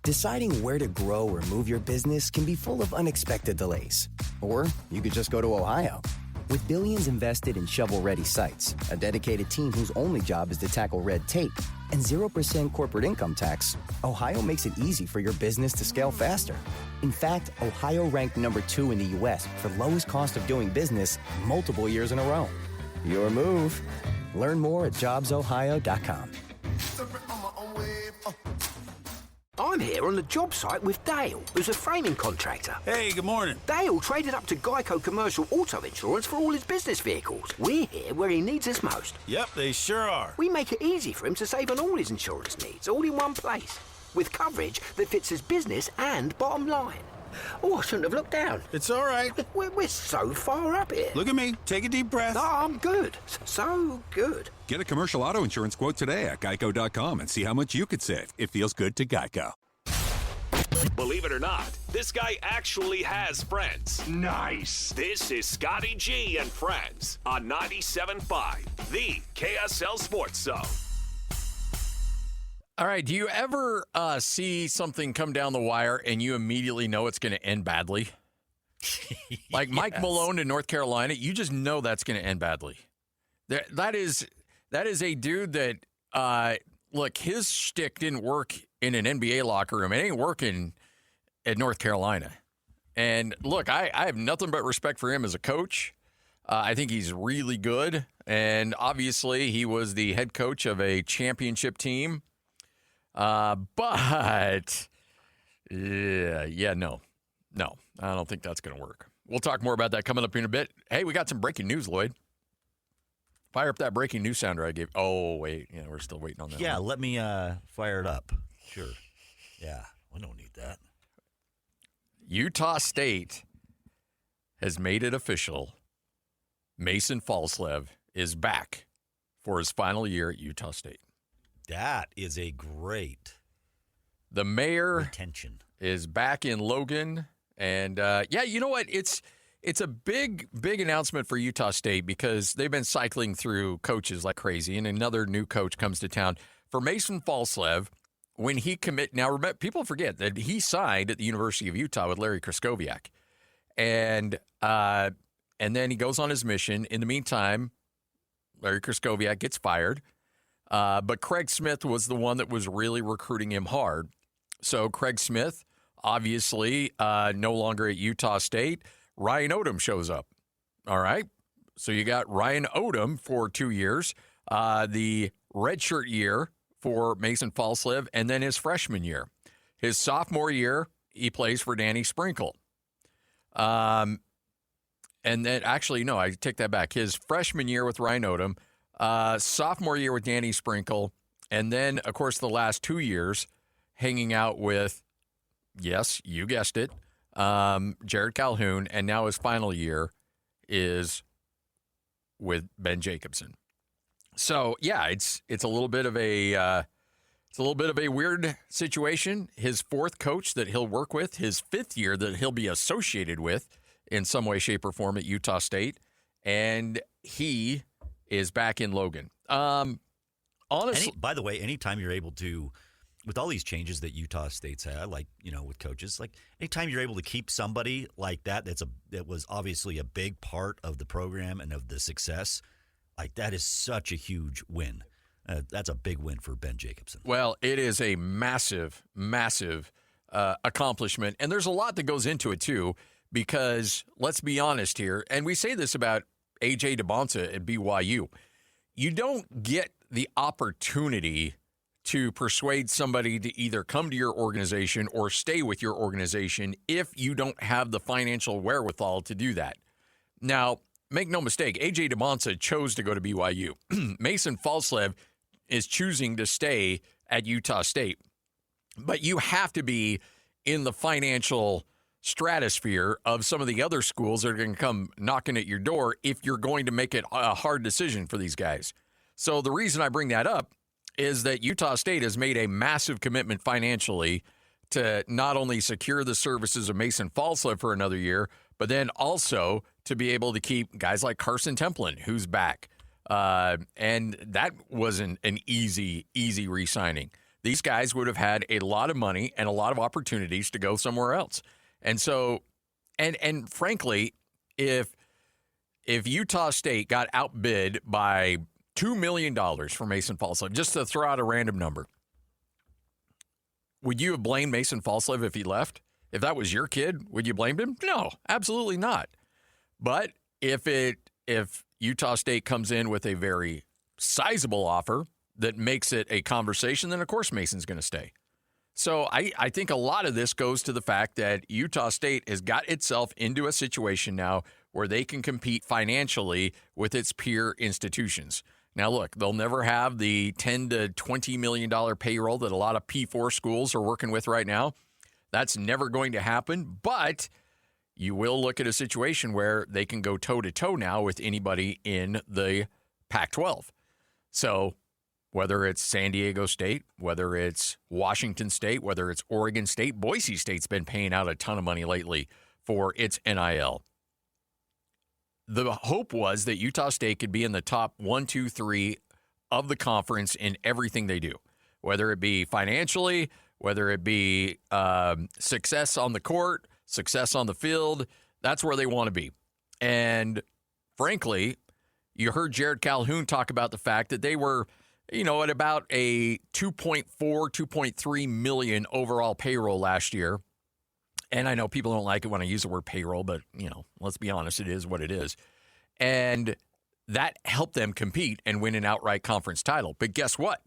Deciding where to grow or move your business can be full of unexpected delays. Or you could just go to Ohio. With billions invested in shovel-ready sites, a dedicated team whose only job is to tackle red tape, and 0% corporate income tax, Ohio makes it easy for your business to scale faster. In fact, Ohio ranked number 2 in the U.S. for lowest cost of doing business multiple years in a row. Your move. Learn more at jobsohio.com. I'm here on the job site with Dale, who's a framing contractor. Hey, good morning. Dale traded up to Geico Commercial Auto Insurance for all his business vehicles. We're here where he needs us most. Yep, they sure are. We make it easy for him to save on all his insurance needs, all in one place, with coverage that fits his business and bottom line. Oh, I shouldn't have looked down. It's all right. We're so far up here. Look at me. Take a deep breath. No, I'm good. So good. Get a commercial auto insurance quote today at geico.com and see how much you could save. It feels good to Geico. Believe it or not, this guy actually has friends. Nice. This is Scotty G and Friends on 97.5, the KSL Sports Zone. All right, do you ever see something come down the wire and you immediately know it's going to end badly? Like Mike Malone in North Carolina, you just know that's going to end badly. That is a dude that, look, his shtick didn't work in an NBA locker room. It ain't working at North Carolina. And, look, I have nothing but respect for him as a coach. I think he's really good. And, obviously, he was the head coach of a championship team. But, no, I don't think that's going to work. We'll talk more about that coming up in a bit. Hey, we got some breaking news, Lloyd. Fire up that breaking news sounder I gave. Oh, wait. Yeah, we're still waiting on that. Yeah, let me fire it up. Sure. Yeah, we don't need that. Utah State has made it official. Mason Falslev is back for his final year at Utah State. That is a great The mayor retention. Is back in Logan. And, yeah, you know what? It's a big announcement for Utah State because they've been cycling through coaches like crazy, and another new coach comes to town. For Mason Falslev, when he now remember, people forget that he signed at the University of Utah with Larry Kraskowiak. And then he goes on his mission. In the meantime, Larry Kraskowiak gets fired. But Craig Smith was the one that was really recruiting him hard. So Craig Smith, obviously, no longer at Utah State. Ryan Odom shows up. All right. So you got Ryan Odom for 2 years, the redshirt year for Mason Falslev, and then his freshman year. His sophomore year, he plays for Danny Sprinkle. And then, actually, no, I take that back. His freshman year with Ryan Odom, sophomore year with Danny Sprinkle, and then, of course, the last 2 years hanging out with, yes, you guessed it, Jared Calhoun, and now his final year is with Ben Jacobson. So yeah, it's a little bit of a weird situation. His fourth coach that he'll work with, his fifth year that he'll be associated with in some way, shape, or form at Utah State, and he is back in Logan. Honestly, by the way, anytime you're able to, with all these changes that Utah State's had, like, you know, with coaches, like anytime you're able to keep somebody like that, that was obviously a big part of the program and of the success, like that is such a huge win. That's a big win for Ben Jacobson. Well, it is a massive accomplishment, and there's a lot that goes into it too. Because let's be honest here, and we say this about A.J. DeBonta at BYU, you don't get the opportunity to persuade somebody to either come to your organization or stay with your organization if you don't have the financial wherewithal to do that. Now, make no mistake, A.J. DeBonta chose to go to BYU. Mason Falslev is choosing to stay at Utah State. But you have to be in the financial stratosphere of some of the other schools that are going to come knocking at your door if you're going to make it a hard decision for these guys. So the reason I bring that up is that Utah State has made a massive commitment financially to not only secure the services of Mason Falslev for another year, but then also to be able to keep guys like Karson Templin, who's back. And that wasn't an easy re-signing. these guys would have had a lot of money and a lot of opportunities to go somewhere else. And so, and frankly, if Utah State got outbid by $2 million for Mason Falslev, just to throw out a random number, would you have blamed Mason Falslev if he left? If that was your kid, would you blame him? No, absolutely not. But if Utah State comes in with a very sizable offer that makes it a conversation, then of course Mason's going to stay. So I think a lot of this goes to the fact that Utah State has got itself into a situation now where they can compete financially with its peer institutions. Now, look, they'll never have the $10 to $20 million payroll that a lot of P4 schools are working with right now. That's never going to happen, but you will look at a situation where they can go toe-to-toe now with anybody in the Pac-12. So whether it's San Diego State, whether it's Washington State, whether it's Oregon State, Boise State's been paying out a ton of money lately for its NIL. The hope was that Utah State could be in the top 1, 2, 3 of the conference in everything they do, whether it be financially, whether it be success on the court, success on the field. That's where they want to be. And frankly, you heard Jared Calhoun talk about the fact that they were, at about a 2.4, 2.3 million overall payroll last year. And I know people don't like it when I use the word payroll, but, let's be honest, it is what it is. And that helped them compete and win an outright conference title. But guess what?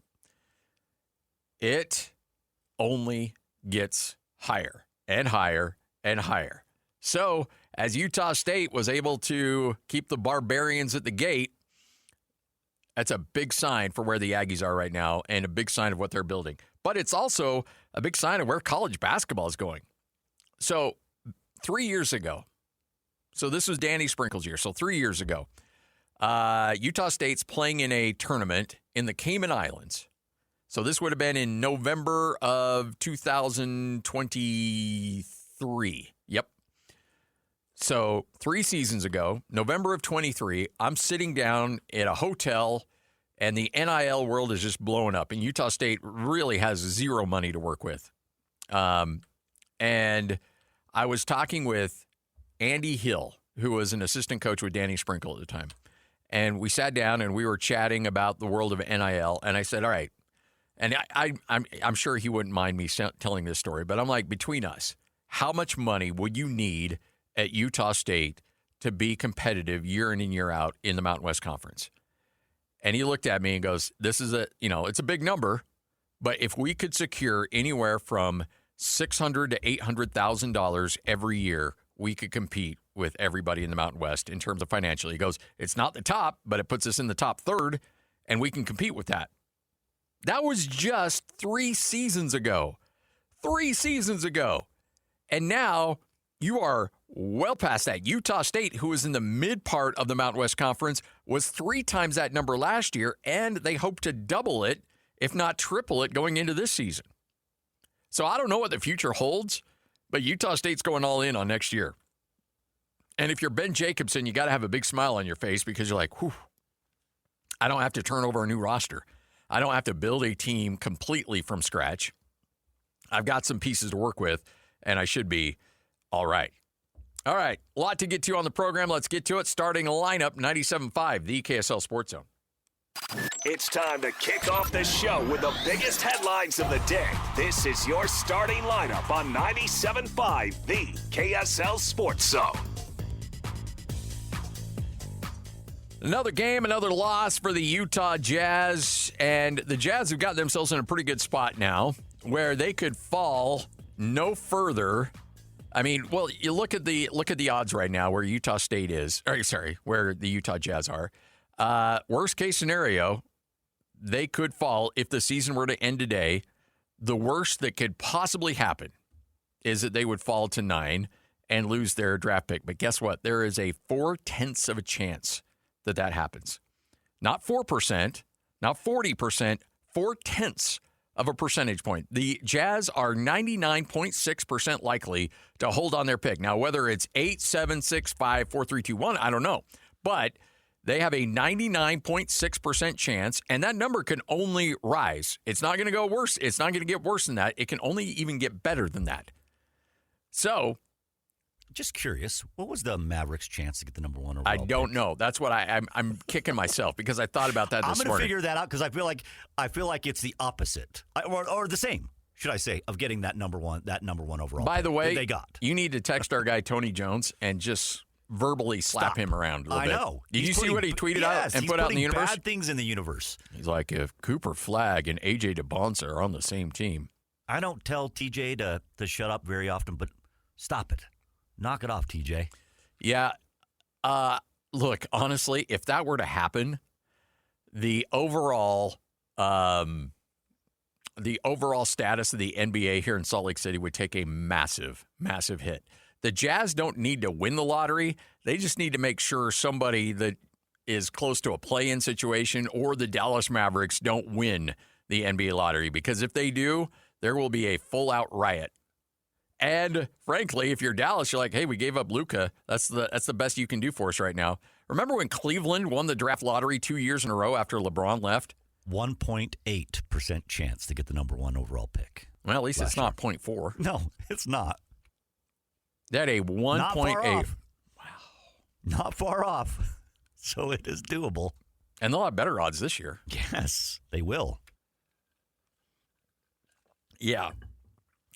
It only gets higher and higher and higher. So as Utah State was able to keep the Barbarians at the gate, that's a big sign for where the Aggies are right now and a big sign of what they're building. But it's also a big sign of where college basketball is going. So 3 years ago, so this was Danny Sprinkle's year. So 3 years ago, Utah State's playing in a tournament in the Cayman Islands. So this would have been in November of 2023. Yep. So 3 seasons ago, November of 23, I'm sitting down at a hotel, and the NIL world is just blowing up. And Utah State really has zero money to work with. And I was talking with Andy Hill, who was an assistant coach with Danny Sprinkle at the time. And we sat down and we were chatting about the world of NIL. And I said, all right. And I'm sure he wouldn't mind me telling this story, but I'm like, between us, how much money would you need at Utah State to be competitive year in and year out in the Mountain West Conference? And he looked at me and goes, this is it's a big number, but if we could secure anywhere from $600,000 to $800,000 every year, we could compete with everybody in the Mountain West in terms of financial. He goes, it's not the top, but it puts us in the top third, and we can compete with that. That was just 3 seasons ago. 3 seasons ago. And now you are well past that. Utah State, who was in the mid part of the Mountain West Conference, was 3 times that number last year, and they hope to double it, if not triple it, going into this season. So I don't know what the future holds, but Utah State's going all in on next year. And if you're Ben Jacobson, you got to have a big smile on your face because you're like, whew, I don't have to turn over a new roster. I don't have to build a team completely from scratch. I've got some pieces to work with, and I should be all right. All right, a lot to get to on the program. Let's get to it. Starting lineup, 97.5, the KSL Sports Zone. It's time to kick off the show with the biggest headlines of the day. This is your starting lineup on 97.5, the KSL Sports Zone. Another game, another loss for the Utah Jazz, and the Jazz have got themselves in a pretty good spot now where they could fall no further. I mean, well, you look at the odds right now where Utah State is, where the Utah Jazz are. Worst case scenario, they could fall if the season were to end today. The worst that could possibly happen is that they would fall to 9 and lose their draft pick. But guess what? There is a 0.4 of a chance that happens. Not 4%, not 40%, 0.4 of a percentage point. The Jazz are 99.6% likely to hold on their pick. Now, whether it's 8, 7, 6, 5, 4, 3, 2, 1, I don't know. But They have a 99.6% chance, and that number can only rise. It's not going to go worse. It's not going to get worse than that. It can only even get better than that. So, just curious, what was the Mavericks' chance to get the number one overall I don't pick? know. That's what I'm kicking myself because I thought about that this morning. I'm going to figure that out because I feel like it's the opposite or the same, should I say, of getting that number one overall. By the way, they got. You need to text our guy Tony Jones and just verbally slap him around a little bit. I know. Did you see what he tweeted out and put out in the universe? Bad things in the universe. He's like, if Cooper Flagg and AJ DeBonsa are on the same team. I don't tell TJ to shut up very often, but stop it. Knock it off, TJ. Yeah. Look, honestly, if that were to happen, the overall status of the NBA here in Salt Lake City would take a massive, massive hit. The Jazz don't need to win the lottery. They just need to make sure somebody that is close to a play-in situation or the Dallas Mavericks don't win the NBA lottery. Because if they do, there will be a full-out riot. And frankly, if you're Dallas, you're like, hey, we gave up Luka. That's the best you can do for us right now. Remember when Cleveland won the draft lottery 2 years in a row after LeBron left? 1.8% chance to get the number one overall pick. Well, at least it's not 0.4. No, it's not. That a 1.8. Wow. Not far off. So it is doable. And they'll have better odds this year. Yes, they will. Yeah.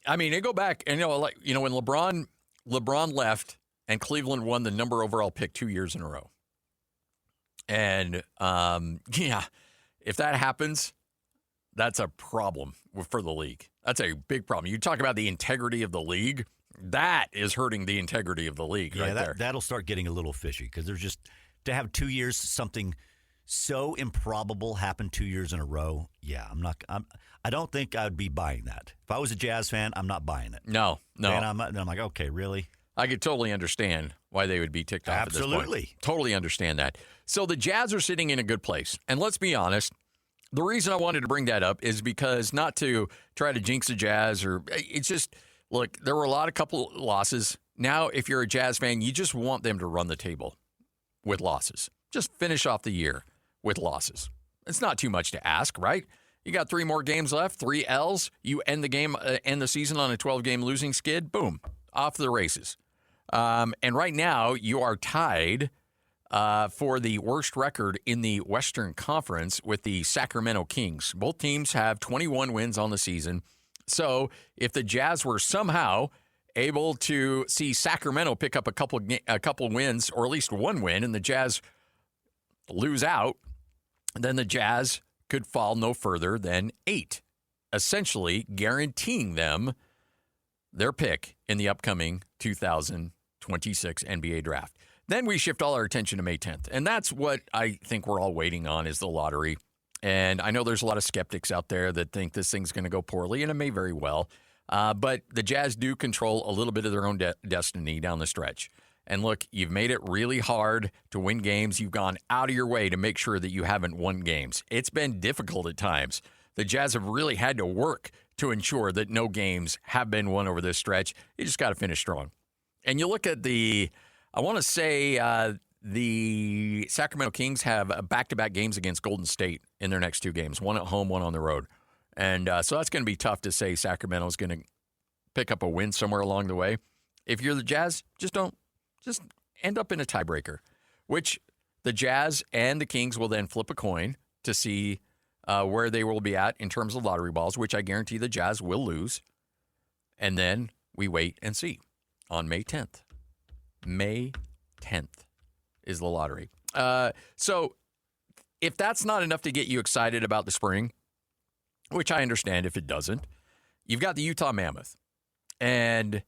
I mean, they go back and, when LeBron left and Cleveland won the number overall pick 2 years in a row. And, if that happens, that's a problem for the league. That's a big problem. You talk about the integrity of the league. That is hurting the integrity of the league right there. That'll start getting a little fishy because there's just to have 2 years something so improbable happen 2 years in a row. Yeah, I don't think I would be buying that. If I was a Jazz fan, I'm not buying it. No. And I'm like, okay, really? I could totally understand why they would be ticked off Absolutely. at this point. Totally understand that. So the Jazz are sitting in a good place. And let's be honest, the reason I wanted to bring that up is because not to try to jinx the Jazz it's just, look, there were a couple losses. Now, if you're a Jazz fan, you just want them to run the table with losses. Just finish off the year with losses. It's not too much to ask, right? You got 3 more games left, 3 L's. You end the season on a 12-game losing skid. Boom, off the races. And right now, you are tied for the worst record in the Western Conference with the Sacramento Kings. Both teams have 21 wins on the season. So if the Jazz were somehow able to see Sacramento pick up a couple wins, or at least one win, and the Jazz lose out, then the Jazz could fall no further than 8, essentially guaranteeing them their pick in the upcoming 2026 NBA draft. Then we shift all our attention to May 10th, and that's what I think we're all waiting on is the lottery. And I know there's a lot of skeptics out there that think this thing's going to go poorly, and it may very well. But the Jazz do control a little bit of their own destiny down the stretch. And look, you've made it really hard to win games. You've gone out of your way to make sure that you haven't won games. It's been difficult at times. The Jazz have really had to work to ensure that no games have been won over this stretch. You just got to finish strong. And you look at the Sacramento Kings have back-to-back games against Golden State in their next 2 games, one at home, one on the road. And so that's going to be tough to say Sacramento's going to pick up a win somewhere along the way. If you're the Jazz, just end up in a tiebreaker, which the Jazz and the Kings will then flip a coin to see where they will be at in terms of lottery balls, which I guarantee the Jazz will lose. And then we wait and see on May 10th. May 10th is the lottery. So if that's not enough to get you excited about the spring, which I understand if it doesn't, you've got the Utah Mammoth. And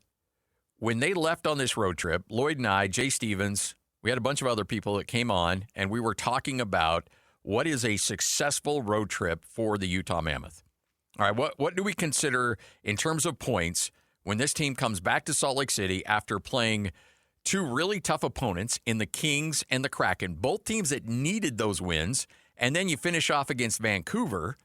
when they left on this road trip, Lloyd and I, Jay Stevens, we had a bunch of other people that came on, and we were talking about what is a successful road trip for the Utah Mammoth. All right, what do we consider in terms of points when this team comes back to Salt Lake City after playing 2 really tough opponents in the Kings and the Kraken, both teams that needed those wins, and then you finish off against Vancouver,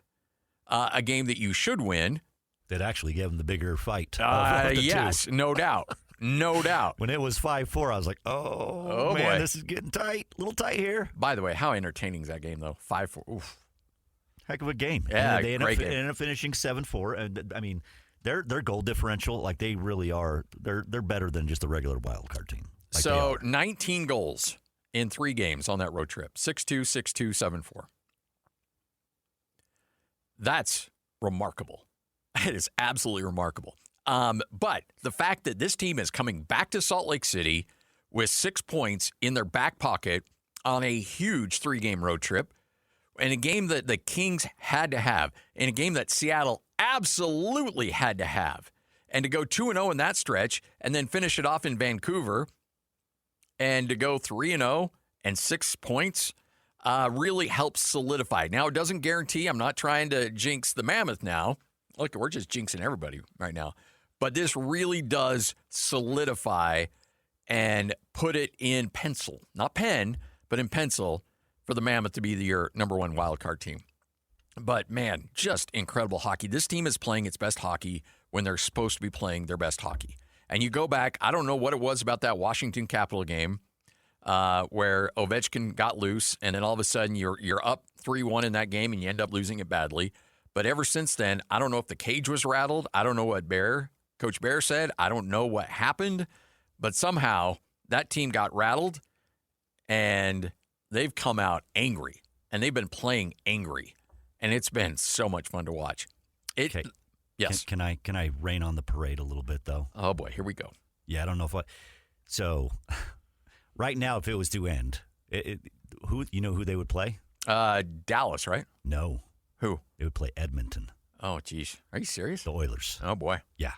a game that you should win. That actually gave them the bigger fight. Yes, no doubt. No doubt. When it was 5-4, I was like, oh man, boy. this is getting tight. A little tight here. By the way, how entertaining is that game, though? 5-4. Oof. Heck of a game. Yeah, they great game. ended up finishing 7-4. And, I mean, their goal differential, like they really are, they're better than just a regular wild card team. Like So 19 goals in 3 games on that road trip. 6-2, 6-2, 7-4. That's remarkable. It is absolutely remarkable. But the fact that this team is coming back to Salt Lake City with 6 points in their back pocket on a huge 3-game road trip, in a game that the Kings had to have, in a game that Seattle absolutely had to have, and to go 2-0 in that stretch and then finish it off in Vancouver and to go 3-0 and 6 points really helps solidify. Now, it doesn't guarantee. I'm not trying to jinx the Mammoth now. Look, we're just jinxing everybody right now. But this really does solidify and put it in pencil. Not pen, but in pencil for the Mammoth to be your number 1 wildcard team. But, man, just incredible hockey. This team is playing its best hockey when they're supposed to be playing their best hockey. And you go back, I don't know what it was about that Washington Capitol game where Ovechkin got loose, and then all of a sudden you're up 3-1 in that game, and you end up losing it badly. But ever since then, I don't know if the cage was rattled. I don't know what Coach Bear said. I don't know what happened. But somehow that team got rattled, and they've come out angry, and they've been playing angry. And it's been so much fun to watch. Okay. Yes. Can I rain on the parade a little bit, though? Oh, boy. Here we go. Yeah, I don't know if So, right now, if it was to end, who they would play? Dallas, right? No. Who? They would play Edmonton. Oh, geez. Are you serious? The Oilers. Oh, boy. Yeah.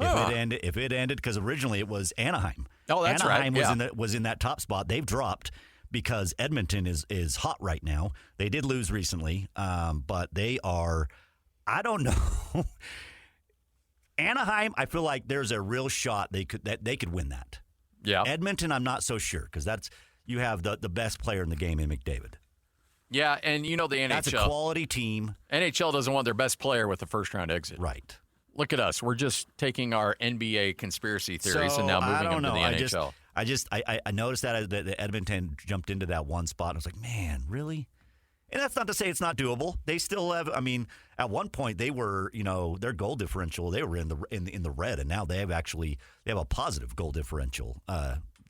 If it ended, because originally it was Anaheim. Oh, that's Anaheim right. Anaheim was in that top spot. They've dropped because Edmonton is hot right now. They did lose recently, but they are, I don't know. Anaheim, I feel like there's a real shot they could win that. Yeah. Edmonton, I'm not so sure because you have the best player in the game in McDavid. Yeah, and the NHL. That's a quality team. NHL doesn't want their best player with a first-round exit. Right. Look at us. We're just taking our NBA conspiracy theories and now moving them to the NHL. I noticed that Edmonton jumped into that one spot. And I was like, man, really? And that's not to say it's not doable. They still have. I mean, at one point they were, their goal differential. They were in the red, and now they have a positive goal differential.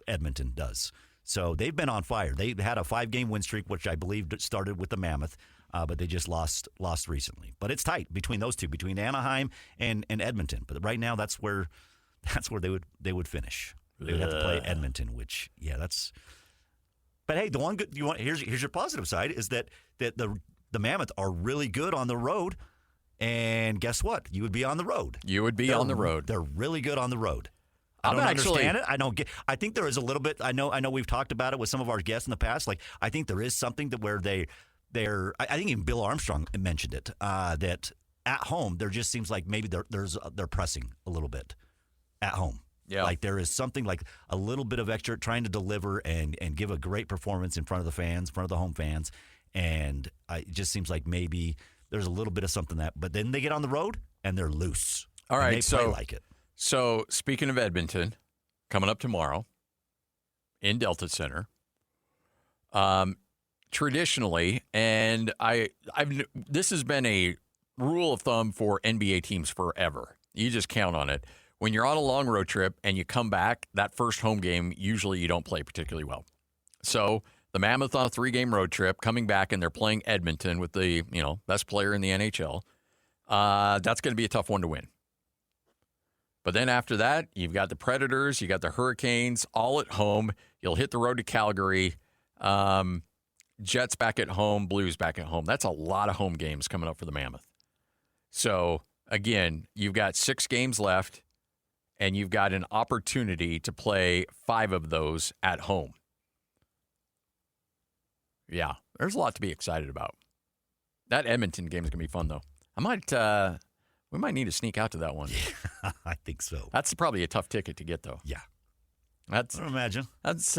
Edmonton does. So they've been on fire. They had a 5-game win streak, which I believe started with the Mammoth. But they just lost recently. But it's tight between those two, between Anaheim and Edmonton. But right now, that's where they would finish. They would have to play Edmonton, which that's. But hey, the one good here's your positive side is that the Mammoth are really good on the road, and guess what? You would be on the road. You would be on the road. They're really good on the road. I don't understand it. I don't get. I think there is a little bit. I know. We've talked about it with some of our guests in the past. Like I think there is something that where I think even Bill Armstrong mentioned it, that at home there just seems like maybe they're pressing a little bit at home. Yeah. Like there is something like a little bit of extra trying to deliver and give a great performance in front of the fans, in front of the home fans. And it just seems like maybe there's a little bit of something but then they get on the road and they're loose. All right. They play like it. So speaking of Edmonton, coming up tomorrow in Delta Center, traditionally, and this has been a rule of thumb for NBA teams forever. You just count on it. When you're on a long road trip and you come back, that first home game, usually you don't play particularly well. So the Mammoth on a 3-game road trip, coming back and they're playing Edmonton with the best player in the NHL. That's going to be a tough one to win. But then after that, you've got the Predators, you got the Hurricanes, all at home. You'll hit the road to Calgary. Jets back at home, Blues back at home. That's a lot of home games coming up for the Mammoth. So, again, you've got 6 games left, and you've got an opportunity to play 5 of those at home. Yeah, there's a lot to be excited about. That Edmonton game is going to be fun, though. We might need to sneak out to that one. Yeah, I think so. That's probably a tough ticket to get, though. Yeah. I imagine. That's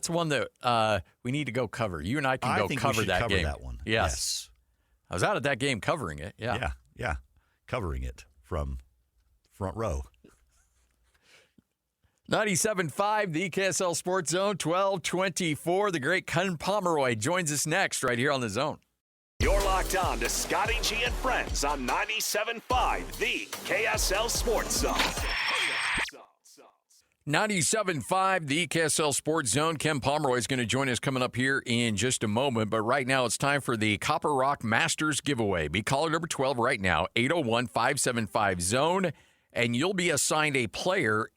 one that we need to go cover. You and I can cover that game. That one. Yes. I was out at that game covering it. Yeah. Yeah. Covering it from front row. 97.5, the KSL Sports Zone, 12:24. The great Ken Pomeroy joins us next right here on The Zone. You're locked on to Scotty G and Friends on 97.5, the KSL Sports Zone. 97.5, the KSL Sports Zone. Ken Pomeroy is going to join us coming up here in just a moment. But right now, it's time for the Copper Rock Masters giveaway. Be caller number 12 right now, 801-575-ZONE, and you'll be assigned a player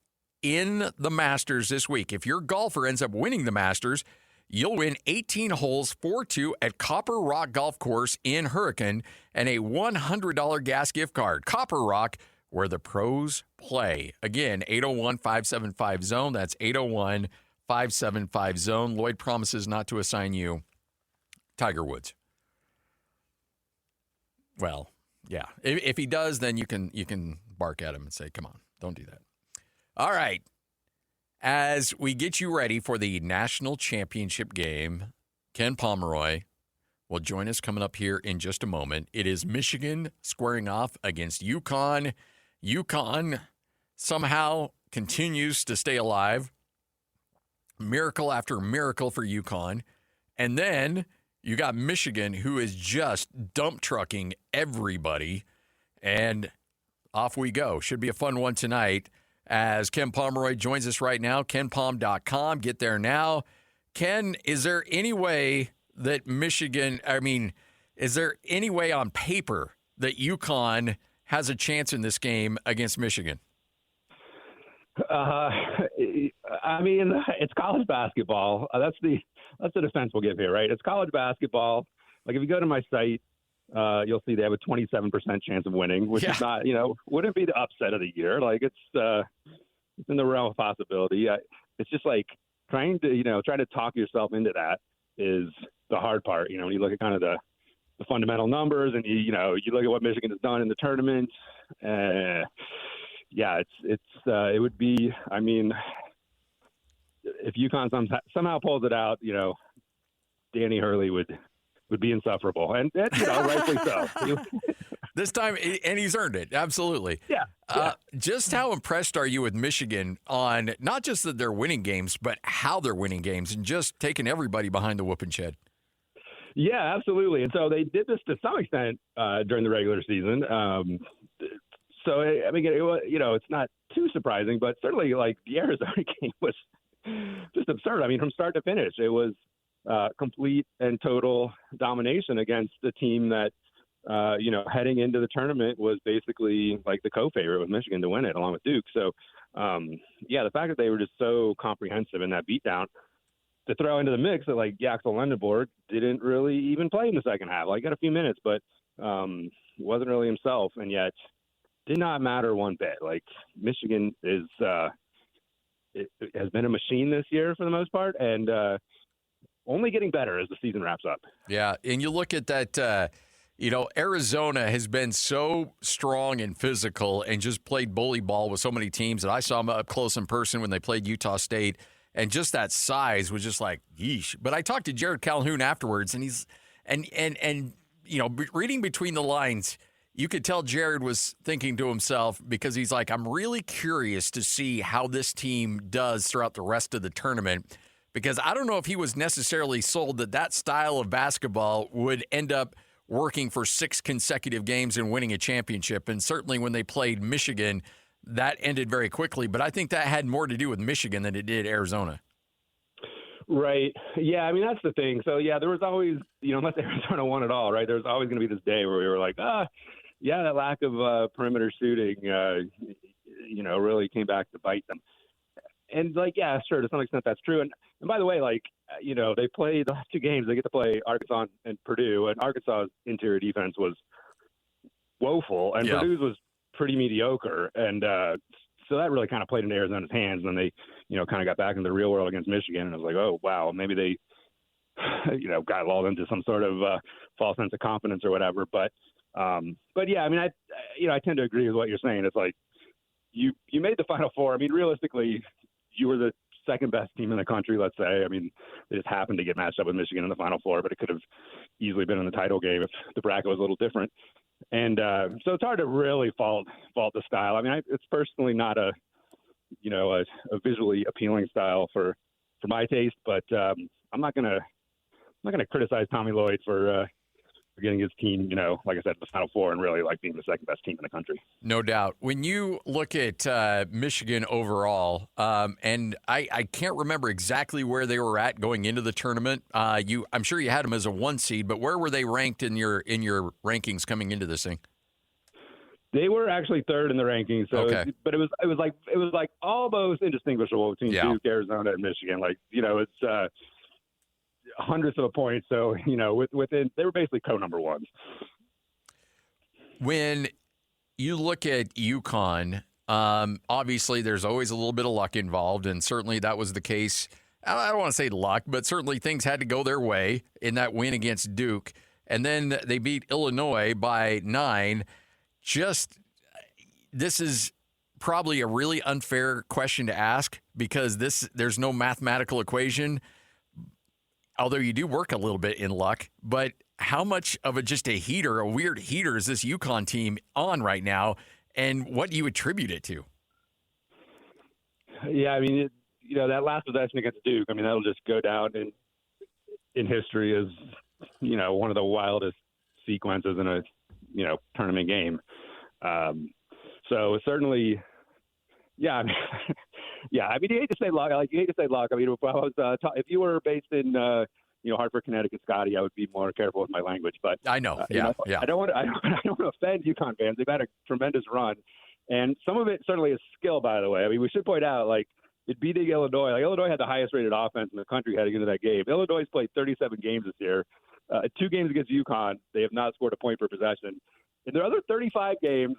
in the Masters this week. If your golfer ends up winning the Masters, you'll win 18 holes 4-2 at Copper Rock Golf Course in Hurricane and a $100 gas gift card. Copper Rock, where the pros play. Again, 801-575-ZONE. That's 801-575-ZONE. Lloyd promises not to assign you Tiger Woods. Well, yeah. If he does, then you can bark at him and say, come on, don't do that. All right. As we get you ready for the national championship game, Ken Pomeroy will join us coming up here in just a moment. It is Michigan squaring off against UConn. UConn somehow continues to stay alive. Miracle after miracle for UConn. And then you got Michigan, who is just dump trucking everybody. And off we go. Should be a fun one tonight. As Ken Pomeroy joins us right now, kenpom.com. Get there now. Ken, is there any way that is there any way on paper that UConn has a chance in this game against Michigan? It's college basketball. That's the defense we'll give here, right? It's college basketball. Like, if you go to my site, you'll see they have a 27% chance of winning, which is not, wouldn't be the upset of the year. Like, it's in the realm of possibility. It's just like trying to talk yourself into that is the hard part. When you look at kind of the fundamental numbers and you look at what Michigan has done in the tournament. It would be. I mean, if UConn somehow pulls it out, Danny Hurley would be insufferable, and rightfully so. This time, and he's earned it. Absolutely. Yeah. Just how impressed are you with Michigan on not just that they're winning games, but how they're winning games and just taking everybody behind the whooping shed? Yeah, absolutely. And so they did this to some extent during the regular season. It's not too surprising, but certainly like the Arizona game was just absurd. I mean, from start to finish, it was complete and total domination against the team that, heading into the tournament was basically like the co-favorite with Michigan to win it along with Duke. So, the fact that they were just so comprehensive in that beatdown to throw into the mix that like Axel Lendeborg didn't really even play in the second half. Like, got a few minutes, but wasn't really himself, and yet did not matter one bit. Like, Michigan is it has been a machine this year for the most part, and only getting better as the season wraps up. Yeah, and you look at that, Arizona has been so strong and physical and just played bully ball with so many teams that I saw them up close in person when they played Utah State, and just that size was just like, yeesh. But I talked to Jared Calhoun afterwards, and he's reading between the lines, you could tell Jared was thinking to himself, because he's like, I'm really curious to see how this team does throughout the rest of the tournament. Because I don't know if he was necessarily sold that style of basketball would end up working for 6 consecutive games and winning a championship. And certainly when they played Michigan, that ended very quickly. But I think that had more to do with Michigan than it did Arizona. Right. Yeah, I mean, that's the thing. So, there was always, unless Arizona won at all, right, there was always going to be this day where we were like, that lack of perimeter shooting, really came back to bite them. And, sure, to some extent that's true. And by the way, they played the last 2 games. They get to play Arkansas and Purdue, and Arkansas's interior defense was woeful, and Purdue's was pretty mediocre. And so that really kind of played into Arizona's hands. And then they, kind of got back into the real world against Michigan, and it was like, oh, wow, maybe they, got lulled into some sort of false sense of confidence or whatever. But yeah, I mean, I tend to agree with what you're saying. It's like you made the Final Four. I mean, realistically, you were the second best team in the country, let's say. I mean, they just happened to get matched up with Michigan in the Final Four, but it could have easily been in the title game if the bracket was a little different. And so it's hard to really fault the style. I mean, it's personally not a a visually appealing style for my taste. But I'm not gonna criticize Tommy Lloyd for getting his team, like I said, the Final Four and really like being the second best team in the country. No doubt. When you look at Michigan overall, and I can't remember exactly where they were at going into the tournament. I'm sure you had them as a 1 seed, but where were they ranked in your rankings coming into this thing? They were actually third in the rankings. So, okay. But it was like almost indistinguishable between Duke, Arizona, and Michigan. Like, it's hundredths of a point. So, within they were basically co-number ones. When you look at UConn, obviously there's always a little bit of luck involved, and certainly that was the case. I don't want to say luck, but certainly things had to go their way in that win against Duke. And then they beat Illinois by 9. This is probably a really unfair question to ask because there's no mathematical equation, although you do work a little bit in luck. But how much of a weird heater is this UConn team on right now, and what do you attribute it to? Yeah, I mean, that last possession against Duke, I mean, that'll just go down in history as, one of the wildest sequences in a, tournament game. So certainly, yeah. I mean, yeah. I mean, you hate to say luck. I mean, if you were based in, Hartford, Connecticut, Scotty, I would be more careful with my language. But I know, yeah. I don't want to offend UConn fans. They've had a tremendous run, and some of it certainly is skill. By the way, I mean, we should point out it beating Illinois. Like Illinois had the highest rated offense in the country heading into that game. Illinois played 37 games this year. 2 games against UConn, they have not scored a point per possession. In their other 35 games,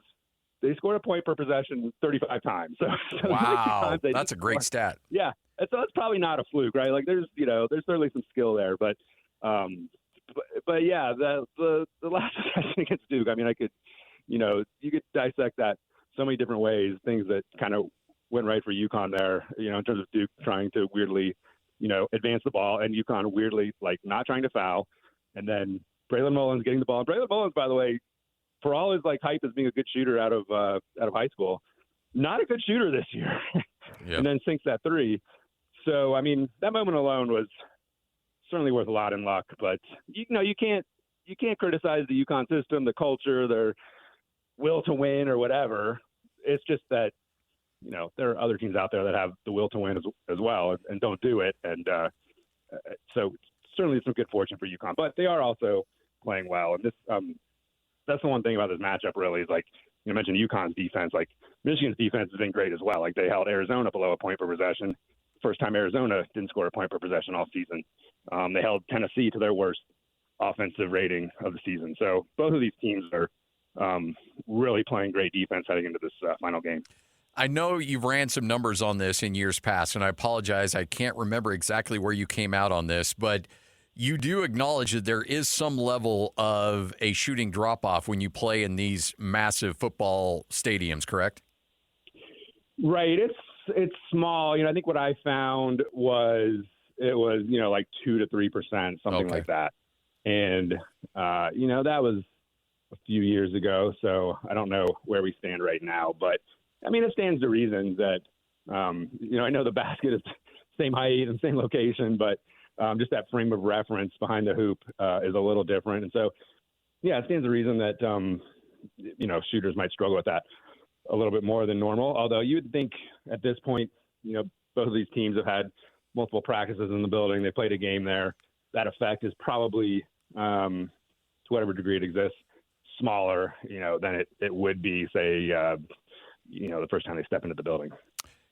they scored a point per possession 35 times. So wow, that's a great stat. Yeah, and so that's probably not a fluke, right? Like there's certainly some skill there, but yeah, the last possession against Duke. I mean, you could dissect that so many different ways. Things that kind of went right for UConn there, in terms of Duke trying to weirdly, advance the ball and UConn weirdly not trying to foul, and then Braylon Mullins getting the ball. And Braylon Mullins, by the way, for all his hype as being a good shooter out of high school, not a good shooter this year. Yep. And then sinks that 3. So I mean, that moment alone was certainly worth a lot in luck. But you can't criticize the UConn system, the culture, their will to win or whatever. It's just that there are other teams out there that have the will to win as well and don't do it. And so certainly some good fortune for UConn, but they are also playing well. And this that's the one thing about this matchup really is you mentioned UConn's defense. Michigan's defense has been great as well. They held Arizona below a point per possession. First time Arizona didn't score a point per possession all season. They held Tennessee to their worst offensive rating of the season. So both of these teams are really playing great defense heading into this final game. I know you've ran some numbers on this in years past, and I apologize. I can't remember exactly where you came out on this, but you do acknowledge that there is some level of a shooting drop-off when you play in these massive football stadiums, correct? Right. It's small. I think what I found was it was 2 to 3%, something like that. And that was a few years ago, so I don't know where we stand right now. But I mean, it stands to reason that I know the basket is same height and same location, but just that frame of reference behind the hoop is a little different. And so, yeah, it stands to reason that shooters might struggle with that a little bit more than normal. Although you would think at this point, both of these teams have had multiple practices in the building. They played a game there. That effect is probably, to whatever degree it exists, smaller, than it would be, say, the first time they step into the building.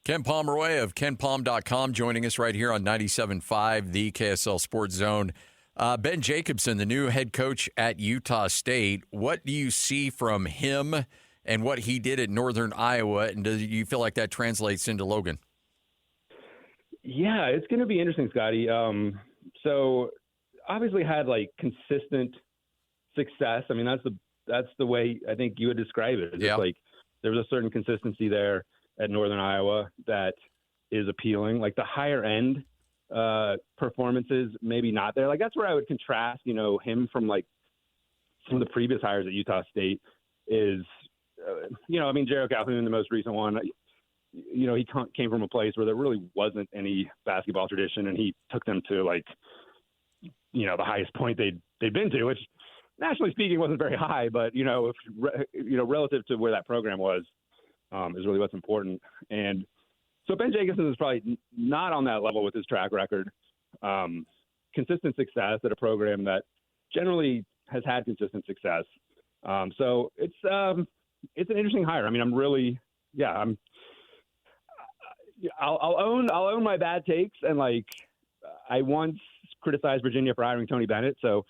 Ken Pomeroy of KenPom.com joining us right here on 97.5, the KSL Sports Zone. Ben Jacobson, the new head coach at Utah State. What do you see from him and what he did at Northern Iowa, and do you feel like that translates into Logan? Yeah, it's going to be interesting, Scotty. So obviously had consistent success. I mean, that's the way I think you would describe it. It's there was a certain consistency there at Northern Iowa that is appealing. The higher end performances, maybe not there. That's where I would contrast, him from some of the previous hires at Utah State is, Jared Calhoun, the most recent one. he came from a place where there really wasn't any basketball tradition, and he took them to like, the highest point they'd been to, which nationally speaking wasn't very high, but relative to where that program was, is really what's important. And so Ben Jacobson is probably not on that level with his track record. Consistent success at a program that generally has had consistent success. So it's an interesting hire. I mean, I'll own my bad takes, and like I once criticized Virginia for hiring Tony Bennett. So,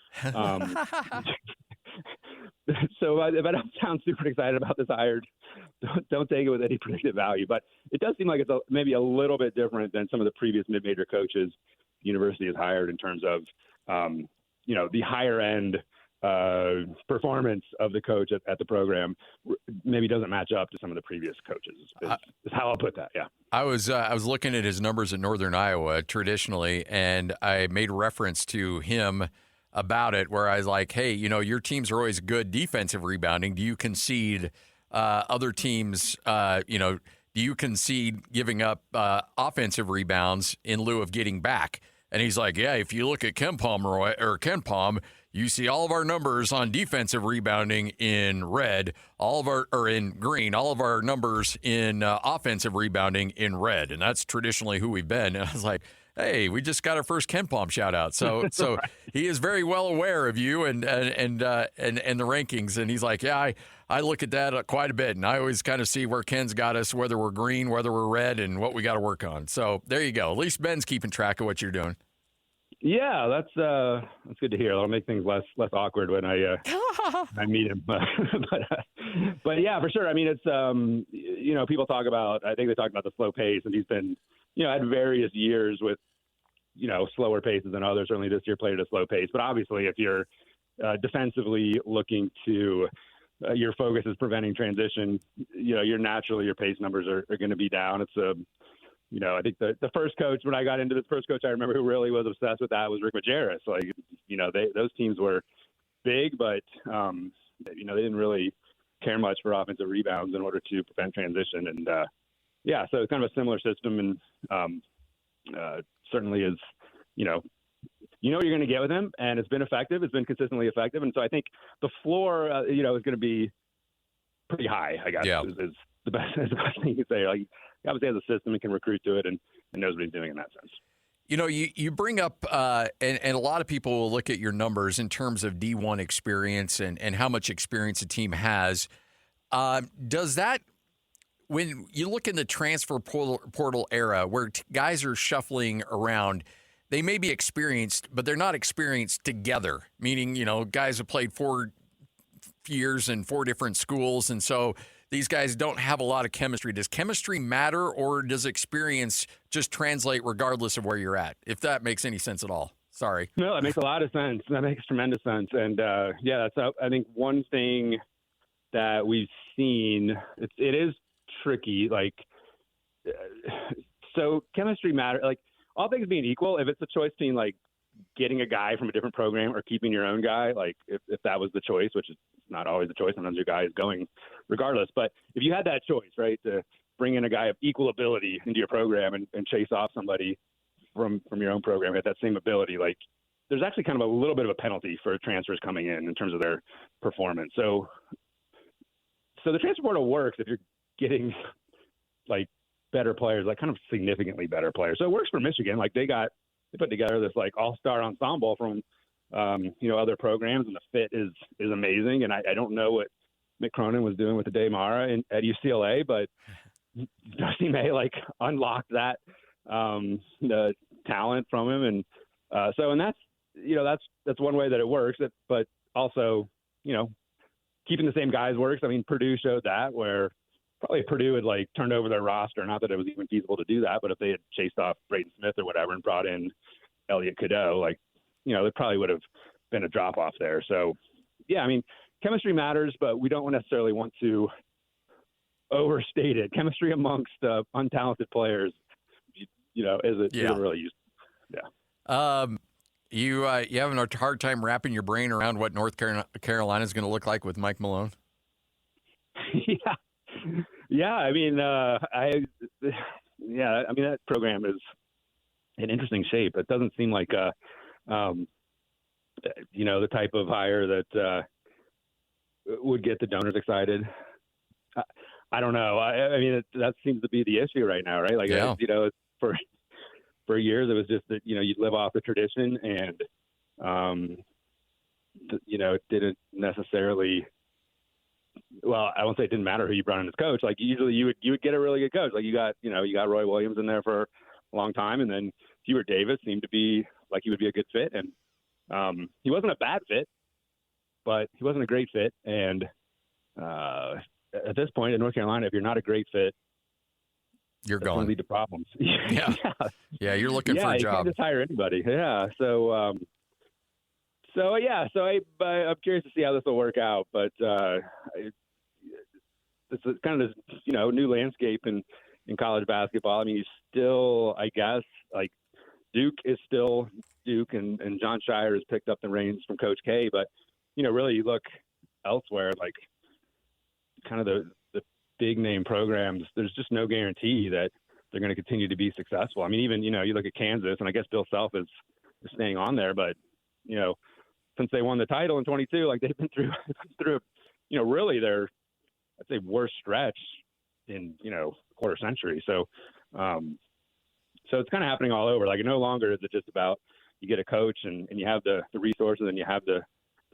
so if I don't sound super excited about this hire, don't take it with any predictive value. But it does seem like it's maybe a little bit different than some of the previous mid-major coaches the university has hired in terms of, the higher end performance of the coach at the program maybe doesn't match up to some of the previous coaches. Is how I'll put that. Yeah. I was looking at his numbers at Northern Iowa traditionally, and I made reference to him about it, where I was like, hey, your teams are always good defensive rebounding. Do you concede other teams, do you concede giving up offensive rebounds in lieu of getting back? And he's like, yeah, if you look at Ken Pom, you see all of our numbers on defensive rebounding in red, in green, all of our numbers in offensive rebounding in red. And that's traditionally who we've been. And I was like, hey, we just got our first Ken Pom shout out. So right. He is very well aware of you and the rankings. And he's like, yeah, I look at that quite a bit. And I always kind of see where Ken's got us, whether we're green, whether we're red, and what we got to work on. So there you go. At least Ben's keeping track of what you're doing. Yeah, that's good to hear. That'll make things less awkward when I meet him. But yeah, for sure. I mean, it's people talk about. I think they talk about the slow pace, and he's been had various years with slower paces than others. Certainly this year played at a slow pace. But obviously, if you're defensively looking to your focus is preventing transition, your pace numbers are going to be down. It's I think the first coach, when I got into this first coach, I remember who really was obsessed with that was Rick Majerus. Like, those teams were big, but, they didn't really care much for offensive rebounds in order to prevent transition. And, so it's kind of a similar system, and certainly is, what you're going to get with him, and it's been effective. It's been consistently effective. And so I think the floor, is going to be pretty high, I guess, is the best thing you can say. Like, he obviously has a system and can recruit to it and knows what he's doing in that sense. You bring up, and a lot of people will look at your numbers in terms of D1 experience and how much experience a team has. Does that, when you look in the transfer portal era where guys are shuffling around, they may be experienced, but they're not experienced together, meaning, guys have played 4 years in 4 different schools, and so these guys don't have a lot of chemistry. Does chemistry matter, or does experience just translate regardless of where you're at? If that makes any sense at all. Sorry. No, that makes a lot of sense. That makes tremendous sense. And, that's, I think, one thing that we've seen, it is tricky. Like, so chemistry matter. Like, all things being equal, if it's a choice between, like, getting a guy from a different program or keeping your own guy, like if that was the choice, which is not always the choice, sometimes your guy is going regardless. But if you had that choice, right, to bring in a guy of equal ability into your program and chase off somebody from your own program at that same ability, like there's actually kind of a little bit of a penalty for transfers coming in terms of their performance. So the transfer portal works if you're getting like better players, like kind of significantly better players. So it works for Michigan. Like they put together this like all-star ensemble from, other programs, and the fit is amazing. And I don't know what Mick Cronin was doing with the Day Mara at UCLA, but Dusty May like unlocked that, the talent from him. And that's one way that it works, but also, keeping the same guys works. I mean, Purdue showed that, where probably Purdue had like turned over their roster. Not that it was even feasible to do that, but if they had chased off Braden Smith or whatever and brought in Elliot Cadeau, like, there probably would have been a drop off there. So, yeah, I mean, chemistry matters, but we don't necessarily want to overstate it. Chemistry amongst untalented players, isn't really used. Yeah. You having a hard time wrapping your brain around what North Carolina is going to look like with Mike Malone? Yeah, I mean, I mean, that program is in interesting shape. It doesn't seem like the type of hire that would get the donors excited. I don't know. I mean, that seems to be the issue right now, right? Like, yeah. For years, it was just that, you'd live off the tradition and, it didn't necessarily, well, I won't say it didn't matter who you brought in as coach. Like, usually you would get a really good coach. Like, you got Roy Williams in there for a long time, and then Hubert Davis seemed to be like he would be a good fit. And he wasn't a bad fit, but he wasn't a great fit. And at this point in North Carolina, if you're not a great fit, you're going to lead to problems. Yeah. Yeah, you're looking for a you job. can't just hire anybody. Yeah. So I'm curious to see how this will work out. But it's kind of this, new landscape in college basketball. I mean, you still, I guess, like Duke is still Duke, and John Shire has picked up the reins from Coach K. But, really you look elsewhere, like kind of the big name programs, there's just no guarantee that they're going to continue to be successful. I mean, even, you look at Kansas, and I guess Bill Self is staying on there, but, since they won the title in 22, like they've been through, really their, I'd say, worst stretch in, quarter century. So it's kind of happening all over. Like, no longer is it just about you get a coach and you have the resources and you have the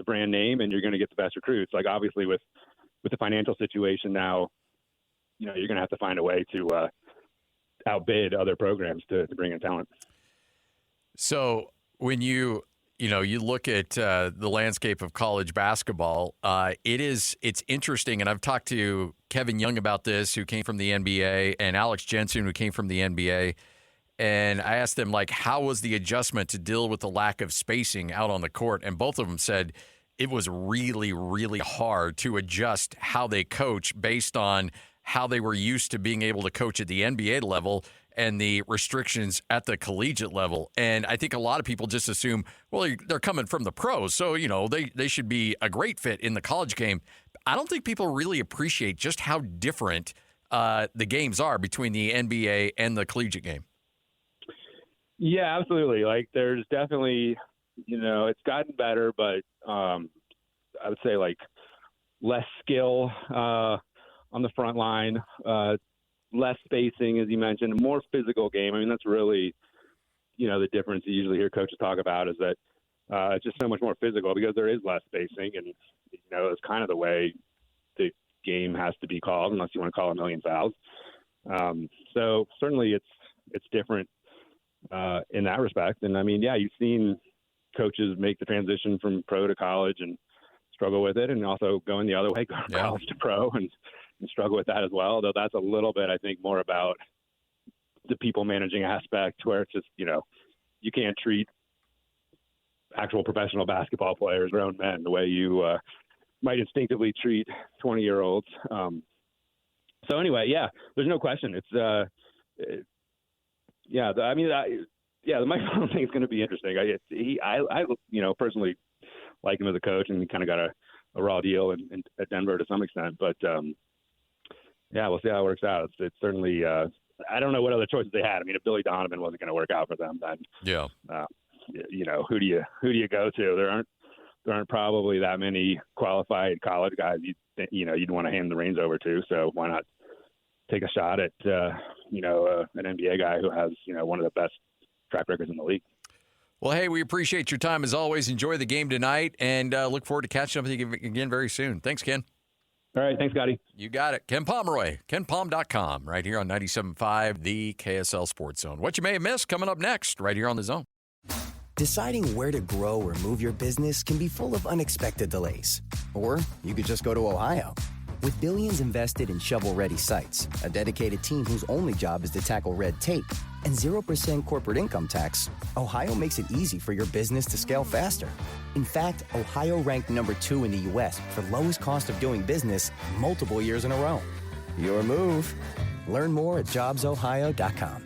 brand name and you're going to get the best recruits. Like, obviously with the financial situation now, you're going to have to find a way to outbid other programs to bring in talent. So when you look at the landscape of college basketball, it's interesting. And I've talked to Kevin Young about this, who came from the NBA, and Alex Jensen, who came from the NBA. And I asked them, like, how was the adjustment to deal with the lack of spacing out on the court? And both of them said it was really, really hard to adjust how they coach based on how they were used to being able to coach at the NBA level and the restrictions at the collegiate level. And I think a lot of people just assume, well, they're coming from the pros, so, they should be a great fit in the college game. I don't think people really appreciate just how different the games are between the NBA and the collegiate game. Yeah, absolutely. Like, there's definitely, it's gotten better, but I would say, like, less skill on the front line, less spacing, as you mentioned, more physical game. I mean, that's really, the difference you usually hear coaches talk about is that it's just so much more physical because there is less spacing. And, it's kind of the way the game has to be called, unless you want to call a million fouls. So certainly it's different in that respect. And I mean, yeah, you've seen coaches make the transition from pro to college and struggle with it, and also going the other way, go from college to pro and struggle with that as well. Though that's a little bit, I think, more about the people managing aspect, where it's just, you can't treat actual professional basketball players, grown men, the way you might instinctively treat 20-year-olds. So anyway, yeah, there's no question. It's the Mike Malone thing is going to be interesting. I personally like him as a coach, and he kind of got a raw deal at Denver to some extent. But we'll see how it works out. It's certainly I don't know what other choices they had. I mean, if Billy Donovan wasn't going to work out for them, then who do you go to? There aren't probably that many qualified college guys you'd want to hand the reins over to. So why not take a shot at an NBA guy who has one of the best track records in the league. Well, hey, we appreciate your time as always. Enjoy the game tonight, and look forward to catching up with you again very soon. Thanks, Ken. All right, thanks, Scotty. You got it. Ken Pomeroy, KenPom.com, right here on 97.5, the KSL Sports Zone. What you may have missed coming up next, right here on The Zone. Deciding where to grow or move your business can be full of unexpected delays. Or you could just go to Ohio. With billions invested in shovel-ready sites, a dedicated team whose only job is to tackle red tape, and 0% corporate income tax, Ohio makes it easy for your business to scale faster. In fact, Ohio ranked number 2 in the U.S. for lowest cost of doing business multiple years in a row. Your move. Learn more at jobsohio.com.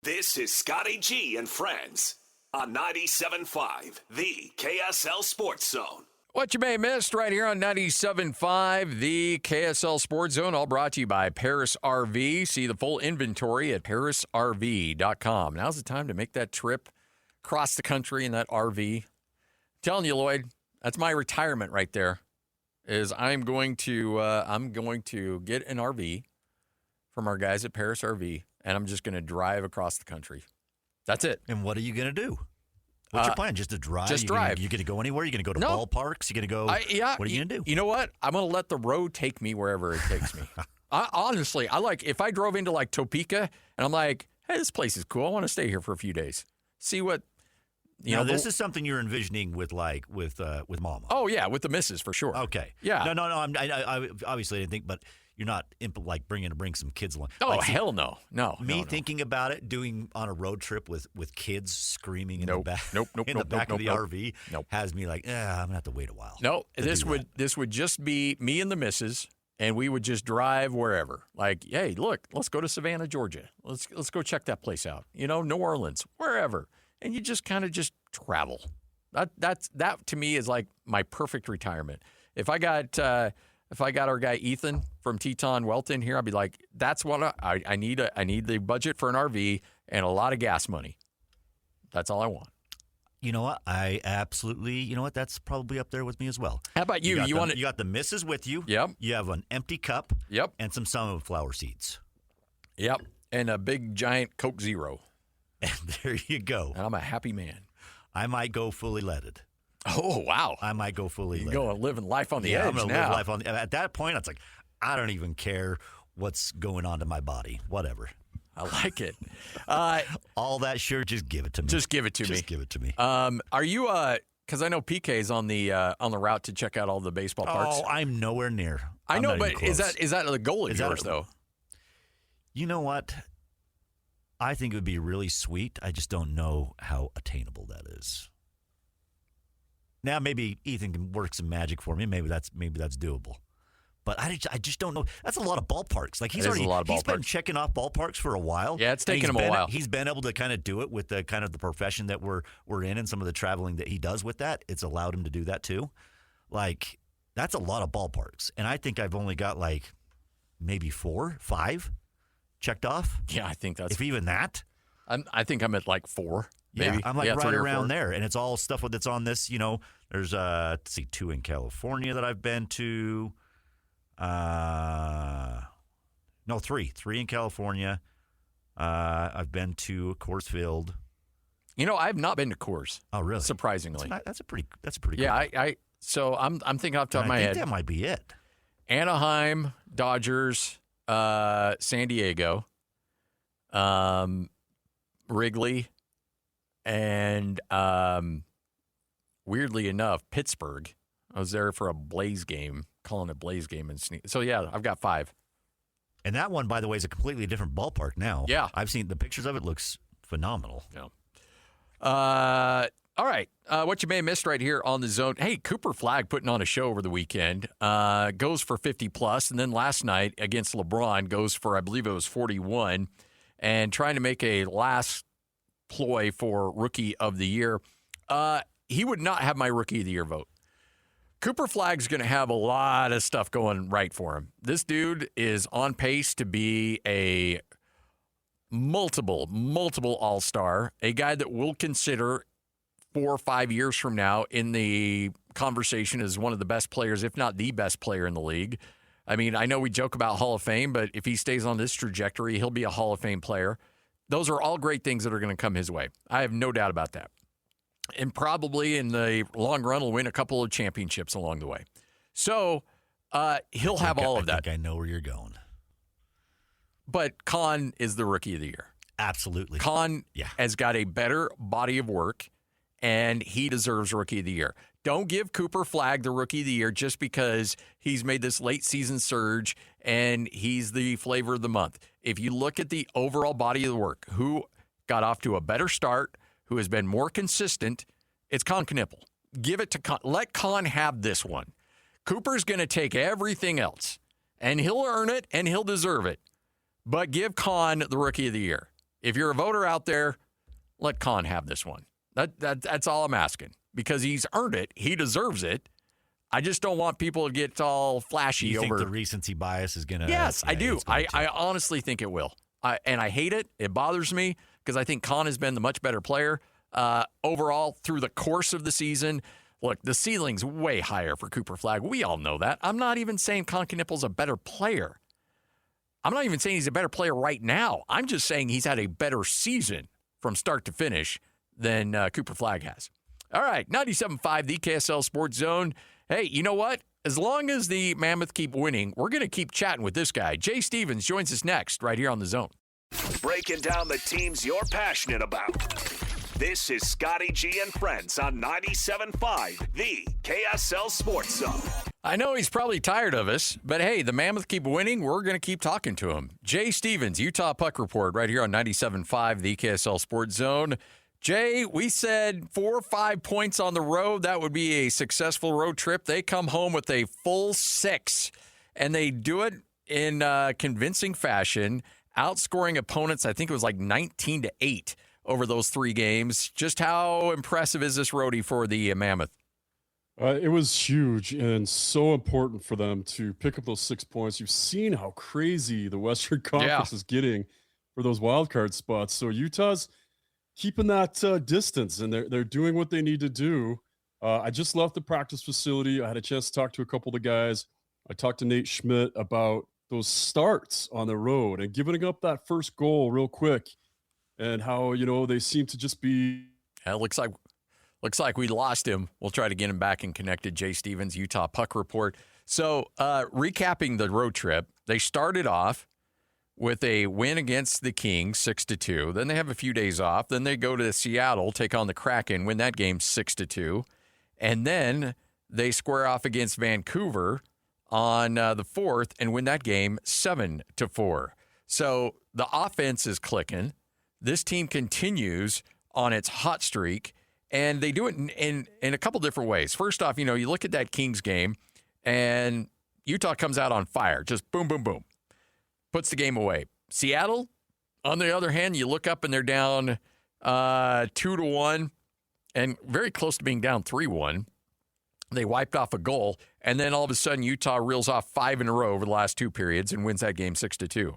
This is Scotty G and Friends on 97.5, the KSL Sports Zone. What you may have missed right here on 97.5, the KSL Sports Zone, all brought to you by Paris RV. See the full inventory at parisrv.com. Now's the time to make that trip across the country in that RV. I'm telling you, Lloyd, that's my retirement right there. Is I'm going to get an RV from our guys at Paris RV, and I'm just going to drive across the country. That's it. And what are you going to do? What's your plan? Just to drive? Just drive. You going to go anywhere? You going to go to ballparks? You going to go? What are you going to do? You know what? I'm going to let the road take me wherever it takes me. Honestly, I like if I drove into like Topeka and I'm like, hey, this place is cool. I want to stay here for a few days. See what you know. This is something you're envisioning with Mama. Oh yeah, with the missus for sure. Okay. Yeah. No. I obviously didn't think, but you're not bring some kids along. Oh hell no. Thinking about it, doing on a road trip with kids screaming in the back, in the back of the RV, has me like, I'm gonna have to wait a while. No, this would just be me and the missus, and we would just drive wherever. Like, hey, look, let's go to Savannah, Georgia. Let's go check that place out. You know, New Orleans, wherever, and you just kind of just travel. That to me is like my perfect retirement. If I got our guy Ethan from Teton Welton here, I'd be like, that's what I need. I need the budget for an RV and a lot of gas money. That's all I want. You know what? That's probably up there with me as well. How about you? You got the missus with you. Yep. You have an empty cup. Yep. And some sunflower seeds. Yep. And a big giant Coke Zero. And there you go. And I'm a happy man. I might go fully leaded. Oh, wow. I might go fully leaded. You're going living life on the edge I'm going to now. live life on at that point, it's like, I don't even care what's going on to my body. Whatever. I like it. All that just give it to me. Just give it to me. Just give it to me. Are you because I know PK's on the route to check out all the baseball parks. Oh, I'm nowhere near. I know, but is that the goal of yours though? You know what? I think it would be really sweet. I just don't know how attainable that is. Now maybe Ethan can work some magic for me. Maybe that's doable. But I just don't know. That's a lot of ballparks. Like he's been checking off ballparks for a while. Yeah, it's taken him a while. He's been able to kind of do it with the kind of the profession that we're in and some of the traveling that he does with that. It's allowed him to do that too. Like that's a lot of ballparks. And I think I've only got like maybe 4, 5 checked off. Yeah, I think that's if even that. I think I'm at like 4. Maybe. Yeah, I'm like right around there, and it's all stuff that's on this. You know, there's 2 in California that I've been to. 3 in California. I've been to Coors Field. You know, I've not been to Coors. Oh, really? Surprisingly, that's a pretty. Yeah, so I'm thinking off the top of my head. That might be it. Anaheim, Dodgers, San Diego, Wrigley, and weirdly enough, Pittsburgh. I was there for a Blaze game, calling it Blaze game. So, yeah, I've got 5. And that one, by the way, is a completely different ballpark now. Yeah. I've seen the pictures of it. Looks phenomenal. Yeah. All right. What you may have missed right here on the zone. Hey, Cooper Flagg putting on a show over the weekend. Goes for 50+. And then last night against LeBron goes for, I believe it was 41. And trying to make a last ploy for Rookie of the Year. He would not have my Rookie of the Year vote. Cooper Flagg's going to have a lot of stuff going right for him. This dude is on pace to be a multiple all-star, a guy that we'll consider 4 or 5 years from now in the conversation as one of the best players, if not the best player in the league. I mean, I know we joke about Hall of Fame, but if he stays on this trajectory, he'll be a Hall of Fame player. Those are all great things that are going to come his way. I have no doubt about that. And probably in the long run will win a couple of championships along the way. So he'll have all of that. I think I know where you're going. But Con is the Rookie of the Year. Absolutely. Con has got a better body of work, and he deserves Rookie of the Year. Don't give Cooper Flagg the Rookie of the Year just because he's made this late season surge and he's the flavor of the month. If you look at the overall body of the work, who got off to a better start, who has been more consistent, it's Con Knippel. Give it to Con. Let Con have this one. Cooper's going to take everything else, and he'll earn it, and he'll deserve it. But give Con the Rookie of the Year. If you're a voter out there, let Con have this one. That's all I'm asking, because he's earned it. He deserves it. I just don't want people to get all flashy You over. think the recency bias is going to? Yes, I do. I honestly think it will. And I hate it. It bothers me because I think Con has been the much better player overall through the course of the season. Look, the ceiling's way higher for Cooper Flagg. We all know that. I'm not even saying Con Knippel's a better player. I'm not even saying he's a better player right now. I'm just saying he's had a better season from start to finish than Cooper Flagg has. All right, 97.5, the KSL Sports Zone. Hey, you know what? As long as the Mammoth keep winning, we're going to keep chatting with this guy. Jay Stevens joins us next right here on The Zone. Breaking down the teams you're passionate about. This is Scotty G and Friends on 97.5, the KSL Sports Zone. I know he's probably tired of us, but hey, the Mammoth keep winning. We're going to keep talking to him. Jay Stevens, Utah Puck Report, right here on 97.5, the KSL Sports Zone. Jay, we said 4 or 5 points on the road. That would be a successful road trip. They come home with a full 6, and they do it in convincing fashion, outscoring opponents. I think it was like 19-8 over those 3 games. Just how impressive is this roadie for the Mammoth? It was huge and so important for them to pick up those 6 points. You've seen how crazy the Western Conference is getting for those wild card spots. So Utah's keeping that distance, and they're doing what they need to do. I just left the practice facility. I had a chance to talk to a couple of the guys. I talked to Nate Schmidt about those starts on the road and giving up that first goal real quick, and how, they seem to just be. It looks like we lost him. We'll try to get him back and connected. Jay Stevens, Utah Puck Report. So recapping the road trip, they started off with a win against the Kings, 6-2. Then they have a few days off. Then they go to Seattle, take on the Kraken, win that game 6-2. And then they square off against Vancouver on the 4th and win that game 7-4. So the offense is clicking. This team continues on its hot streak, and they do it in a couple different ways. First off, you look at that Kings game, and Utah comes out on fire. Just boom, boom, boom. Puts the game away. Seattle, on the other hand, you look up and they're down 2-1 and very close to being down 3-1. They wiped off a goal, and then all of a sudden Utah reels off 5 in a row over the last 2 periods and wins that game 6-2.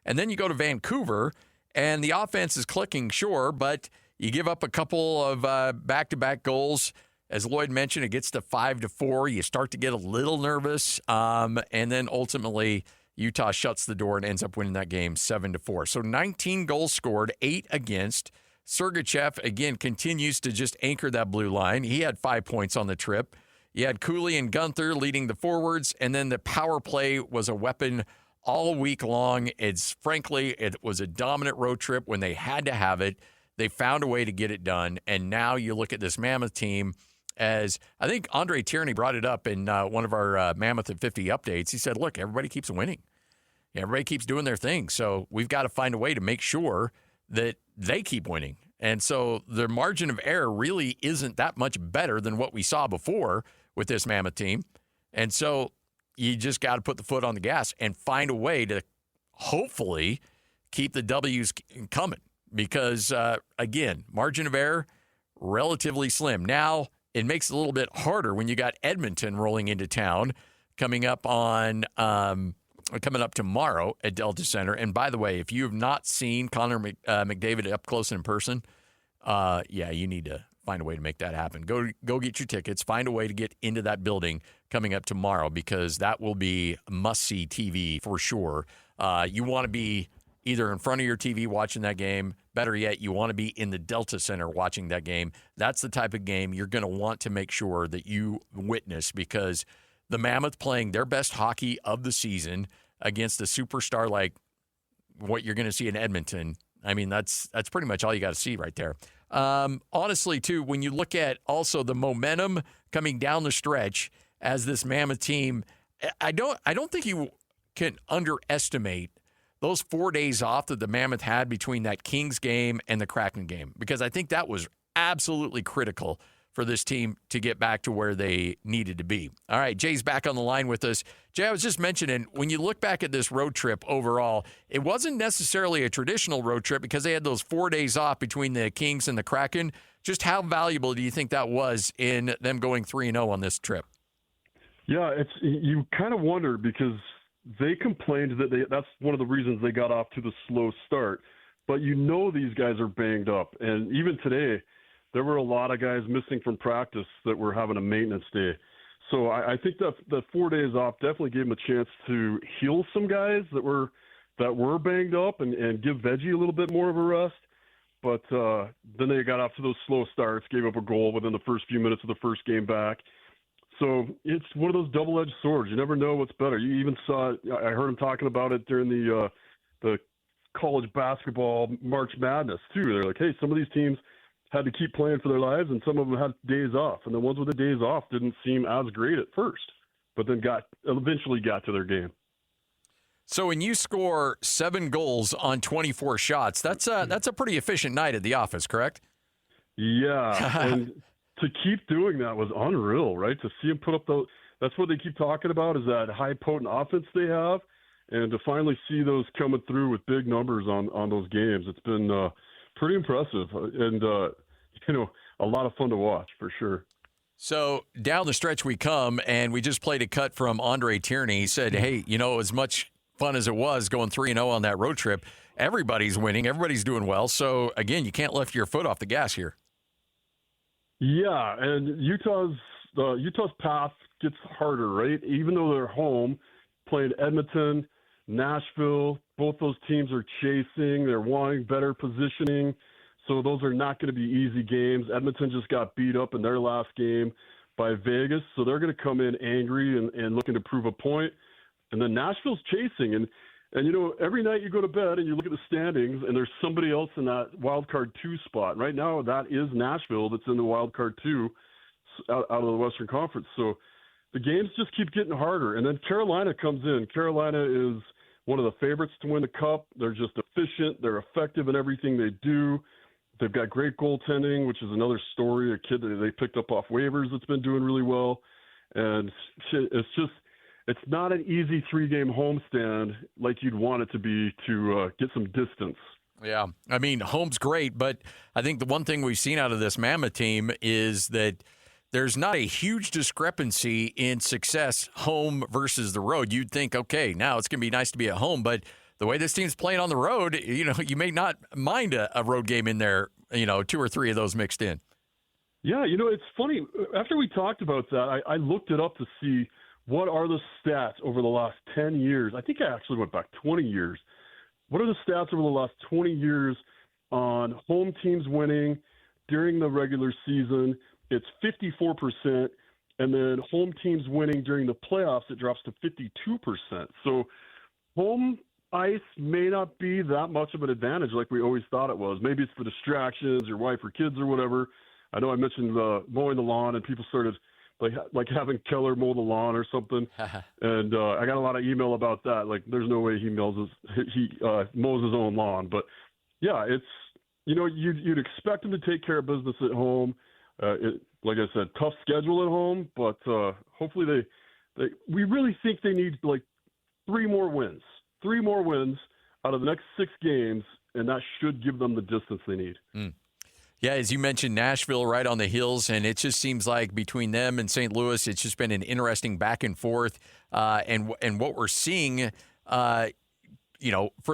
And then you go to Vancouver, and the offense is clicking, sure, but you give up a couple of back-to-back goals. As Lloyd mentioned, it gets to 5-4. You start to get a little nervous, and then ultimately Utah shuts the door and ends up winning that game 7-4. So 19 goals scored, 8 against. Sergachev, again, continues to just anchor that blue line. He had 5 points on the trip. You had Cooley and Gunther leading the forwards, and then the power play was a weapon all week long. Frankly, it was a dominant road trip when they had to have it. They found a way to get it done, and now you look at this Mammoth team as I think Andre Tierney brought it up in one of our Mammoth at 50 updates. He said, look, everybody keeps winning. Everybody keeps doing their thing, so we've got to find a way to make sure that they keep winning. And so the margin of error really isn't that much better than what we saw before with this Mammoth team. And so you just got to put the foot on the gas and find a way to hopefully keep the W's coming because, again, margin of error, relatively slim. Now, it makes it a little bit harder when you got Edmonton rolling into town coming up tomorrow at Delta Center. And by the way, if you have not seen Connor McDavid up close and in person, you need to find a way to make that happen. Go get your tickets. Find a way to get into that building coming up tomorrow because that will be must-see TV for sure. You want to be either in front of your TV watching that game. Better yet, you want to be in the Delta Center watching that game. That's the type of game you're going to want to make sure that you witness because the Mammoth playing their best hockey of the season against a superstar like what you're going to see in Edmonton. I mean, that's pretty much all you got to see right there. Honestly, too, when you look at also the momentum coming down the stretch as this Mammoth team, I don't think you can underestimate those 4 days off that the Mammoth had between that Kings game and the Kraken game, because I think that was absolutely critical for this team to get back to where they needed to be. All right, Jay's back on the line with us. Jay, I was just mentioning, when you look back at this road trip overall, it wasn't necessarily a traditional road trip because they had those 4 days off between the Kings and the Kraken. Just how valuable do you think that was in them going 3-0 on this trip? Yeah, you kind of wonder because they complained that that's one of the reasons they got off to the slow start. But these guys are banged up. And even today, there were a lot of guys missing from practice that were having a maintenance day. So I think that the 4 days off definitely gave them a chance to heal some guys that were banged up and give Veggie a little bit more of a rest. But then they got off to those slow starts, gave up a goal within the first few minutes of the first game back. So it's one of those double-edged swords. You never know what's better. You even saw – I heard him talking about it during the college basketball March Madness too. They're like, hey, some of these teams had to keep playing for their lives, and some of them had days off. And the ones with the days off didn't seem as great at first, but then eventually got to their game. So when you score 7 goals on 24 shots, that's a pretty efficient night at the office, correct? Yeah, and to keep doing that was unreal, right? To see him put up that's what they keep talking about is that high potent offense they have, and to finally see those coming through with big numbers on those games, it's been pretty impressive and a lot of fun to watch for sure. So down the stretch we come, and we just played a cut from Andre Tierney. He said, hey, as much fun as it was going 3-0 on that road trip, everybody's winning, everybody's doing well. So again, you can't lift your foot off the gas here. Yeah, and Utah's path gets harder, right? Even though they're home, playing Edmonton, Nashville, both those teams are chasing. They're wanting better positioning. So those are not going to be easy games. Edmonton just got beat up in their last game by Vegas, so they're going to come in angry and looking to prove a point. And then Nashville's chasing. And every night you go to bed and you look at the standings, and there's somebody else in that wild card 2 spot. Right now, that is Nashville that's in the wild card 2 out of the Western Conference. So the games just keep getting harder. And then Carolina comes in. Carolina is one of the favorites to win the Cup. They're just efficient. They're effective in everything they do. They've got great goaltending, which is another story, a kid that they picked up off waivers that's been doing really well. And it's not an easy 3-game homestand like you'd want it to be to get some distance. Yeah, I mean, home's great, but I think the one thing we've seen out of this Mammoth team is that there's not a huge discrepancy in success home versus the road. You'd think, okay, now it's going to be nice to be at home, but the way this team's playing on the road, you may not mind a road game in there, 2 or 3 of those mixed in. Yeah, it's funny. After we talked about that, I looked it up to see what are the stats over the last 10 years. I think I actually went back 20 years. What are the stats over the last 20 years on home teams winning during the regular season? It's 54%, and then home teams winning during the playoffs, it drops to 52%. So home ice may not be that much of an advantage like we always thought it was. Maybe it's the distractions, your wife or kids or whatever. I know I mentioned mowing the lawn, and people started like having Keller mow the lawn or something. And I got a lot of email about that. Like, there's no way he mows his own lawn. But yeah, it's you'd expect him to take care of business at home. Like I said, tough schedule at home, but hopefully we really think they need like 3 more wins out of the next 6 games, and that should give them the distance they need. Yeah, as you mentioned, Nashville right on the heels, and it just seems like between them and St. Louis, it's just been an interesting back and forth. And what we're seeing, for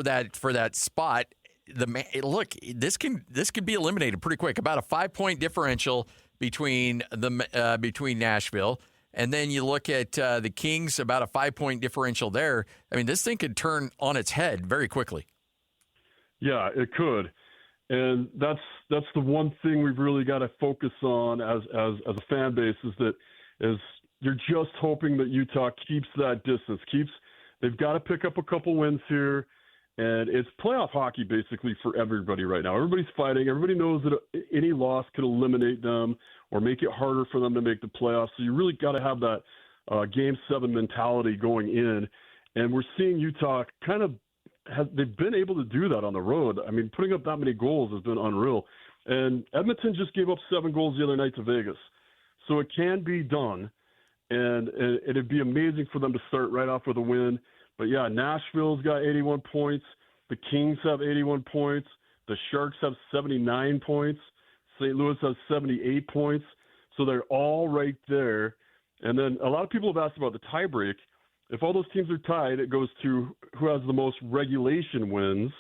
that spot, this could be eliminated pretty quick. About a 5-point differential between Nashville, and then you look at the Kings, about a 5-point differential there. I mean, this thing could turn on its head very quickly. Yeah, it could. And that's the one thing we've really got to focus on as a fan base is you're just hoping that Utah keeps that distance. They've got to pick up a couple wins here, and it's playoff hockey basically for everybody right now. Everybody's fighting. Everybody knows that any loss could eliminate them or make it harder for them to make the playoffs. So you really got to have that Game 7 mentality going in, and we're seeing Utah kind of they've been able to do that on the road. I mean, putting up that many goals has been unreal. And Edmonton just gave up 7 goals the other night to Vegas. So it can be done, and it'd be amazing for them to start right off with a win. But, yeah, Nashville's got 81 points. The Kings have 81 points. The Sharks have 79 points. St. Louis has 78 points. So they're all right there. And then a lot of people have asked about the tiebreak. If all those teams are tied, it goes to who has the most regulation wins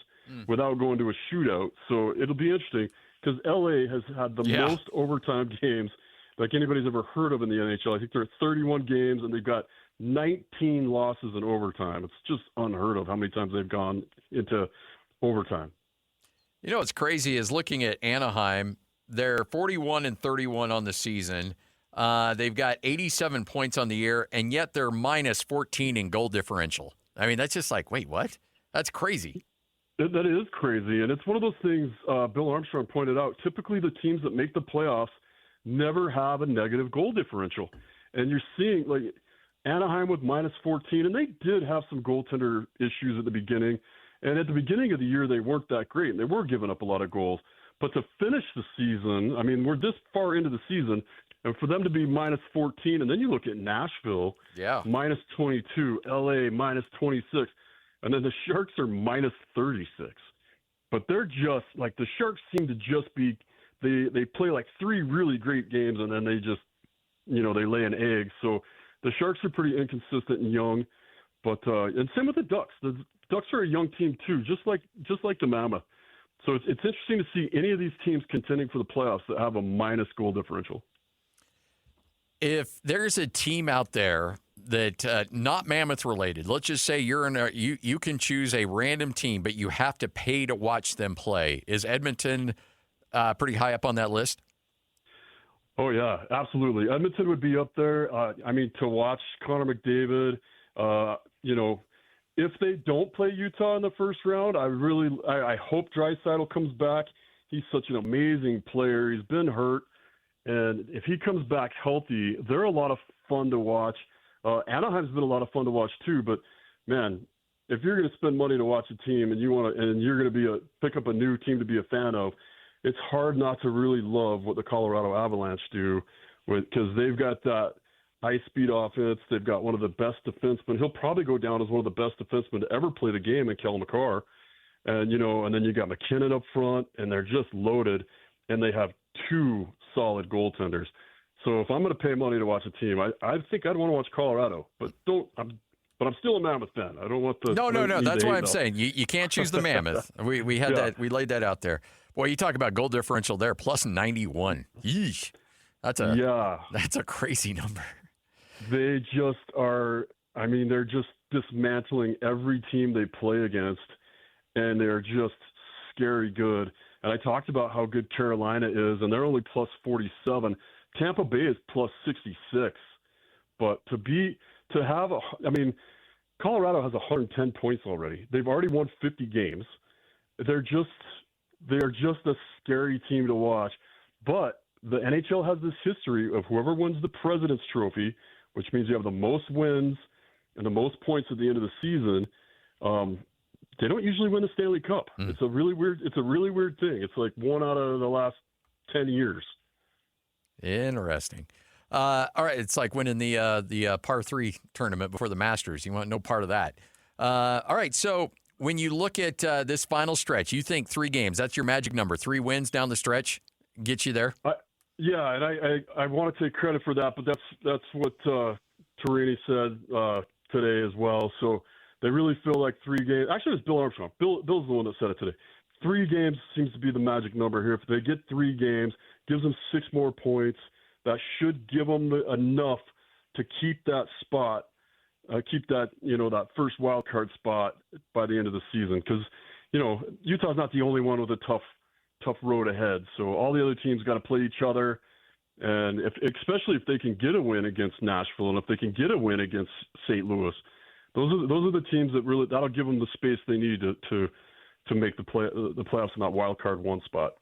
without going to a shootout. So it'll be interesting because LA has had the most overtime games like anybody's ever heard of in the NHL. I think they're at 31 games, and they've got 19 losses in overtime. It's just unheard of how many times they've gone into overtime. You know what's crazy is looking at Anaheim. They're 41-31 on the season. They've got 87 points on the year, and yet they're minus 14 in goal differential. I mean, that's just like, wait, what? That's crazy. That is crazy, and it's one of those things Bill Armstrong pointed out. Typically, the teams that make the playoffs never have a negative goal differential. And you're seeing, like, Anaheim with minus 14, and they did have some goaltender issues at the beginning. And at the beginning of the year, they weren't that great, and they were giving up a lot of goals. But to finish the season, I mean, we're this far into the season, and for them to be minus 14, and then you look at Nashville, minus 22, LA, minus 26, and then the Sharks are minus 36. But they're just, like, the Sharks seem to just be, they play like 3 really great games, and then they just, they lay an egg. So the Sharks are pretty inconsistent and young. But and same with the Ducks. The Ducks are a young team too, just like the Mammoth. So it's interesting to see any of these teams contending for the playoffs that have a minus goal differential. If there's a team out there that not Mammoth related, let's just say you can choose a random team, but you have to pay to watch them play. Is Edmonton pretty high up on that list? Oh yeah, absolutely. Edmonton would be up there. I mean, to watch Connor McDavid, if they don't play Utah in the first round, I hope Draisaitl comes back. He's such an amazing player. He's been hurt. And if he comes back healthy, they're a lot of fun to watch. Anaheim's been a lot of fun to watch too. But man, if you're going to spend money to watch a team and you're going to pick up a new team to be a fan of, it's hard not to really love what the Colorado Avalanche do, because they've got that high speed offense. They've got one of the best defensemen. He'll probably go down as one of the best defensemen to ever play the game in Kel McCarr. And then you got McKinnon up front, and they're just loaded, and they have 2 solid goaltenders. So if I'm going to pay money to watch a team, I think I'd want to watch Colorado, but I'm still a Mammoth fan. I don't want the No. That's why I'm saying you can't choose the Mammoth. We had that. We laid that out there. Boy, you talk about goal differential there, plus 91. Yeesh. That's a crazy number. They just are. I mean, they're just dismantling every team they play against, and they're just scary good. And I talked about how good Carolina is, and they're only plus 47. Tampa Bay is plus 66. But Colorado has 110 points already. They've already won 50 games. They're just a scary team to watch. But the NHL has this history of whoever wins the President's Trophy, which means you have the most wins and the most points at the end of the season. They don't usually win the Stanley Cup. It's a really weird thing. It's like 1 out of the last 10 years. Interesting. All right, it's like winning the par 3 tournament before the Masters. You want no part of that. All right, so when you look at this final stretch, you think 3 games. That's your magic number. 3 wins down the stretch get you there? Yeah, and I want to take credit for that, but that's what Torini said today as well. So they really feel like 3 games. Actually, it was Bill Armstrong. Bill's the one that said it today. 3 games seems to be the magic number here. If they get 3 games, gives them 6 more points. That should give them enough to keep that spot, that first wild card spot by the end of the season. Because Utah's not the only one with a tough road ahead. So all the other teams got to play each other, and especially if they can get a win against Nashville and if they can get a win against St. Louis, those are the teams that really that'll give them the space they need to make the playoffs in that wild card 1 spot.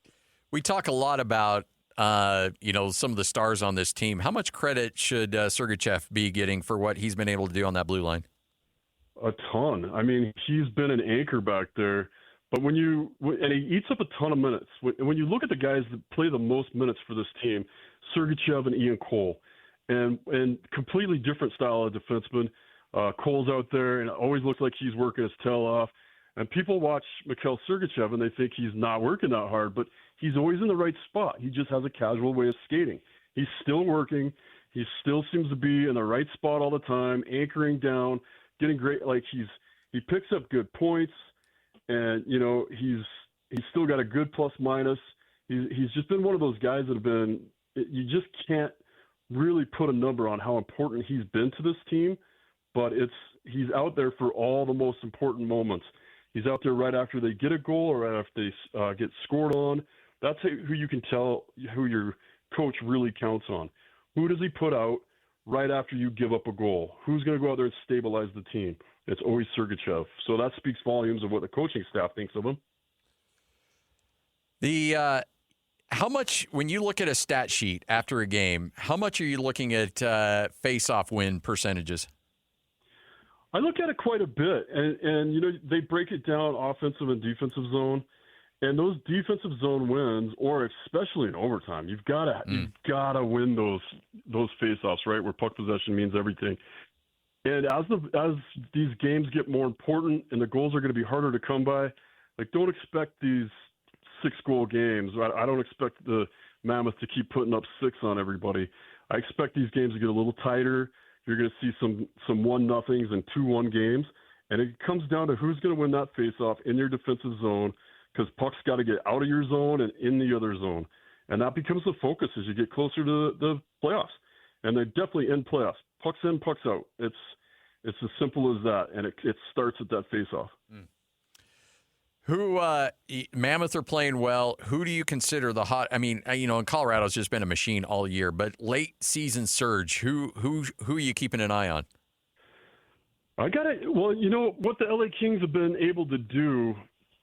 We talk a lot about some of the stars on this team. How much credit should Sergachev be getting for what he's been able to do on that blue line? A ton. I mean, he's been an anchor back there. But and he eats up a ton of minutes. When you look at the guys that play the most minutes for this team, Sergachev and Ian Cole, and completely different style of defenseman. Cole's out there and it always looks like he's working his tail off. And people watch Mikhail Sergachev and they think he's not working that hard, but he's always in the right spot. He just has a casual way of skating. He's still working. He still seems to be in the right spot all the time, anchoring down, getting great. Like he picks up good points, and he's still got a good plus minus. He's just been one of those guys that have been. You just can't really put a number on how important he's been to this team, but he's out there for all the most important moments. He's out there right after they get a goal or right after they get scored on. That's who you can tell who your coach really counts on. Who does he put out right after you give up a goal? Who's going to go out there and stabilize the team? It's always Sergachev. So that speaks volumes of what the coaching staff thinks of him. How much, when you look at a stat sheet after a game, how much are you looking at face-off win percentages? I look at it quite a bit, and they break it down offensive and defensive zone, and those defensive zone wins, or especially in overtime, you've got to win those face-offs, right, where puck possession means everything. And as these games get more important and the goals are going to be harder to come by, like, don't expect these 6-goal games. I don't expect the Mammoth to keep putting up 6 on everybody. I expect these games to get a little tighter. You're going to see some 1-0s and 2-1 games, and it comes down to who's going to win that face-off in your defensive zone, because puck's got to get out of your zone and in the other zone, and that becomes the focus as you get closer to the playoffs. And they're definitely in playoffs. Pucks in, pucks out. It's as simple as that, and it starts at that face-off. Who Mammoth are playing well. Who do you consider the hot? I mean, in Colorado's just been a machine all year, but late season surge. Who are you keeping an eye on? What the LA Kings have been able to do,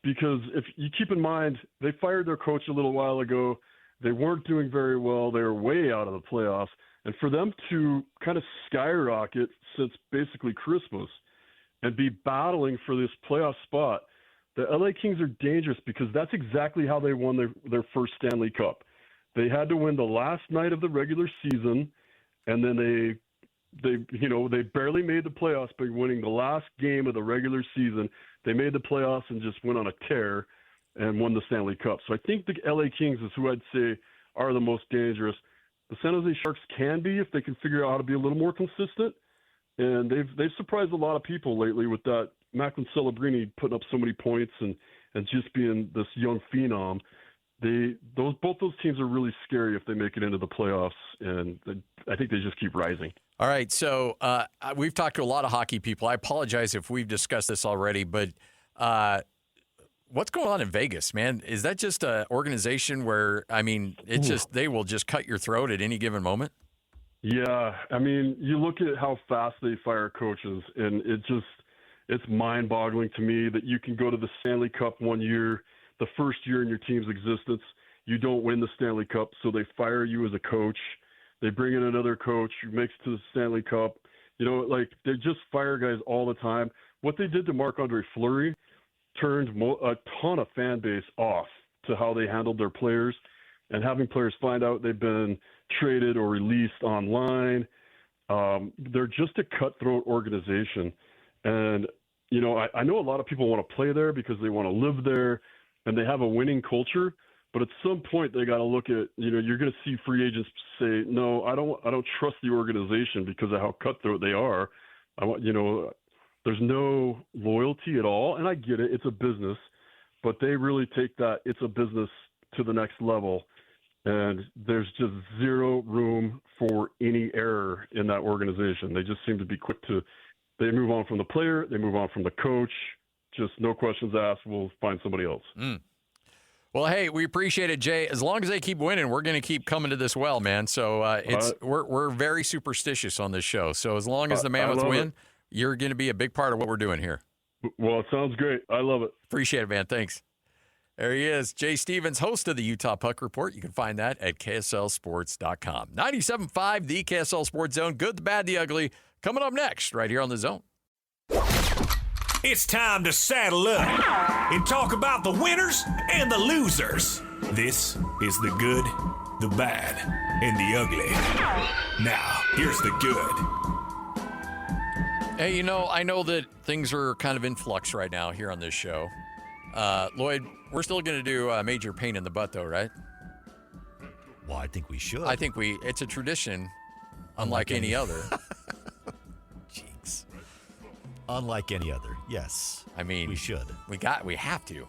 because if you keep in mind, they fired their coach a little while ago. They weren't doing very well. They were way out of the playoffs, and for them to kind of skyrocket since basically Christmas and be battling for this playoff spot. The LA Kings are dangerous because that's exactly how they won their first Stanley Cup. They had to win the last night of the regular season, and then they barely made the playoffs by winning the last game of the regular season. They made the playoffs and just went on a tear and won the Stanley Cup. So I think the LA Kings is who I'd say are the most dangerous. The San Jose Sharks can be if they can figure out how to be a little more consistent, and they've surprised a lot of people lately with that. Macklin Celebrini putting up so many points and just being this young phenom. Both those teams are really scary if they make it into the playoffs, and I think they just keep rising. All right, so we've talked to a lot of hockey people. I apologize if we've discussed this already, but what's going on in Vegas, man? Is that just an organization where, they will just cut your throat at any given moment? Yeah, you look at how fast they fire coaches, and it's mind-boggling to me that you can go to the Stanley Cup one year, the first year in your team's existence, you don't win the Stanley Cup, so they fire you as a coach. They bring in another coach who makes it to the Stanley Cup. They just fire guys all the time. What they did to Marc-Andre Fleury turned a ton of fan base off to how they handled their players, and having players find out they've been traded or released online. They're just a cutthroat organization. And, I know a lot of people want to play there because they want to live there and they have a winning culture. But at some point they got to look at, you're going to see free agents say, no, I don't trust the organization because of how cutthroat they are. There's no loyalty at all. And I get it. It's a business, but they really take that it's a business to the next level. And there's just zero room for any error in that organization. They just seem to be quick they move on from the player, they move on from the coach, just no questions asked, we'll find somebody else. Well, hey, we appreciate it, Jay. As long as they keep winning, we're going to keep coming to this well, man. So we're very superstitious on this show. So as long as the Mammoths win, you're going to be a big part of what we're doing here. Well, it sounds great. I love it. Appreciate it, man. Thanks. There he is, Jay Stevens, host of the Utah Puck Report. You can find that at KSLSports.com. 97.5, the KSL Sports Zone. Good, the bad, the ugly. Coming up next, right here on The Zone. It's time to saddle up and talk about the winners and the losers. This is the good, the bad, and the ugly. Now, here's the good. Hey, I know that things are kind of in flux right now here on this show. Lloyd, we're still going to do a major pain in the butt, though, right? Well, I think we should. It's a tradition Unlike any other. Jeez. Unlike any other. Yes. I mean, we should. We have to.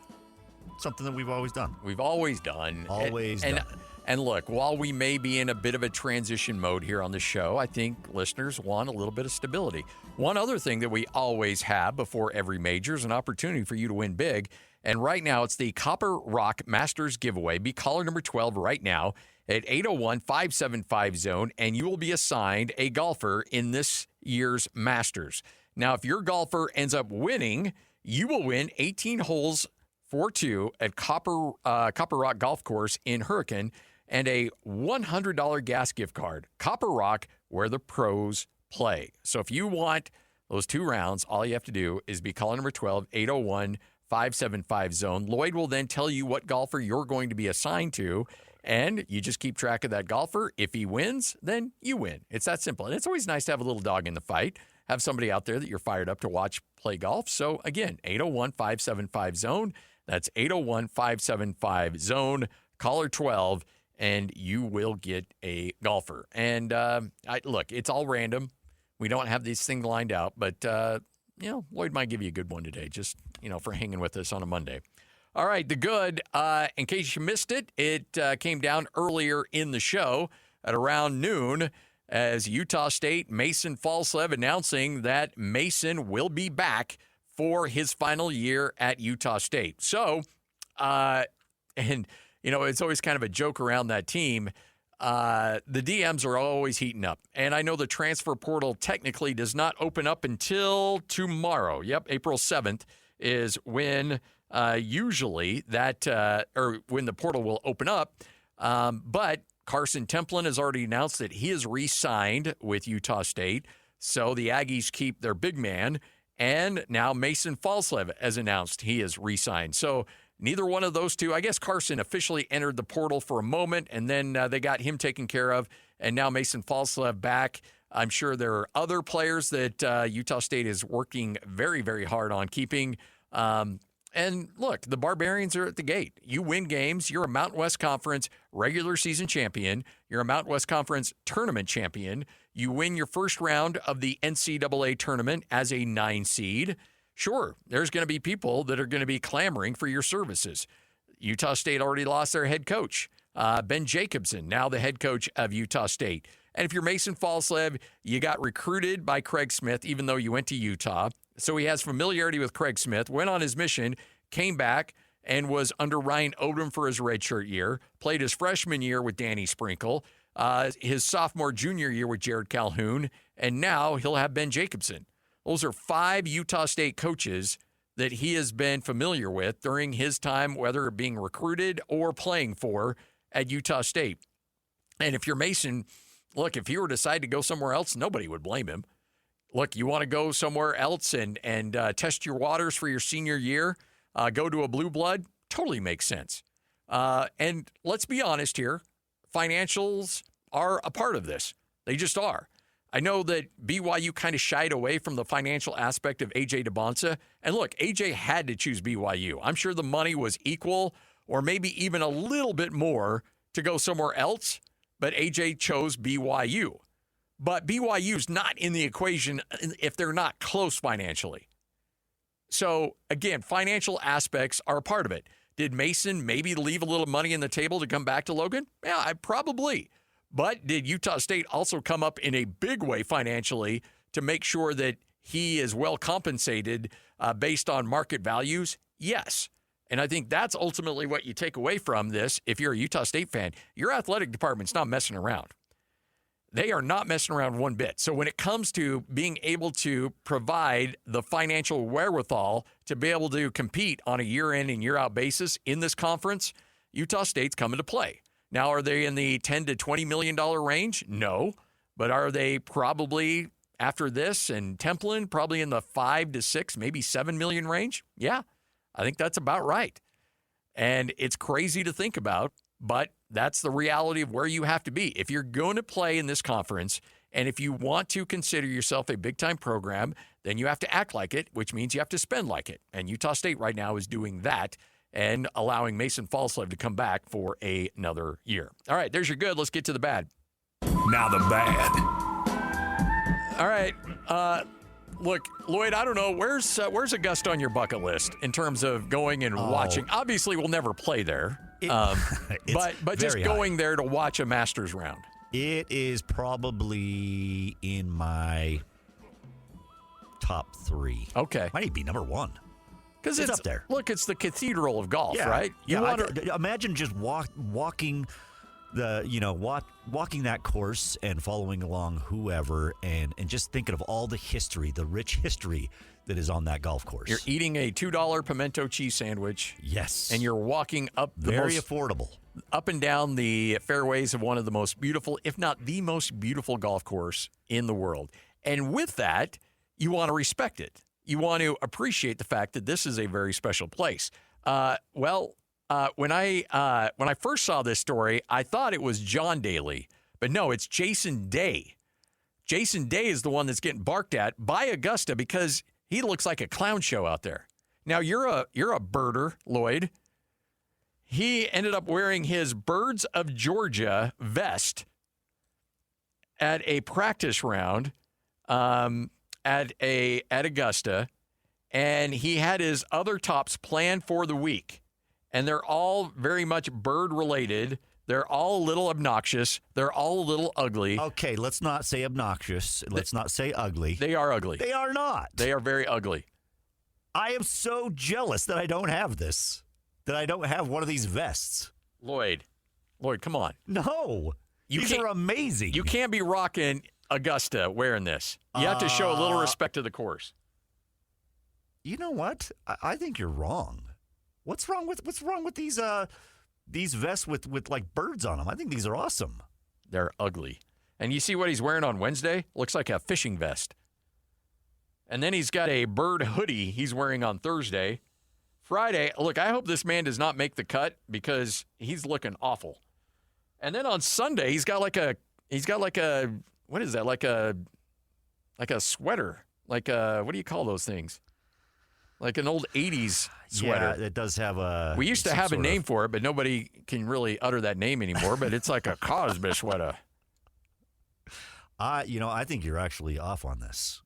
Something that we've always done. We've always done. Always done. And look, while we may be in a bit of a transition mode here on the show, I think listeners want a little bit of stability. One other thing that we always have before every major is an opportunity for you to win big. And right now, it's the Copper Rock Masters giveaway. Be caller number 12 right now at 801-575-ZONE, and you will be assigned a golfer in this year's Masters. Now, if your golfer ends up winning, you will win 18 holes for two at Copper Rock Golf Course in Hurricane, and a $100 gas gift card. Copper Rock, where the pros play. So if you want those 2 rounds, all you have to do is be caller number 12, 801-575-ZONE. Lloyd will then tell you what golfer you're going to be assigned to, and you just keep track of that golfer. If he wins, then you win. It's that simple. And it's always nice to have a little dog in the fight, have somebody out there that you're fired up to watch play golf. So again, 801-575-ZONE. That's 801-575-ZONE, caller 12, and you will get a golfer. And look, it's all random. We don't have these things lined out, but Lloyd might give you a good one today, just for hanging with us on a Monday. All right, the good. In case you missed it, it came down earlier in the show at around noon as Utah State Mason Falslev announcing that Mason will be back for his final year at Utah State. So, it's always kind of a joke around that team. The DMs are always heating up. And I know the transfer portal technically does not open up until tomorrow. Yep, April 7th is when usually that or when the portal will open up. But Karson Templin has already announced that he is re-signed with Utah State. So the Aggies keep their big man. And now Mason Falslev has announced he is re-signed. So neither one of those two, I guess Karson officially entered the portal for a moment, and then they got him taken care of, and now Mason Falslev back. I'm sure there are other players that Utah State is working very, very hard on keeping. And look, the Barbarians are at the gate. You win games. You're a Mountain West Conference regular season champion. You're a Mountain West Conference tournament champion. You win your first round of the NCAA tournament as a 9 seed. Sure, there's going to be people that are going to be clamoring for your services. Utah State already lost their head coach, Ben Jacobson, now the head coach of Utah State. And if you're Mason Falslev, you got recruited by Craig Smith, even though you went to Utah. So he has familiarity with Craig Smith, went on his mission, came back, and was under Ryan Odom for his redshirt year, played his freshman year with Danny Sprinkle, his sophomore, junior year with Jared Calhoun, and now he'll have Ben Jacobson. Those are 5 Utah State coaches that he has been familiar with during his time, whether being recruited or playing for at Utah State. And if you're Mason, look, if he were to decide to go somewhere else, nobody would blame him. Look, you want to go somewhere else and test your waters for your senior year, go to a blue blood, totally makes sense. And let's be honest here, financials are a part of this. They just are. I know that BYU kind of shied away from the financial aspect of A.J. DeBonsa. And look, A.J. had to choose BYU. I'm sure the money was equal or maybe even a little bit more to go somewhere else, but A.J. chose BYU. But BYU's not in the equation if they're not close financially. So, again, financial aspects are a part of it. Did Mason maybe leave a little money on the table to come back to Logan? Yeah, probably. But did Utah State also come up in a big way financially to make sure that he is well compensated based on market values? Yes. And I think that's ultimately what you take away from this. If you're a Utah State fan, your athletic department's not messing around. They are not messing around one bit. So when it comes to being able to provide the financial wherewithal to be able to compete on a year-in and year-out basis in this conference, Utah State's coming to play. Now, are they in the $10 to $20 million range? No. But are they probably, after this and Templin, probably in the 5 to 6, maybe 7 million range? Yeah, I think that's about right. And it's crazy to think about, but that's the reality of where you have to be. If you're going to play in this conference, and if you want to consider yourself a big-time program, then you have to act like it, which means you have to spend like it. And Utah State right now is doing that and allowing Mason Falslev to come back for another year. All right, there's your good. Let's get to the bad. Now the bad. All right. Look, Lloyd, I don't know. Where's Augusta on your bucket list in terms of going and watching? Obviously, we'll never play there. But just going there to watch a Masters round. It is probably in my top 3. Okay. Might even be number 1. Because it's up there. Look, it's the cathedral of golf, right? Imagine just walking walking that course and following along whoever and just thinking of all the history, the rich history that is on that golf course. You're eating a $2 pimento cheese sandwich. Yes. And you're walking up affordable. Up and down the fairways of one of the most beautiful, if not the most beautiful golf course in the world. And with that, you want to respect it. You want to appreciate the fact that this is a very special place. When I first saw this story, I thought it was John Daly, but no, it's Jason Day. Jason Day is the one that's getting barked at by Augusta because he looks like a clown show out there. Now you're a birder, Lloyd. He ended up wearing his Birds of Georgia vest at a practice round at Augusta, and he had his other tops planned for the week. And they're all very much bird-related. They're all a little obnoxious. They're all a little ugly. Okay, let's not say obnoxious. Let's not say ugly. They are ugly. They are not. They are very ugly. I am so jealous that I don't have this, that I don't have one of these vests. Lloyd, come on. No. These are amazing. You can't be rocking Augusta wearing this. You have to show a little respect to the course. You know what? I think you're wrong. What's wrong with these vests with like birds on them? I think these are awesome. They're ugly. And you see what he's wearing on Wednesday? Looks like a fishing vest. And then he's got a bird hoodie he's wearing on Thursday. Friday, look, I hope this man does not make the cut because he's looking awful. And then on Sunday, he's got like a what is that? Like a sweater. Like what do you call those things? Like an old 80s sweater. Yeah, it does have a... We used to have a name for it, but nobody can really utter that name anymore, but it's like a Cosby sweater. I think you're actually off on this.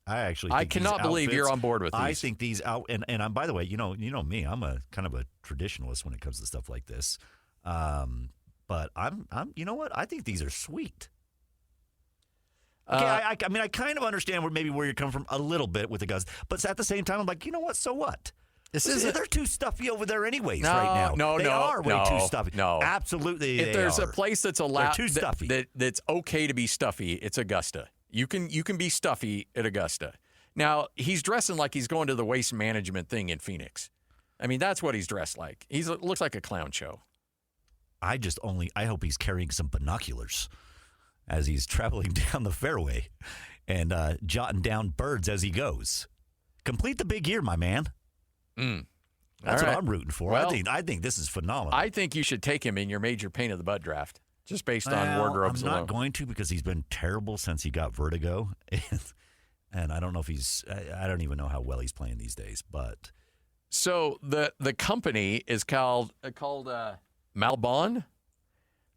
I cannot believe you're on board with these. I think these and I'm, by the way, you know me, I'm a kind of a traditionalist when it comes to stuff like this. But I'm you know what? I think these are sweet. Okay, I kind of understand where you're coming from a little bit with the guns, but at the same time, I'm like, you know what? So what? They're too stuffy over there anyways right now. They are way too stuffy. No, absolutely. If there's a place that's allowed, too stuffy. That's okay to be stuffy, it's Augusta. You can be stuffy at Augusta. Now he's dressing like he's going to the waste management thing in Phoenix. I mean, that's what he's dressed like. He looks like a clown show. I hope he's carrying some binoculars as he's traveling down the fairway and jotting down birds as he goes. Complete the big year, my man. That's what I'm rooting for. Well, I think this is phenomenal. I think you should take him in your major pain of the butt draft, just based on wardrobes alone. I'm not going to because he's been terrible since he got vertigo. And I don't know if I don't even know how well he's playing these days. But so the company is called Malbon.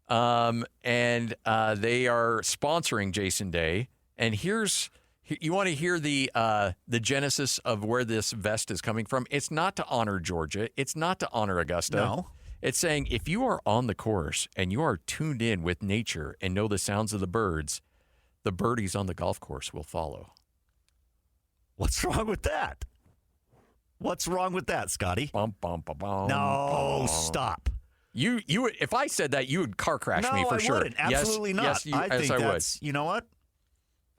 And they are sponsoring Jason Day. And you want to hear the genesis of where this vest is coming from. It's not to honor Georgia. It's not to honor Augusta. No. It's saying if you are on the course and you are tuned in with nature and know the sounds of the birds, the birdies on the golf course will follow. What's wrong with that? What's wrong with that, Scotty? Bum, bum, bum, bum, no, bum. Stop. You if I said that, you would car crash me for sure. No, I wouldn't. Absolutely not. Yes, I think would. You know what?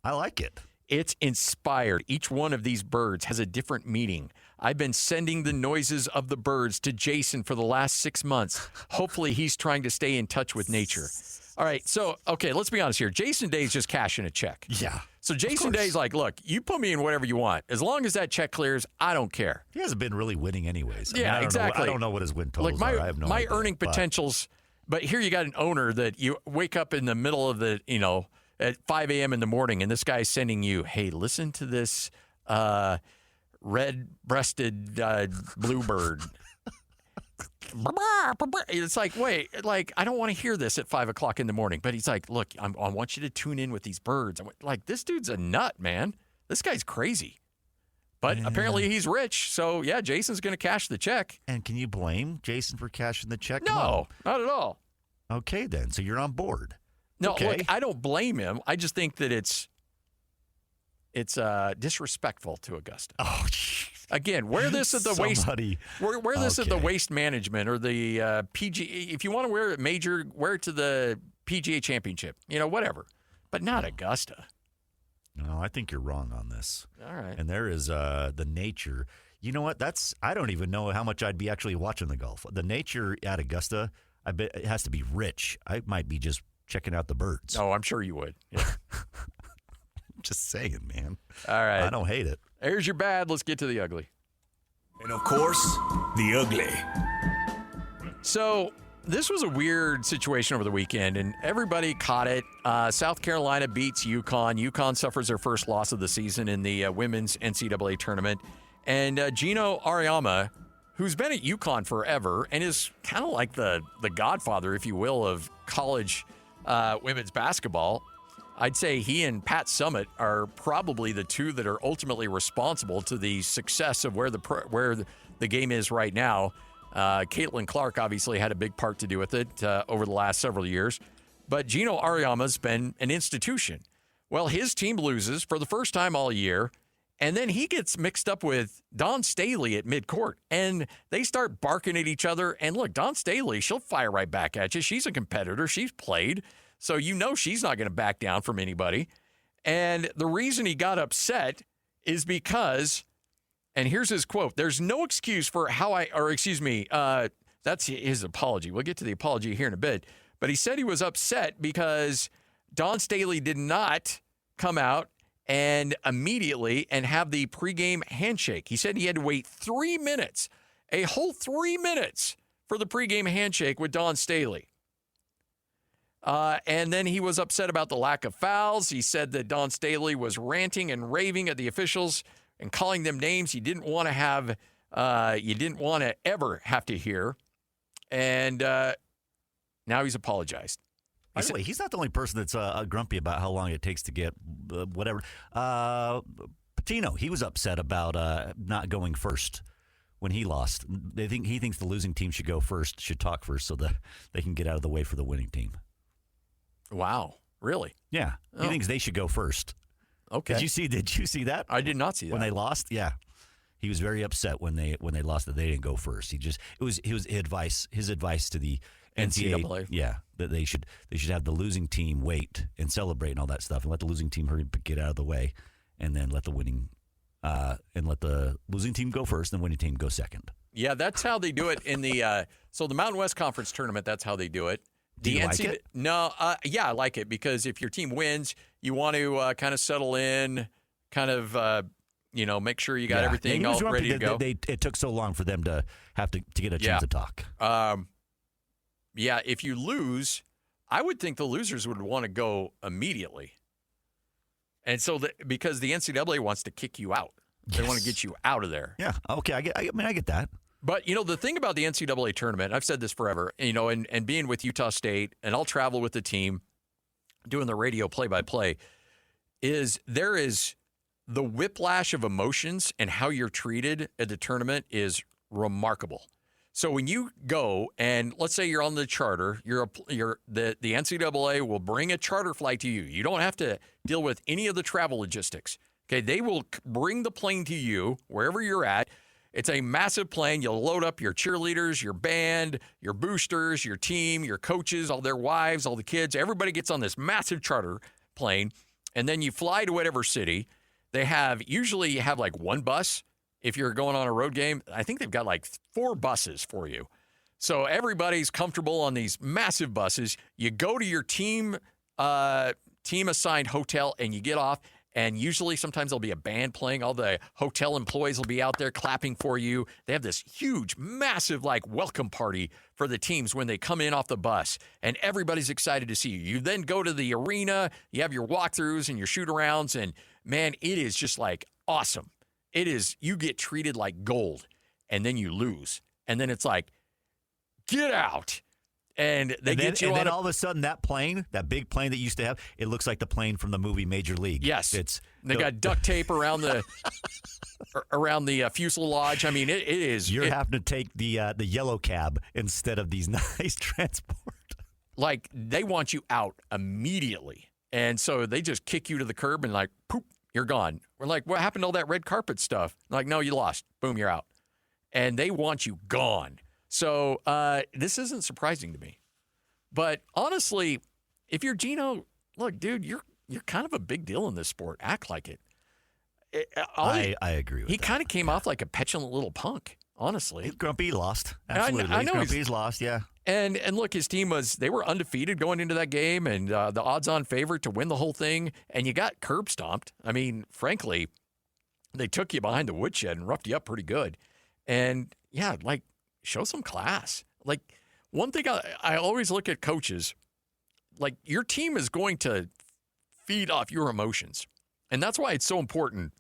I like it. It's inspired. Each one of these birds has a different meaning. I've been sending the noises of the birds to Jason for the last 6 months. Hopefully, he's trying to stay in touch with nature. All right, so, okay, let's be honest here. Jason Day's just cashing a check. Yeah. So Jason Day's like, look, you put me in whatever you want. As long as that check clears, I don't care. He hasn't been really winning anyways. Exactly. I don't know what his win totals are. I have no idea. My earning potentials, but here you got an owner that you wake up in the middle of the, at 5 a.m. in the morning, and this guy's sending you, hey, listen to this red-breasted bluebird. It's like, wait, like, I don't want to hear this at 5 o'clock in the morning. But he's like, look, I want you to tune in with these birds. I'm like, this dude's a nut, man. This guy's crazy. But apparently he's rich. So, yeah, Jason's going to cash the check. And can you blame Jason for cashing the check? No, not at all. Okay, then. So you're on board. No, okay. Look, I don't blame him. I just think that it's disrespectful to Augusta. Oh, geez. Again, wear this at the waste. Wear this at the waste management or the PG. If you want to wear it wear it to the PGA Championship. Whatever, but not Augusta. No, I think you're wrong on this. All right. And there is the nature. You know what? I don't even know how much I'd be actually watching the golf. The nature at Augusta, I bet it has to be rich. I might be just checking out the birds. Oh, I'm sure you would. Yeah. Just saying, man. All right. I don't hate it. Here's your bad. Let's get to the ugly. And of course, the ugly. So this was a weird situation over the weekend, and everybody caught it. South Carolina beats UConn. UConn suffers their first loss of the season in the women's NCAA tournament. And Gino Auriemma, who's been at UConn forever and is kind of like the godfather, if you will, of college women's basketball, I'd say he and Pat Summitt are probably the two that are ultimately responsible to the success of where the game is right now. Caitlin Clark obviously had a big part to do with it over the last several years. But Gino Auriemma's been an institution. Well, his team loses for the first time all year, and then he gets mixed up with Dawn Staley at midcourt, and they start barking at each other. And look, Dawn Staley, she'll fire right back at you. She's a competitor. She's played. So she's not going to back down from anybody. And the reason he got upset is because, and here's his quote, there's no excuse for that's his apology. We'll get to the apology here in a bit. But he said he was upset because Dawn Staley did not come out and immediately and have the pregame handshake. He said he had to wait 3 minutes, a whole 3 minutes for the pregame handshake with Dawn Staley. And then he was upset about the lack of fouls. He said that Dawn Staley was ranting and raving at the officials and calling them names you didn't want to ever have to hear. And now he's apologized. By the way, he's not the only person that's grumpy about how long it takes to get whatever. Patino, he was upset about not going first when he lost. He thinks the losing team should talk first so that they can get out of the way for the winning team. Wow. Really? Yeah. He thinks they should go first. Okay. Did you see that? I did not see that. When they lost? Yeah. He was very upset when they lost that they didn't go first. It was his advice to the NCAA. Yeah. That they should have the losing team wait and celebrate and all that stuff and let the losing team hurry and get out of the way and then let the losing team go first and the winning team go second. Yeah, that's how they do it in the so the Mountain West Conference tournament, that's how they do it. Do you like it? No, yeah, I like it because if your team wins, you want to kind of settle in, kind of, make sure you got everything all ready to go. It took so long for them to have to get a chance to talk. Yeah, if you lose, I would think the losers would want to go immediately. And so because the NCAA wants to kick you out. They want to get you out of there. Yeah, okay, I get that. But, the thing about the NCAA tournament, I've said this forever, and being with Utah State, and I'll travel with the team doing the radio play-by-play, is there is the whiplash of emotions and how you're treated at the tournament is remarkable. So when you go and let's say you're on the charter, the NCAA will bring a charter flight to you. You don't have to deal with any of the travel logistics. Okay, they will bring the plane to you wherever you're at. It's a massive plane. You'll load up your cheerleaders, your band, your boosters, your team, your coaches, all their wives, all the kids. Everybody gets on this massive charter plane, and then you fly to whatever city. Usually you have like one bus. If you're going on a road game, I think they've got like 4 buses for you. So everybody's comfortable on these massive buses. You go to your team assigned hotel, and you get off. And usually sometimes there'll be a band playing. All the hotel employees will be out there clapping for you. They have this huge, massive, welcome party for the teams when they come in off the bus. And everybody's excited to see you. You then go to the arena. You have your walkthroughs and your shoot-arounds. And, man, it is just, awesome. It is, you get treated like gold. And then you lose. And then it's like, get out. And they get you and on then all of a sudden, that plane, that big plane that you used to have, it looks like the plane from the movie Major League. Yes. They got duct tape around the fuselage. I mean, it is. You're having to take the yellow cab instead of these nice transport. Like, they want you out immediately. And so they just kick you to the curb and like, poop, you're gone. We're like, what happened to all that red carpet stuff? Like, no, you lost. Boom, you're out. And they want you gone. So this isn't surprising to me. But honestly, if you're Gino, look, dude, you're kind of a big deal in this sport. Act like it. I agree with that. He kind of came off like a petulant little punk, honestly. He's grumpy, he lost. Absolutely. I know he's lost, yeah. And look, his team they were undefeated going into that game and the odds-on favorite to win the whole thing, and you got curb stomped. I mean, frankly, they took you behind the woodshed and roughed you up pretty good. And, yeah, like, show some class. Like, one thing I always look at coaches, like, your team is going to feed off your emotions. And that's why it's so important,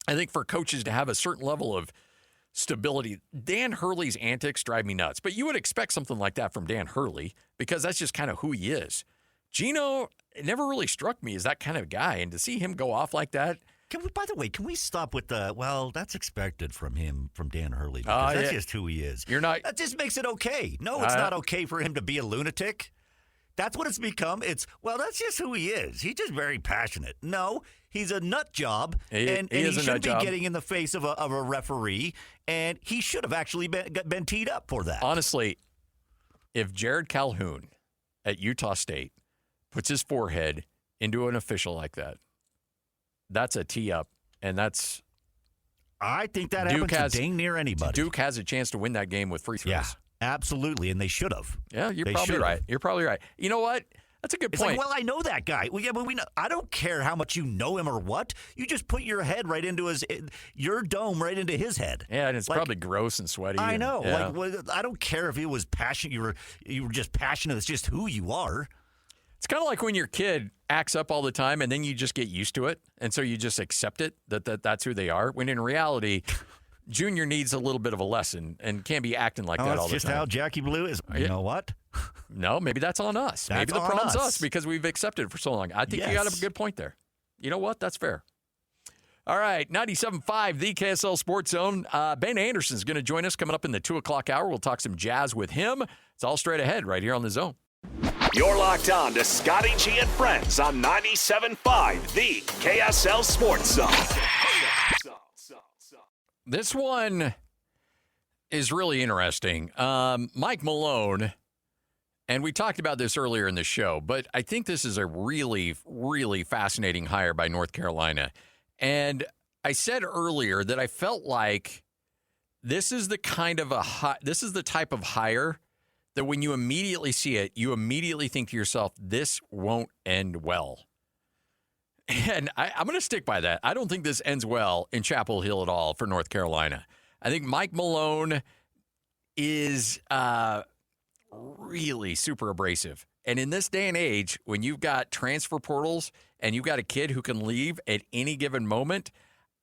I think, for coaches to have a certain level of stability. Dan Hurley's antics drive me nuts, but you would expect something like that from Dan Hurley because that's just kind of who he is. Gino never really struck me as that kind of guy, and to see him go off like that. By the way, can we stop with that's expected from Dan Hurley because that's just who he is. That just makes it okay. No, it's not okay for him to be a lunatic. That's what it's become. That's just who he is. He's just very passionate. No, he's a nut job, and he shouldn't be getting in the face of a referee, and he should have actually been teed up for that. Honestly, if Jared Calhoun at Utah State puts his forehead into an official like that, that's a tee up, and that's. I think that happens to dang near anybody. Duke has a chance to win that game with free throws. Yeah, absolutely, and they should have. Yeah, you're probably right. You're probably right. You know what? That's a good point. Like, I know that guy. Well, yeah, but I don't care how much you know him or what. You just put your head right into your dome right into his head. Yeah, and it's probably gross and sweaty. I know. Yeah. I don't care if he was passionate. You were just passionate. It's just who you are. It's kind of like when your kid acts up all the time and then you just get used to it. And so you just accept it, that's who they are. When in reality, Junior needs a little bit of a lesson and can't be acting like that all the time. That's just how Jackie Blue is. You know what? No, maybe that's on us. Maybe the problem's us because we've accepted it for so long. I think you got a good point there. You know what? That's fair. All right, 97.5, the KSL Sports Zone. Ben Anderson's going to join us coming up in the 2 o'clock hour. We'll talk some jazz with him. It's all straight ahead right here on The Zone. You're locked on to Scotty G and Friends on 97.5, the KSL Sports Zone. This one is really interesting. Mike Malone, and we talked about this earlier in the show, but I think this is a really, really fascinating hire by North Carolina. And I said earlier that I felt like this is the type of hire that when you immediately see it, you immediately think to yourself, this won't end well. And I'm going to stick by that. I don't think this ends well in Chapel Hill at all for North Carolina. I think Mike Malone is really super abrasive. And in this day and age, when you've got transfer portals and you've got a kid who can leave at any given moment,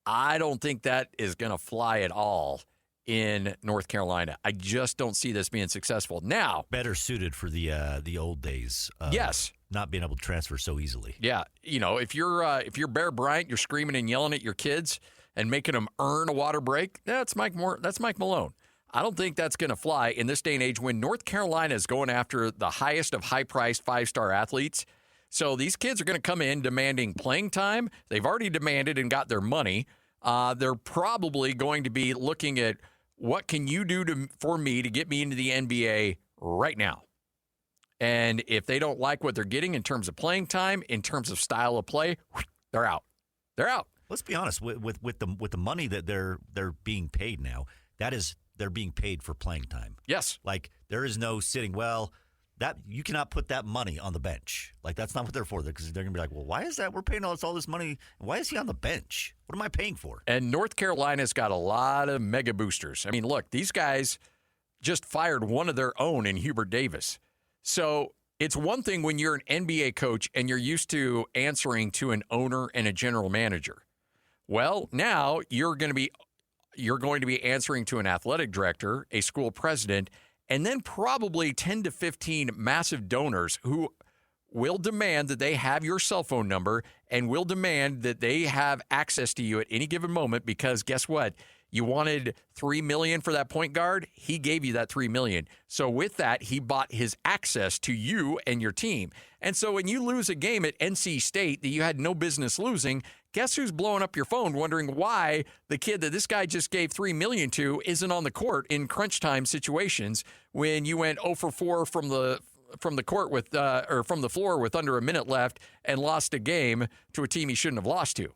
I don't think that is going to fly at all in North Carolina. I just don't see this being successful. Now, better suited for the old days. Yes. Not being able to transfer so easily. Yeah. You know, if you're Bear Bryant, you're screaming and yelling at your kids and making them earn a water break, that's Mike Malone. I don't think that's going to fly in this day and age when North Carolina is going after the highest of high-priced five-star athletes. So these kids are going to come in demanding playing time. They've already demanded and got their money. They're probably going to be looking at what can you do for me to get me into the NBA right now? And if they don't like what they're getting in terms of playing time, in terms of style of play, they're out. They're out. Let's be honest. With the money that they're being paid now, they're being paid for playing time. Yes. Like there is no sitting. Well, that you cannot put that money on the bench. Like that's not what they're for. Because they're going to be like, well, why is that? We're paying all this money. Why is he on the bench? What am I paying for? And North Carolina's got a lot of mega boosters. I mean, look, these guys just fired one of their own in Hubert Davis. So it's one thing when you're an NBA coach and you're used to answering to an owner and a general manager. Well, now you're going to be answering to an athletic director, a school president, and then probably 10 to 15 massive donors who will demand that they have your cell phone number and will demand that they have access to you at any given moment, because guess what? You wanted $3 million for that point guard. He gave you that $3 million. So with that, he bought his access to you and your team. And so when you lose a game at NC State that you had no business losing, guess who's blowing up your phone wondering why the kid that this guy just gave $3 million to isn't on the court in crunch time situations when you went 0 for 4 from the court with or from the floor with under a minute left and lost a game to a team he shouldn't have lost to.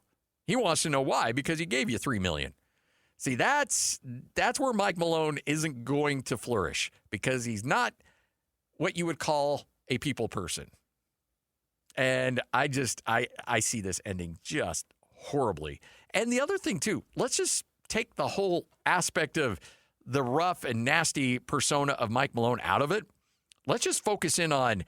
He wants to know why, because he gave you $3 million. See, that's where Mike Malone isn't going to flourish, because he's not what you would call a people person. And I see this ending just horribly. And the other thing, too, let's just take the whole aspect of the rough and nasty persona of Mike Malone out of it. Let's just focus in on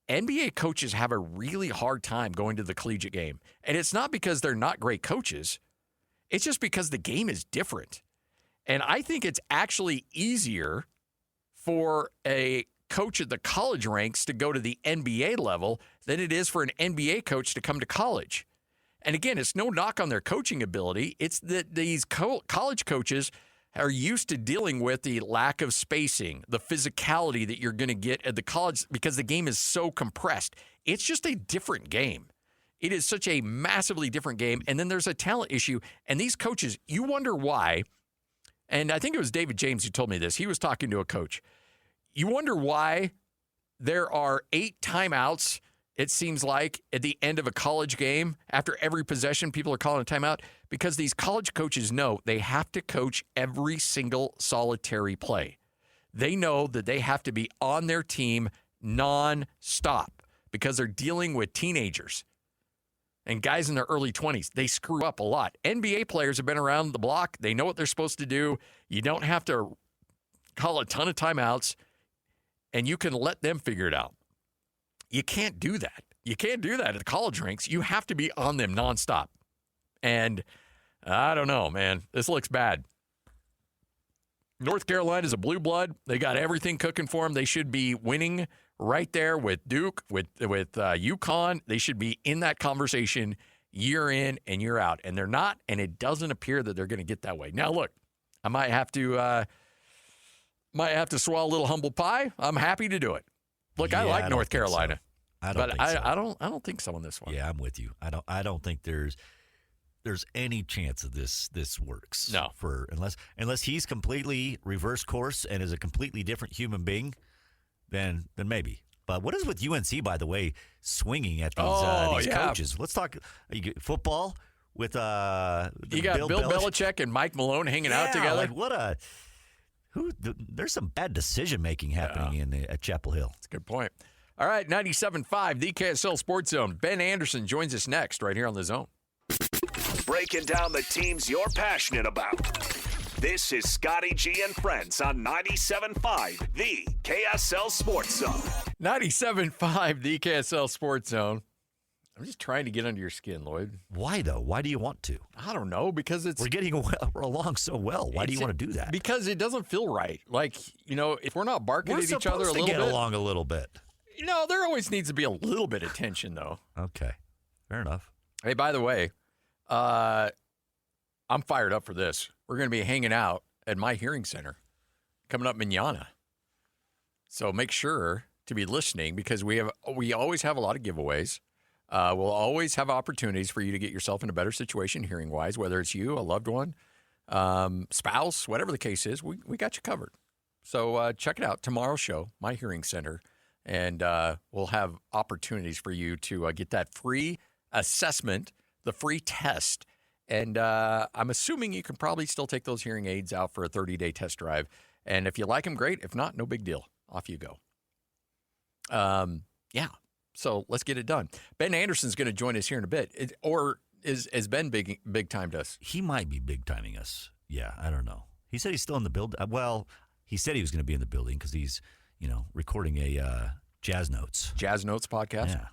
NBA coaches have a really hard time going to the collegiate game. And it's not because they're not great coaches. It's just because the game is different. And I think it's actually easier for a coach at the college ranks to go to the NBA level than it is for an NBA coach to come to college. And again, it's no knock on their coaching ability. It's that these college coaches are used to dealing with the lack of spacing, the physicality that you're going to get at the college because the game is so compressed. It's just a different game. It is such a massively different game. And then there's a talent issue. And these coaches, you wonder why. And I think it was David James who told me this. He was talking to a coach. You wonder why there are 8 timeouts, it seems like, at the end of a college game. After every possession, people are calling a timeout because these college coaches know they have to coach every single solitary play. They know that they have to be on their team nonstop because they're dealing with teenagers and guys in their early 20s. They screw up a lot. NBA players have been around the block. They know what they're supposed to do. You don't have to call a ton of timeouts, and you can let them figure it out. You can't do that. You can't do that at the college ranks. You have to be on them nonstop. And I don't know, man. This looks bad. North Carolina's a blue blood. They got everything cooking for them. They should be winning right there with Duke, with UConn. They should be in that conversation year in and year out. And they're not, and it doesn't appear that they're going to get that way. Now, look, I might have to swallow a little humble pie. I'm happy to do it. Look, I like North Carolina. I don't think so on this one. Yeah, I'm with you. I don't think there's any chance of this works. No. Unless he's completely reverse course and is a completely different human being, then maybe. But what is with UNC, by the way, swinging at these coaches? Let's talk football with you got Bill Belichick and Mike Malone hanging out together. Like there's some bad decision making happening at Chapel Hill. That's a good point. All right, 97.5, the KSL Sports Zone. Ben Anderson joins us next right here on The Zone. Breaking down the teams you're passionate about. This is Scotty G and Friends on 97.5, the KSL Sports Zone. 97.5, the KSL Sports Zone. I'm just trying to get under your skin, Lloyd. Why, though? Why do you want to? I don't know, because we're getting along so well. Why do you want to do that? Because it doesn't feel right. Like, if we're not barking at each other a little bit. We're supposed to get along a little bit. There always needs to be a little bit of tension, though. Okay. Fair enough. Hey, by the way, I'm fired up for this. We're going to be hanging out at my hearing center coming up mañana. So make sure to be listening because we always have a lot of giveaways. We'll always have opportunities for you to get yourself in a better situation hearing-wise, whether it's you, a loved one, spouse, whatever the case is, we got you covered. So check it out. Tomorrow's show, My Hearing Center, and we'll have opportunities for you to get that free assessment, the free test, and I'm assuming you can probably still take those hearing aids out for a 30-day test drive. And if you like them, great. If not, no big deal. Off you go. Yeah. So let's get it done. Ben Anderson's going to join us here in a bit. Is Ben big timed us? He might be big timing us. Yeah, I don't know. He said he's still in the building. Well, he said he was going to be in the building because he's, recording a Jazz Notes podcast. Yeah.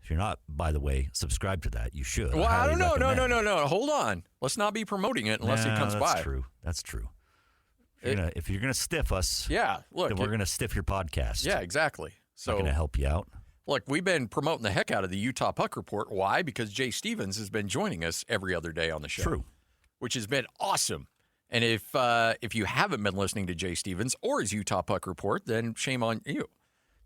If you're not, by the way, subscribe to that. You should. Well, I don't know. No. Hold on. Let's not be promoting it unless it comes by. That's true. If you're gonna stiff us, look, then we're gonna stiff your podcast. Yeah, exactly. So I'm gonna help you out. Look, we've been promoting the heck out of the Utah Puck Report. Why? Because Jay Stevens has been joining us every other day on the show. True. Which has been awesome. And if you haven't been listening to Jay Stevens or his Utah Puck Report, then shame on you.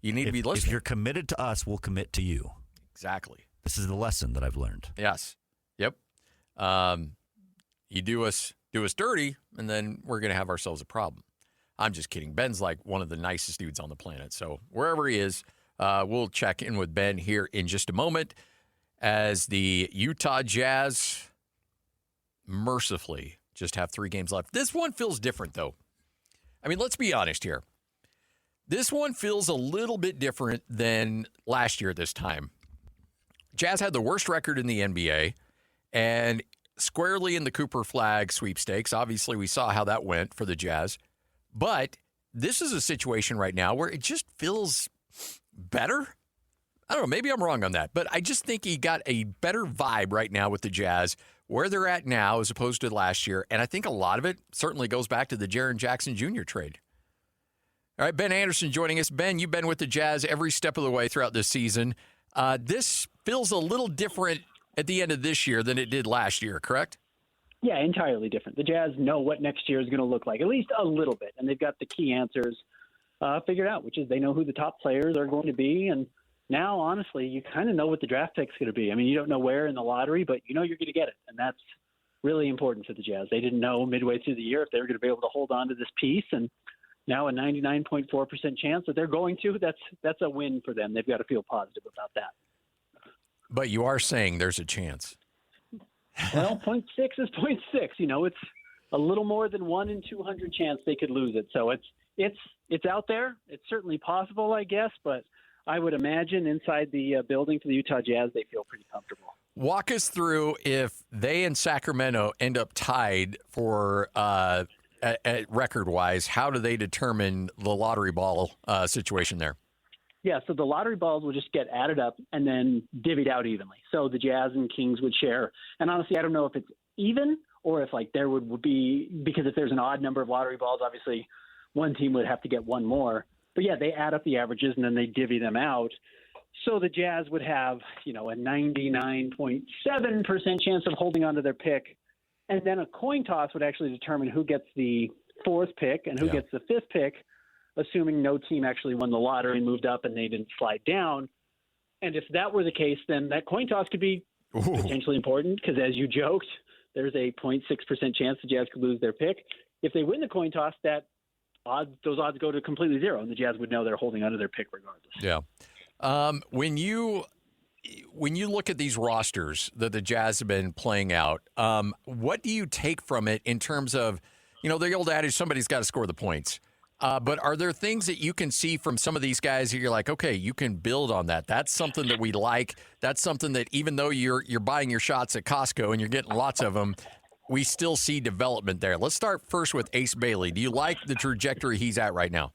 You need to be listening. If you're committed to us, we'll commit to you. Exactly. This is the lesson that I've learned. Yes. Yep. You do us dirty, and then we're going to have ourselves a problem. I'm just kidding. Ben's like one of the nicest dudes on the planet. So wherever he is, we'll check in with Ben here in just a moment as the Utah Jazz mercifully just have 3 games left. This one feels different, though. I mean, let's be honest here. This one feels a little bit different than last year at this time. Jazz had the worst record in the NBA and squarely in the Cooper Flag sweepstakes. Obviously, we saw how that went for the Jazz. But this is a situation right now where it just feels better. I don't know. Maybe I'm wrong on that. But I just think he got a better vibe right now with the Jazz, where they're at now as opposed to last year. And I think a lot of it certainly goes back to the Jaren Jackson Jr. trade. All right, Ben Anderson joining us. Ben, you've been with the Jazz every step of the way throughout this season. This feels a little different at the end of this year than it did last year, correct? Yeah, entirely different. The Jazz know what next year is going to look like, at least a little bit, and they've got the key answers figured out, which is they know who the top players are going to be, and now, honestly, you kind of know what the draft pick's going to be. I mean, you don't know where in the lottery, but you know you're going to get it, and that's really important for the Jazz. They didn't know midway through the year if they were going to be able to hold on to this piece, and now a 99.4% chance that they're going to. That's a win for them. They've got to feel positive about that. But you are saying there's a chance. Well, 0.6 is 0.6. You know, it's a little more than 1 in 200 chance they could lose it. So it's out there. It's certainly possible, I guess, but I would imagine inside the building for the Utah Jazz, they feel pretty comfortable. Walk us through if they and Sacramento end up tied for record-wise, how do they determine the lottery ball situation there? Yeah, so the lottery balls will just get added up and then divvied out evenly. So the Jazz and Kings would share. And honestly, I don't know if it's even or if like there would be, because if there's an odd number of lottery balls, obviously one team would have to get one more. But yeah, they add up the averages and then they divvy them out. So the Jazz would have, you know, a 99.7% chance of holding onto their pick. And then a coin toss would actually determine who gets the 4th pick and who gets the 5th pick, assuming no team actually won the lottery and moved up and they didn't slide down. And if that were the case, then that coin toss could be potentially important because, as you joked, there's a 0.6% chance the Jazz could lose their pick. If they win the coin toss, those odds go to completely zero, and the Jazz would know they're holding onto their pick regardless. Yeah. When you look at these rosters that the Jazz have been playing out, what do you take from it in terms of, you know, the old adage, somebody's got to score the points. But are there things that you can see from some of these guys that you're like, okay, you can build on that? That's something that we like. That's something that even though you're buying your shots at Costco and you're getting lots of them, we still see development there. Let's start first with Ace Bailey. Do you like the trajectory he's at right now?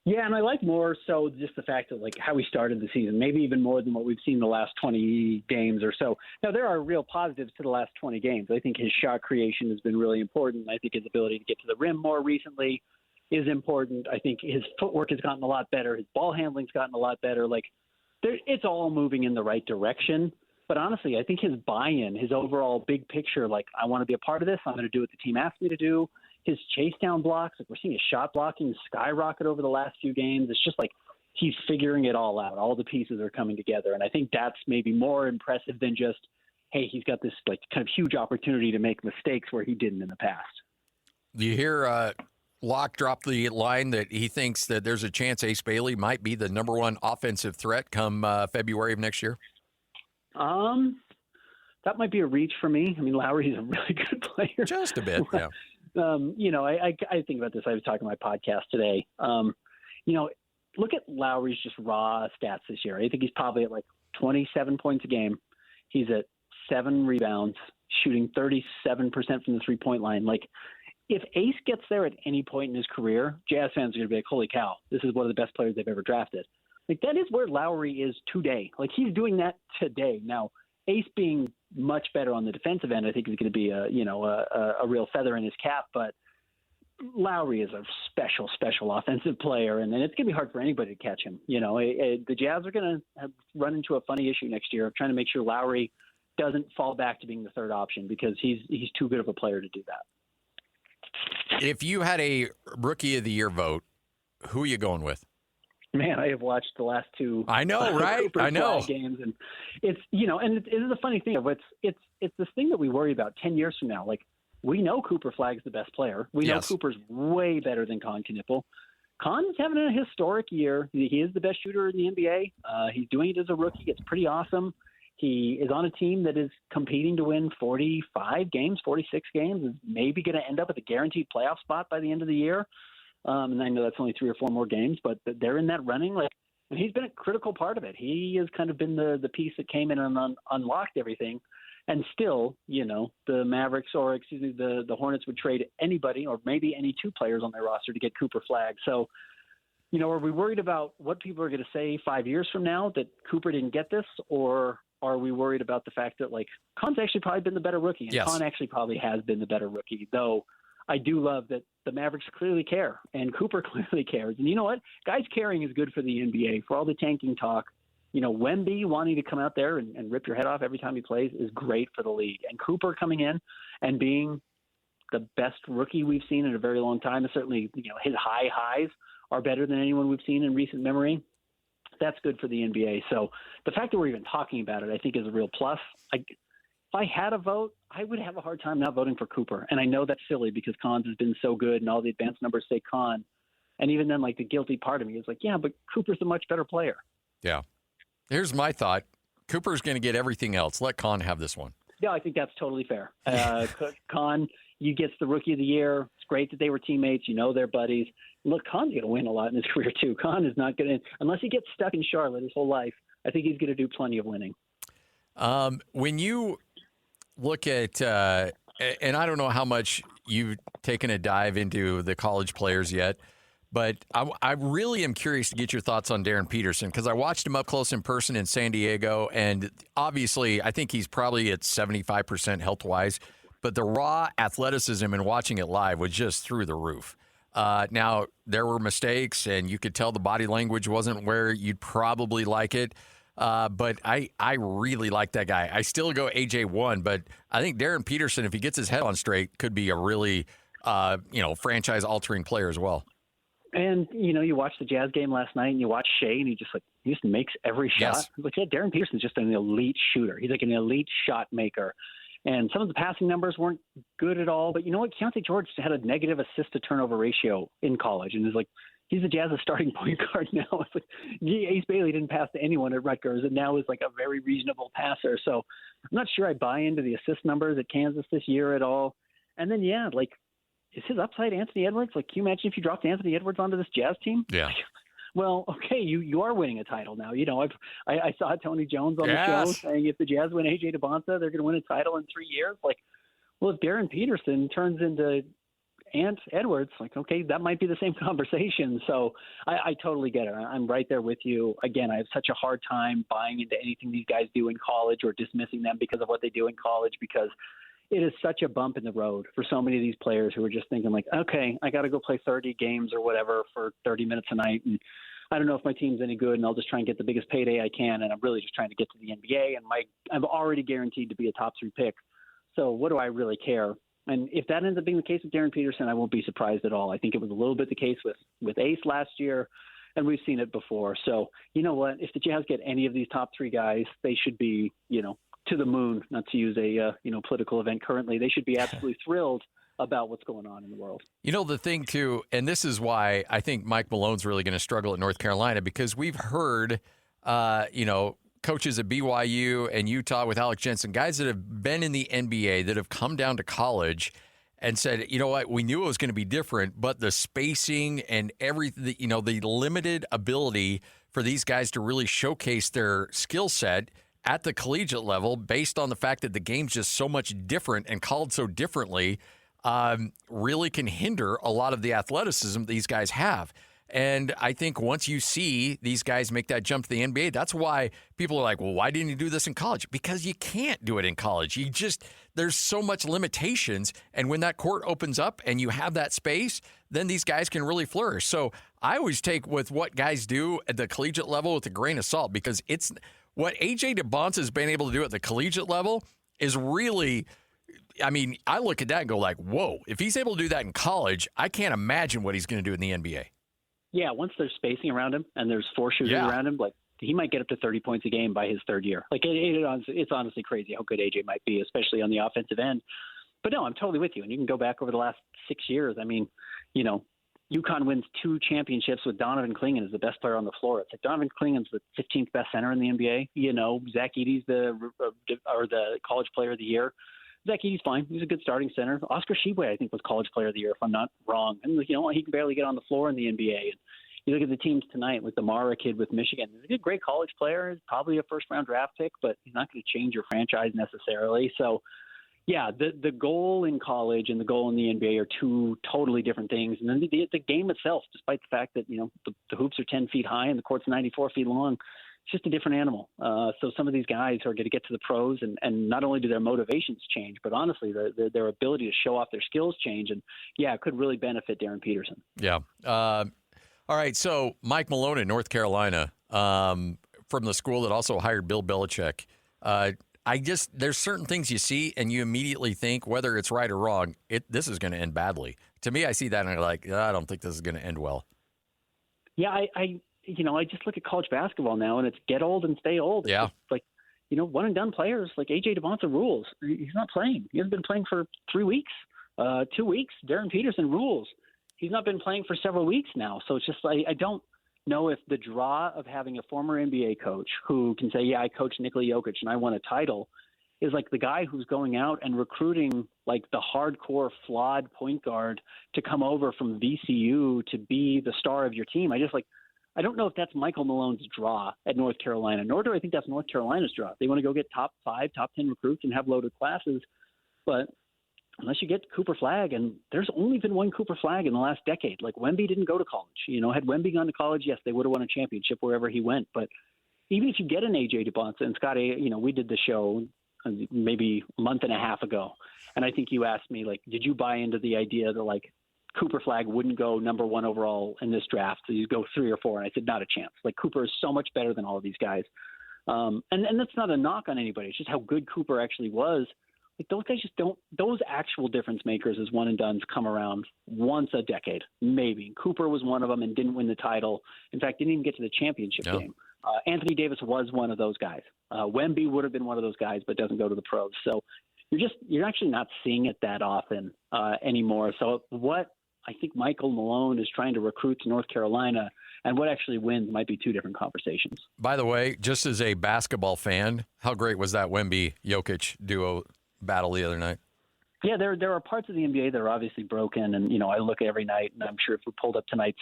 Yeah, and I like more so just the fact that, like, how we started the season, maybe even more than what we've seen the last 20 games or so. Now, there are real positives to the last 20 games. I think his shot creation has been really important. I think his ability to get to the rim more recently is important. I think his footwork has gotten a lot better. His ball handling's gotten a lot better. Like, it's all moving in the right direction. But honestly, I think his buy-in, his overall big picture, like, I want to be a part of this. I'm going to do what the team asked me to do. His chase down blocks, like, we're seeing his shot blocking skyrocket over the last few games. It's just like he's figuring it all out. All the pieces are coming together. And I think that's maybe more impressive than just, hey, he's got this, like, kind of huge opportunity to make mistakes where he didn't in the past. Do you hear Locke drop the line that he thinks that there's a chance Ace Bailey might be the number one offensive threat come February of next year? That might be a reach for me. I mean, Lowry's a really good player. Just a bit, yeah. You know, I think about this. I was talking on my podcast today. You know, look at Lowry's just raw stats this year. I think he's probably at like 27 points a game. He's at 7 rebounds, shooting 37% from the three-point line. Like, if Ace gets there at any point in his career, Jazz fans are going to be like, holy cow, this is one of the best players they've ever drafted. Like, that is where Lowry is today. Like, he's doing that today. Now, Ace being much better on the defensive end, I think is going to be a real feather in his cap. But Lowry is a special offensive player, and it's going to be hard for anybody to catch him. The Jazz are going to run into a funny issue next year of trying to make sure Lowry doesn't fall back to being the third option because he's too good of a player to do that. If you had a Rookie of the Year vote, who are you going with? Man, I have watched the last two. I know, right? I know games, and it's and it is a funny thing. It's this thing that we worry about 10 years from now. Like, we know Cooper Flagg's the best player. We know Cooper's way better than Con Knippel. Con is having a historic year. He is the best shooter in the NBA. He's doing it as a rookie. It's pretty awesome. He is on a team that is competing to win 45 games, 46 games, is maybe going to end up with a guaranteed playoff spot by the end of the year. And I know that's only 3 or 4 more games, but they're in that running. And he's been a critical part of it. He has kind of been the piece that came in and unlocked everything. And still, the Mavericks the Hornets would trade anybody or maybe any 2 players on their roster to get Cooper Flagg. So, are we worried about what people are going to say 5 years from now that Cooper didn't get this? Or are we worried about the fact that, Con's actually probably been the better rookie? And Con actually probably has been the better rookie, though I do love that the Mavericks clearly care and Cooper clearly cares. And you know what? Guys caring is good for the NBA. For all the tanking talk, Wemby wanting to come out there and rip your head off every time he plays is great for the league. And Cooper coming in and being the best rookie we've seen in a very long time, and certainly, his highs are better than anyone we've seen in recent memory. That's good for the NBA. So the fact that we're even talking about it, I think, is a real plus. If I had a vote, I would have a hard time not voting for Cooper. And I know that's silly because Cons has been so good and all the advanced numbers say Con. And even then, the guilty part of me is yeah, but Cooper's a much better player. Yeah. Here's my thought. Cooper's going to get everything else. Let Con have this one. Yeah, I think that's totally fair. Con, you gets the Rookie of the Year. It's great that they were teammates. They're buddies. Look, Con's going to win a lot in his career, too. Con is not going to, unless he gets stuck in Charlotte his whole life, I think he's going to do plenty of winning. When you look at, and I don't know how much you've taken a dive into the college players yet, but I really am curious to get your thoughts on Darren Peterson because I watched him up close in person in San Diego, and obviously I think he's probably at 75% health-wise, but the raw athleticism and watching it live was just through the roof. Now, there were mistakes, and you could tell the body language wasn't where you'd probably like it, but I really like that guy. I still go AJ1, but I think Darren Peterson, if he gets his head on straight, could be a really franchise-altering player as well. And, you watch the Jazz game last night and you watch Shea and he just makes every shot. Yes. Darren Peterson's just an elite shooter. He's an elite shot maker. And some of the passing numbers weren't good at all. But you know what? Keontae George had a negative assist-to-turnover ratio in college. And he's the Jazz's starting point guard now. Ace Bailey didn't pass to anyone at Rutgers and now is a very reasonable passer. So I'm not sure I buy into the assist numbers at Kansas this year at all. And then, is his upside Anthony Edwards? Can you imagine if you dropped Anthony Edwards onto this Jazz team? Yeah. Well, okay, you are winning a title now. I saw Tony Jones on the show saying if the Jazz win AJ DeBonta, they're going to win a title in 3 years. Well, if Darren Peterson turns into Ant Edwards, okay, that might be the same conversation. So I totally get it. I'm right there with you. Again, I have such a hard time buying into anything these guys do in college or dismissing them because of what they do in college because it is such a bump in the road for so many of these players who are just thinking okay, I got to go play 30 games or whatever for 30 minutes a night. And I don't know if my team's any good and I'll just try and get the biggest payday I can. And I'm really just trying to get to the NBA and I'm already guaranteed to be a top 3 pick. So what do I really care? And if that ends up being the case with Darren Peterson, I won't be surprised at all. I think it was a little bit the case with Ace last year and we've seen it before. So you know what, if the Jazz get any of these top 3 guys, they should be, to the moon, not to use a political event currently. They should be absolutely thrilled about what's going on in the world. The thing too, and this is why I think Mike Malone's really going to struggle at North Carolina because we've heard, coaches at BYU and Utah with Alex Jensen, guys that have been in the NBA that have come down to college and said, you know what, we knew it was going to be different, but the spacing and everything, the limited ability for these guys to really showcase their skill set at the collegiate level based on the fact that the game's just so much different and called so differently really can hinder a lot of the athleticism these guys have. And I think once you see these guys make that jump to the NBA, that's why people are like, well, why didn't you do this in college? Because you can't do it in college. There's so much limitations. And when that court opens up and you have that space, then these guys can really flourish. So I always take with what guys do at the collegiate level with a grain of salt, because it's what A.J. DeBonce has been able to do at the collegiate level is really, I mean, I look at that and go like, whoa, if he's able to do that in college, I can't imagine what he's going to do in the NBA. Yeah, once there's spacing around him and there's 4 shooters around him, like he might get up to 30 points a game by his third year. Like it's honestly crazy how good AJ might be, especially on the offensive end. But no, I'm totally with you. And you can go back over the last 6 years. I mean, you know, UConn wins 2 championships with Donovan Clingan as the best player on the floor. It's like Donovan Clingan's the 15th best center in the NBA. You know, Zach Edey's the college player of the year. Zach Edey's fine. He's a good starting center. Oscar Tshiebwe, I think, was college player of the year, if I'm not wrong. And, you know, he can barely get on the floor in the NBA. And you look at the teams tonight with the Mara kid with Michigan. He's a great college player. He's probably a first-round draft pick, but he's not going to change your franchise necessarily. So, yeah, the goal in college and the goal in the NBA are 2 totally different things. And then the game itself, despite the fact that, you know, the hoops are 10 feet high and the court's 94 feet long, it's just a different animal. So some of these guys are going to get to the pros, and not only do their motivations change, but honestly, their ability to show off their skills change. And, yeah, it could really benefit Darren Peterson. Yeah. All right, so Mike Malone in North Carolina, from the school that also hired Bill Belichick. There's certain things you see and you immediately think, whether it's right or wrong, this is going to end badly. To me, I see that and I'm like, I don't think this is going to end well. Yeah, I just look at college basketball now, and it's get old and stay old. Yeah. It's like, you know, one and done players like A.J. DeBonce rules. He's not playing. He hasn't been playing for 3 weeks, 2 weeks. Darren Peterson rules. He's not been playing for several weeks now. So it's just, I don't know if the draw of having a former NBA coach who can say, yeah, I coached Nikola Jokic and I won a title, is like the guy who's going out and recruiting like the hardcore flawed point guard to come over from VCU to be the star of your team. I don't know if that's Michael Malone's draw at North Carolina, nor do I think that's North Carolina's draw. They want to go get top 5, top 10 recruits and have loaded classes. But unless you get Cooper Flagg, and there's only been one Cooper Flagg in the last decade. Like Wemby didn't go to college. You know, had Wemby gone to college, yes, they would have won a championship wherever he went. But even if you get an A.J. DeBonce, and Scotty, you know, we did the show maybe a month and a half ago, and I think you asked me, like, did you buy into the idea that, like, Cooper Flagg wouldn't go number 1 overall in this draft, so you go 3 or 4? And I said, not a chance. Like, Cooper is so much better than all of these guys. And that's not a knock on anybody. It's just how good Cooper actually was. Like, those guys just don't – those actual difference makers as one-and-dones come around once a decade, maybe. Cooper was one of them and didn't win the title. In fact, didn't even get to the championship game. Anthony Davis was one of those guys. Wemby would have been one of those guys, but doesn't go to the pros. So you're actually not seeing it that often anymore. So what I think Michael Malone is trying to recruit to North Carolina and what actually wins might be 2 different conversations. By the way, just as a basketball fan, how great was that Wemby-Jokic duo battle the other night? Yeah, there are parts of the NBA that are obviously broken, and, you know, I look every night, and I'm sure if we pulled up tonight's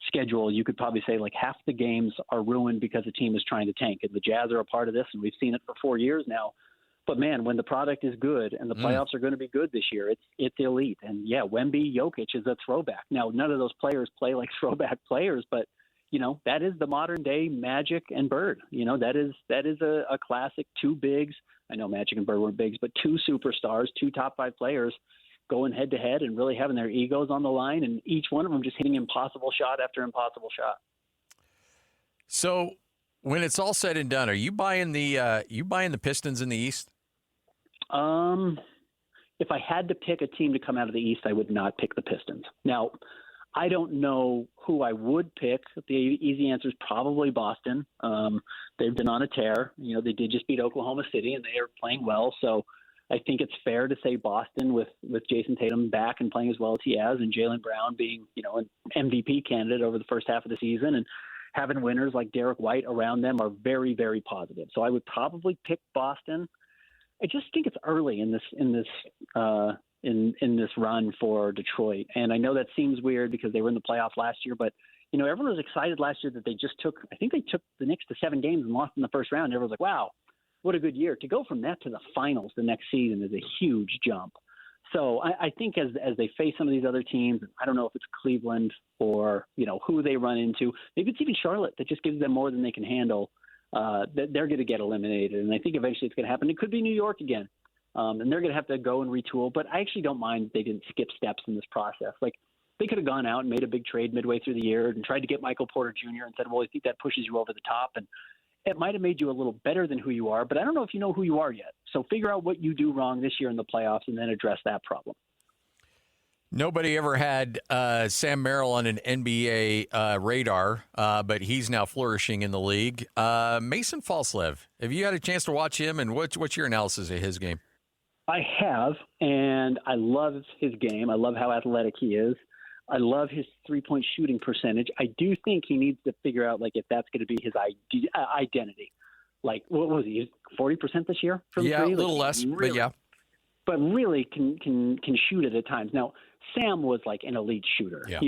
schedule, you could probably say like half the games are ruined because the team is trying to tank. And the Jazz are a part of this, and we've seen it for 4 years now. But, man, when the product is good and the playoffs are going to be good this year, it's elite. And, yeah, Wemby, Jokic is a throwback. Now, none of those players play like throwback players, but, you know, that is the modern-day Magic and Bird. You know, that is a classic 2 bigs. I know Magic and Bird were bigs, but 2 superstars, 2 top 5 players going head-to-head and really having their egos on the line, and each one of them just hitting impossible shot after impossible shot. So when it's all said and done, are you buying the Pistons in the East? If I had to pick a team to come out of the East, I would not pick the Pistons. Now, I don't know who I would pick. The easy answer is probably Boston. They've been on a tear. You know, they did just beat Oklahoma City, and they are playing well. So I think it's fair to say Boston with Jason Tatum back and playing as well as he has, and Jaylen Brown being, you know, an MVP candidate over the first half of the season, and having winners like Derek White around them are very, very positive. So I would probably pick Boston. I just think it's early in this run for Detroit. And I know that seems weird because they were in the playoffs last year, but, you know, everyone was excited last year that they took the Knicks to 7 games and lost in the first round. Everyone's like, wow, what a good year. To go from that to the finals the next season is a huge jump. So I think as they face some of these other teams, I don't know if it's Cleveland or, who they run into. Maybe it's even Charlotte that just gives them more than they can handle. That they're going to get eliminated. And I think eventually it's going to happen. It could be New York again. And they're going to have to go and retool. But I actually don't mind if they didn't skip steps in this process. Like, they could have gone out and made a big trade midway through the year and tried to get Michael Porter Jr. and said, well, I think that pushes you over the top. And it might have made you a little better than who you are, but I don't know if you know who you are yet. So figure out what you do wrong this year in the playoffs and then address that problem. Nobody ever had Sam Merrill on an NBA radar, but he's now flourishing in the league. Mason Falslev, have you had a chance to watch him, and what's your analysis of his game? I have, and I love his game. I love how athletic he is. I love his three-point shooting percentage. I do think he needs to figure out, if that's going to be his identity. What was he, 40% this year from three? A little less, really, but yeah. But really can shoot it at times. Now, Sam was an elite shooter. Yeah.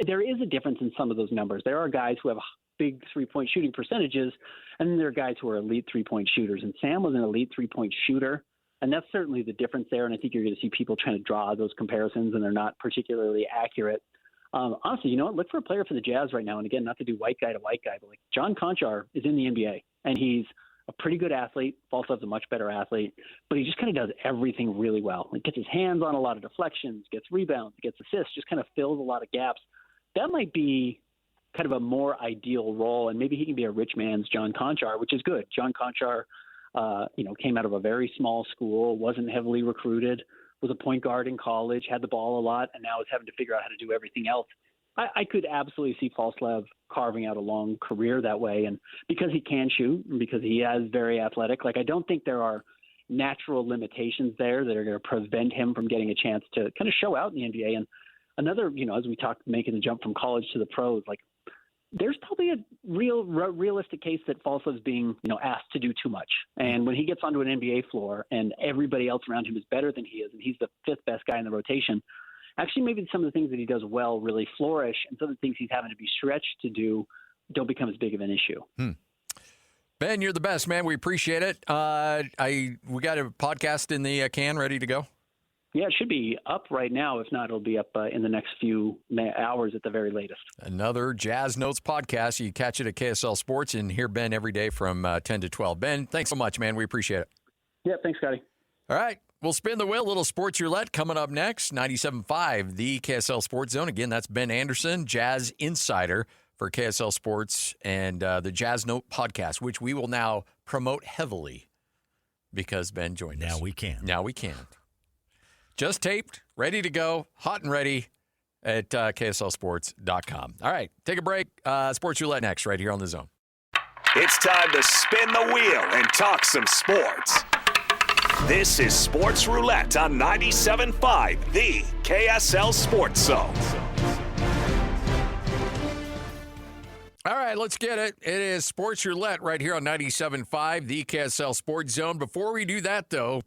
There is a difference in some of those numbers. There are guys who have big three-point shooting percentages, and then there are guys who are elite three-point shooters. And Sam was an elite three-point shooter. And that's certainly the difference there. And I think you're going to see people trying to draw those comparisons, and they're not particularly accurate. Honestly, look for a player for the Jazz right now. And again, not to do white guy to white guy, but John Conchar is in the NBA, and he's a pretty good athlete. Falslev's a much better athlete, but he just kind of does everything really well. He gets his hands on a lot of deflections, gets rebounds, gets assists, just kind of fills a lot of gaps. That might be kind of a more ideal role, and maybe he can be a rich man's John Conchar, which is good. John Conchar came out of a very small school, wasn't heavily recruited, was a point guard in college, had the ball a lot, and now is having to figure out how to do everything else. I could absolutely see Falslev carving out a long career that way. And because he can shoot and because he is very athletic, I don't think there are natural limitations there that are going to prevent him from getting a chance to kind of show out in the NBA. And another, as we talked, making the jump from college to the pros, there's probably a realistic case that Falslev's being, asked to do too much. And when he gets onto an NBA floor and everybody else around him is better than he is, and he's the fifth best guy in the rotation, actually maybe some of the things that he does well really flourish, and some of the things he's having to be stretched to do don't become as big of an issue. Ben, you're the best, man. We appreciate it. We got a podcast in the can ready to go? Yeah, it should be up right now. If not, it'll be up in the next few hours at the very latest. Another Jazz Notes podcast. You catch it at KSL Sports and hear Ben every day from 10 to 12. Ben, thanks so much, man. We appreciate it. Yeah, thanks, Scotty. All right. We'll spin the wheel. A little sports roulette coming up next. 97.5, the KSL Sports Zone. Again, that's Ben Anderson, Jazz Insider for KSL Sports and the Jazz Note podcast, which we will now promote heavily because Ben joined us. Now we can. Just taped, ready to go, hot and ready at KSLSports.com. All right, take a break. Sports Roulette next, right here on The Zone. It's time to spin the wheel and talk some sports. This is Sports Roulette on 97.5, the KSL Sports Zone. All right, let's get it. It is Sports Roulette right here on 97.5, the KSL Sports Zone. Before we do that, though,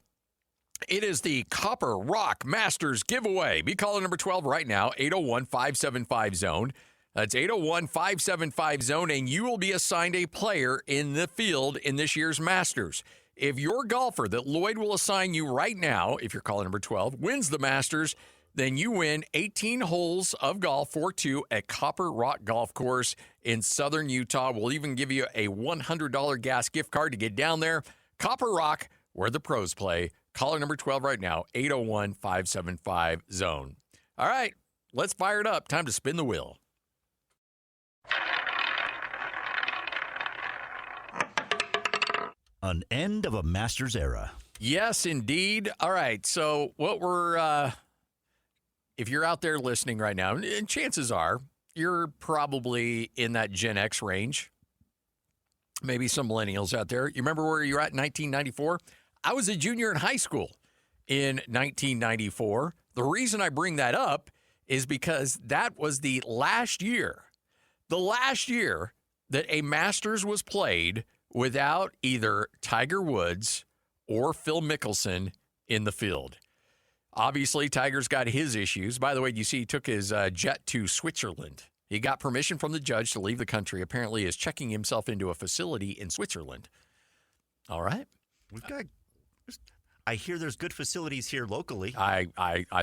it is the Copper Rock Masters giveaway. Be calling number 12 right now, 801-575-ZONE. That's 801-575-ZONE, and you will be assigned a player in the field in this year's Masters. If your golfer that Lloyd will assign you right now, if you're calling number 12, wins the Masters, then you win 18 holes of golf for two at Copper Rock Golf Course in southern Utah. We'll even give you a $100 gas gift card to get down there. Copper Rock, where the pros play. Caller number 12 right now, 801-575-ZONE. All right, let's fire it up. Time to spin the wheel. An end of a Masters era. Yes, indeed. All right, so what we're, if you're out there listening right now, and chances are you're probably in that Gen X range, maybe some millennials out there. You remember where you're at in 1994? I was a junior in high school in 1994. The reason I bring that up is because that was the last year that a Masters was played without either Tiger Woods or Phil Mickelson in the field. Obviously, Tiger's got his issues. By the way, you see he took his jet to Switzerland. He got permission from the judge to leave the country. Apparently is checking himself into a facility in Switzerland. All right. I hear there's good facilities here locally. I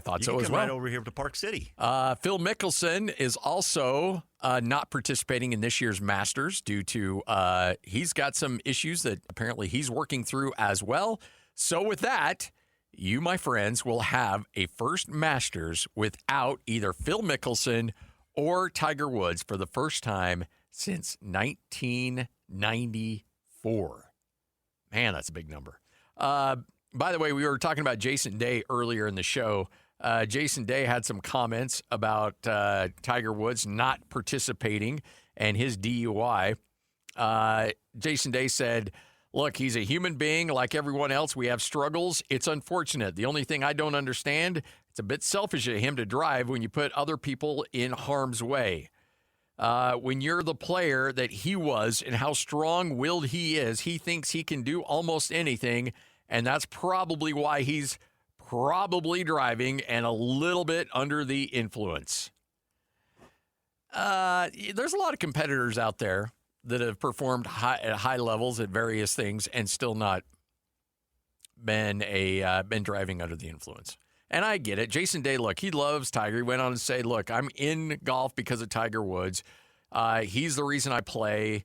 thought so as well. Right over here to Park City. Phil Mickelson is also not participating in this year's Masters due to he's got some issues that apparently he's working through as well. So with that, you, my friends, will have a first Masters without either Phil Mickelson or Tiger Woods for the first time since 1994. Man, that's a big number. By the way, we were talking about Jason Day earlier in the show. Jason Day had some comments about Tiger Woods not participating and his DUI. Jason Day said, look, he's a human being like everyone else. We have struggles. It's unfortunate. The only thing I don't understand, it's a bit selfish of him to drive when you put other people in harm's way. When you're the player that he was and how strong-willed he is, he thinks he can do almost anything, and that's probably why he's probably driving and a little bit under the influence. There's a lot of competitors out there that have performed at high levels at various things and still not been driving under the influence. And I get it. Jason Day, look, he loves Tiger. He went on to say, look, I'm in golf because of Tiger Woods. He's the reason I play.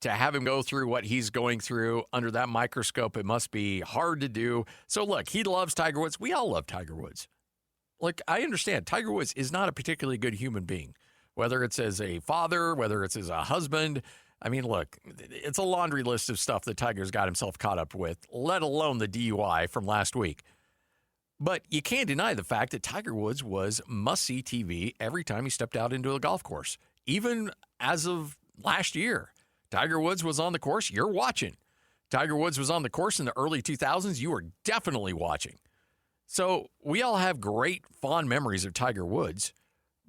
To have him go through what he's going through under that microscope, it must be hard to do. So, look, he loves Tiger Woods. We all love Tiger Woods. Look, I understand. Tiger Woods is not a particularly good human being, whether it's as a father, whether it's as a husband. I mean, look, it's a laundry list of stuff that Tiger's got himself caught up with, let alone the DUI from last week. But you can't deny the fact that Tiger Woods was must-see TV every time he stepped out into a golf course. Even as of last year, Tiger Woods was on the course, you're watching. Tiger Woods was on the course in the early 2000s, you were definitely watching. So we all have great, fond memories of Tiger Woods,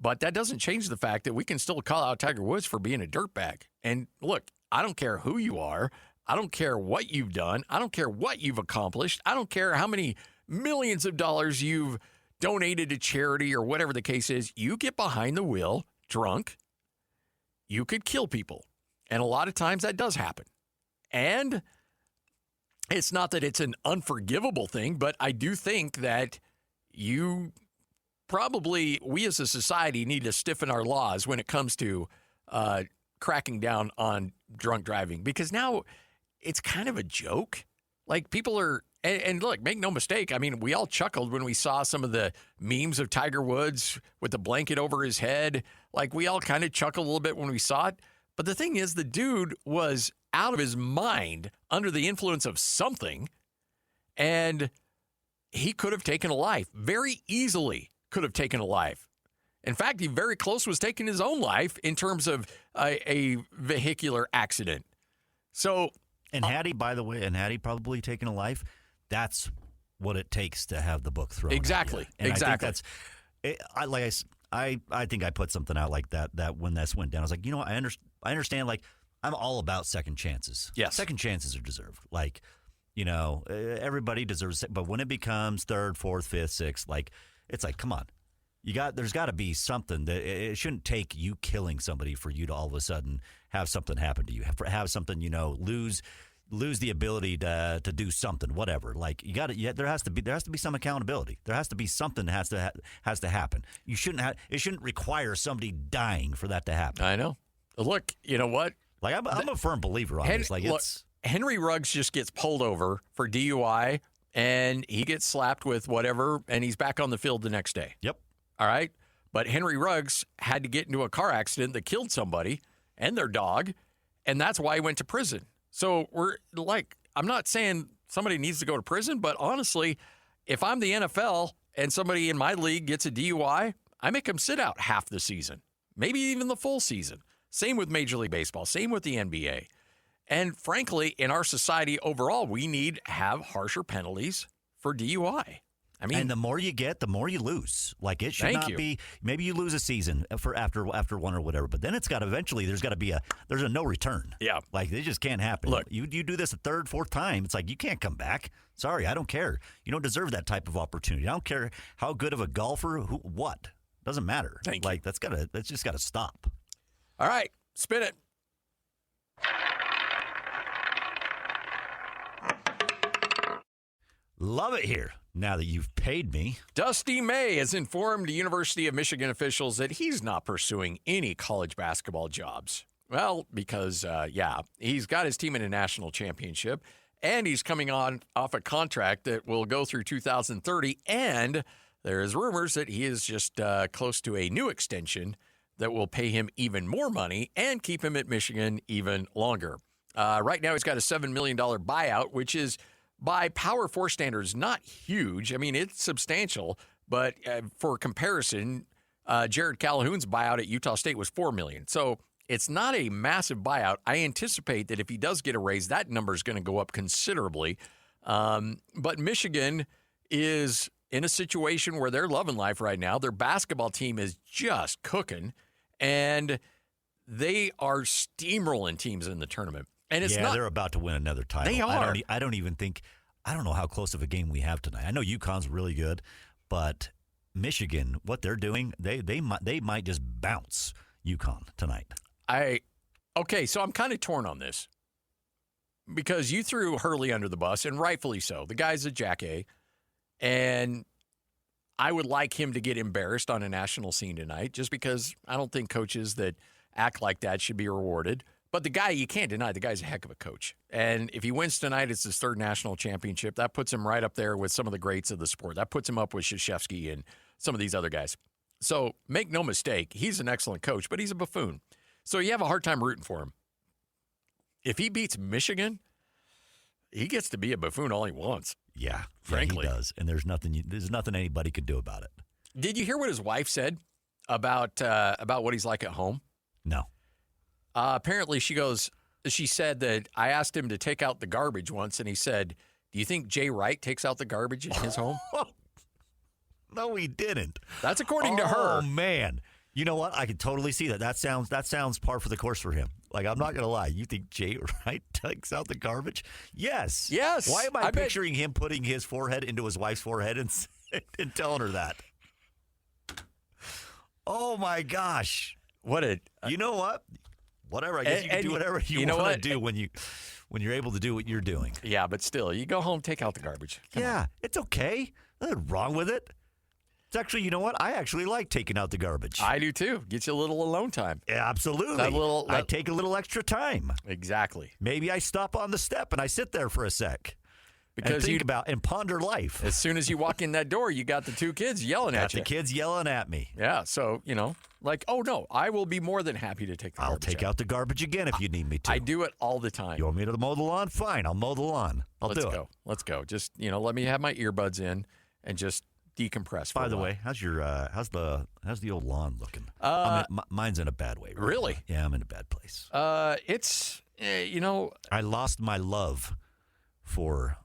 but that doesn't change the fact that we can still call out Tiger Woods for being a dirtbag. And look, I don't care who you are. I don't care what you've done. I don't care what you've accomplished. I don't care how many millions of dollars you've donated to charity or whatever the case is. You get behind the wheel drunk, you could kill people. And a lot of times that does happen. And it's not that it's an unforgivable thing, but I do think that we as a society need to stiffen our laws when it comes to cracking down on drunk driving. Because now it's kind of a joke. Like people are, and look, make no mistake. I mean, we all chuckled when we saw some of the memes of Tiger Woods with the blanket over his head. Like we all kind of chuckled a little bit when we saw it. But the thing is, the dude was out of his mind under the influence of something, and he could have taken a life. Very easily could have taken a life. In fact, he very close was taking his own life in terms of a vehicular accident. So, and had he probably taken a life, that's what it takes to have the book thrown. Exactly. And exactly. I think I think I put something out like that when this went down. I was like, I understand. Like, I'm all about second chances. Yes. Second chances are deserved. Like, everybody deserves it. But when it becomes third, fourth, fifth, sixth, like, it's like, come on. There's got to be something that it shouldn't take you killing somebody for you to all of a sudden have something happen to you. Have something, lose the ability to do something, whatever. Like there has to be some accountability. There has to be something that has to happen. It shouldn't require somebody dying for that to happen. I know. Look, you know what? Like I'm a firm believer on this. Like Henry Ruggs just gets pulled over for DUI and he gets slapped with whatever and he's back on the field the next day. Yep. All right. But Henry Ruggs had to get into a car accident that killed somebody and their dog, and that's why he went to prison. So I'm not saying somebody needs to go to prison, but honestly, if I'm the NFL and somebody in my league gets a DUI, I make them sit out half the season, maybe even the full season. Same with Major League Baseball, same with the NBA. And frankly, in our society overall, we need to have harsher penalties for DUI. I mean, and the more you get, the more you lose. Like it should not be. Maybe you lose a season for after one or whatever, but then there's got to be a no return. Yeah, like it just can't happen. Look, you do this a third, fourth time, it's like you can't come back. Sorry, I don't care. You don't deserve that type of opportunity. I don't care how good of a golfer, what doesn't matter. Thank you. That's just got to stop. All right, spin it. Love it here, now that you've paid me. Dusty May has informed the University of Michigan officials that he's not pursuing any college basketball jobs. Well, because, he's got his team in a national championship, and he's coming off a contract that will go through 2030, and there is rumors that he is just close to a new extension that will pay him even more money and keep him at Michigan even longer. Right now, he's got a $7 million buyout, which is, by Power 4 standards, not huge. I mean, it's substantial, but for comparison, Jared Calhoun's buyout at Utah State was $4 million. So it's not a massive buyout. I anticipate that if he does get a raise, that number is going to go up considerably. But Michigan is in a situation where they're loving life right now. Their basketball team is just cooking, and they are steamrolling teams in the tournament. And it's they're about to win another title. They are. I don't know how close of a game we have tonight. I know UConn's really good, but Michigan, what they're doing, they might just bounce UConn tonight. Okay, so I'm kind of torn on this because you threw Hurley under the bus, and rightfully so. The guy's a jack-A, and I would like him to get embarrassed on a national scene tonight just because I don't think coaches that act like that should be rewarded. But the guy, you can't deny, the guy's a heck of a coach. And if he wins tonight, it's his third national championship. That puts him right up there with some of the greats of the sport. That puts him up with Krzyzewski and some of these other guys. So make no mistake, he's an excellent coach, but he's a buffoon. So you have a hard time rooting for him. If he beats Michigan, he gets to be a buffoon all he wants. Yeah, frankly. He does. And there's nothing anybody could do about it. Did you hear what his wife said about what he's like at home? No. Apparently, she said that I asked him to take out the garbage once, and he said, "Do you think Jay Wright takes out the garbage in his home?" No, he didn't. That's according to her. Oh, man. You know what? I can totally see that. That sounds par for the course for him. Like, I'm not going to lie. You think Jay Wright takes out the garbage? Yes. Yes. Why am I picturing him putting his forehead into his wife's forehead and telling her that? Oh, my gosh. You know what? Whatever. I guess you can do whatever you want to do when you're able to do what you're doing. Yeah, but still, you go home, take out the garbage. Come on. It's okay. Nothing wrong with it. It's actually, you know what? I actually like taking out the garbage. I do too. Get you a little alone time. Yeah, absolutely. I take a little extra time. Exactly. Maybe I stop on the step and I sit there for a sec. Because think about and ponder life. As soon as you walk in that door, you got the two kids yelling at you. Got the kids yelling at me. Yeah, so, oh, no, I will be more than happy to take the garbage I'll take out the garbage again if you need me to. I do it all the time. You want me to mow the lawn? Fine, I'll mow the lawn. Let's go. Let's go. Just, let me have my earbuds in and just decompress. By the way, how's the old lawn looking? Mine's in a bad way. Really? Yeah, I'm in a bad place. It's, I lost my love for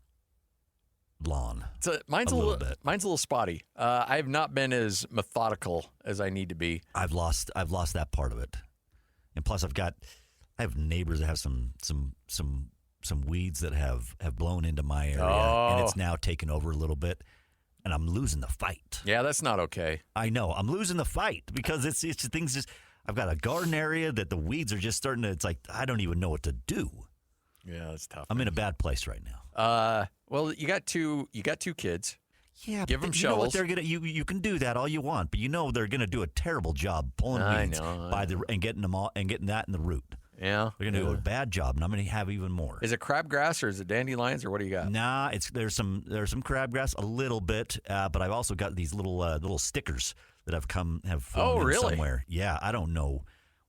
lawn. Mine's a little spotty. I have not been as methodical as I need to be. I've lost that part of it, and plus I have neighbors that have some weeds that have blown into my area, and it's now taken over a little bit, and I'm losing the fight. Yeah, that's not okay. I know I'm losing the fight because it's things just. I've got a garden area that the weeds are just starting to. It's like I don't even know what to do. Yeah, that's tough. I'm in a bad place right now. Well, you got two kids. Yeah, give them you shovels. Know what they're gonna. You can do that all you want, but they're gonna do a terrible job pulling weeds and getting them all and getting that in the root. Yeah, they're gonna do a bad job, and I'm gonna have even more. Is it crabgrass or is it dandelions or what do you got? Nah, there's some crabgrass a little bit, but I've also got these little stickers that have fallen in somewhere. Yeah, I don't know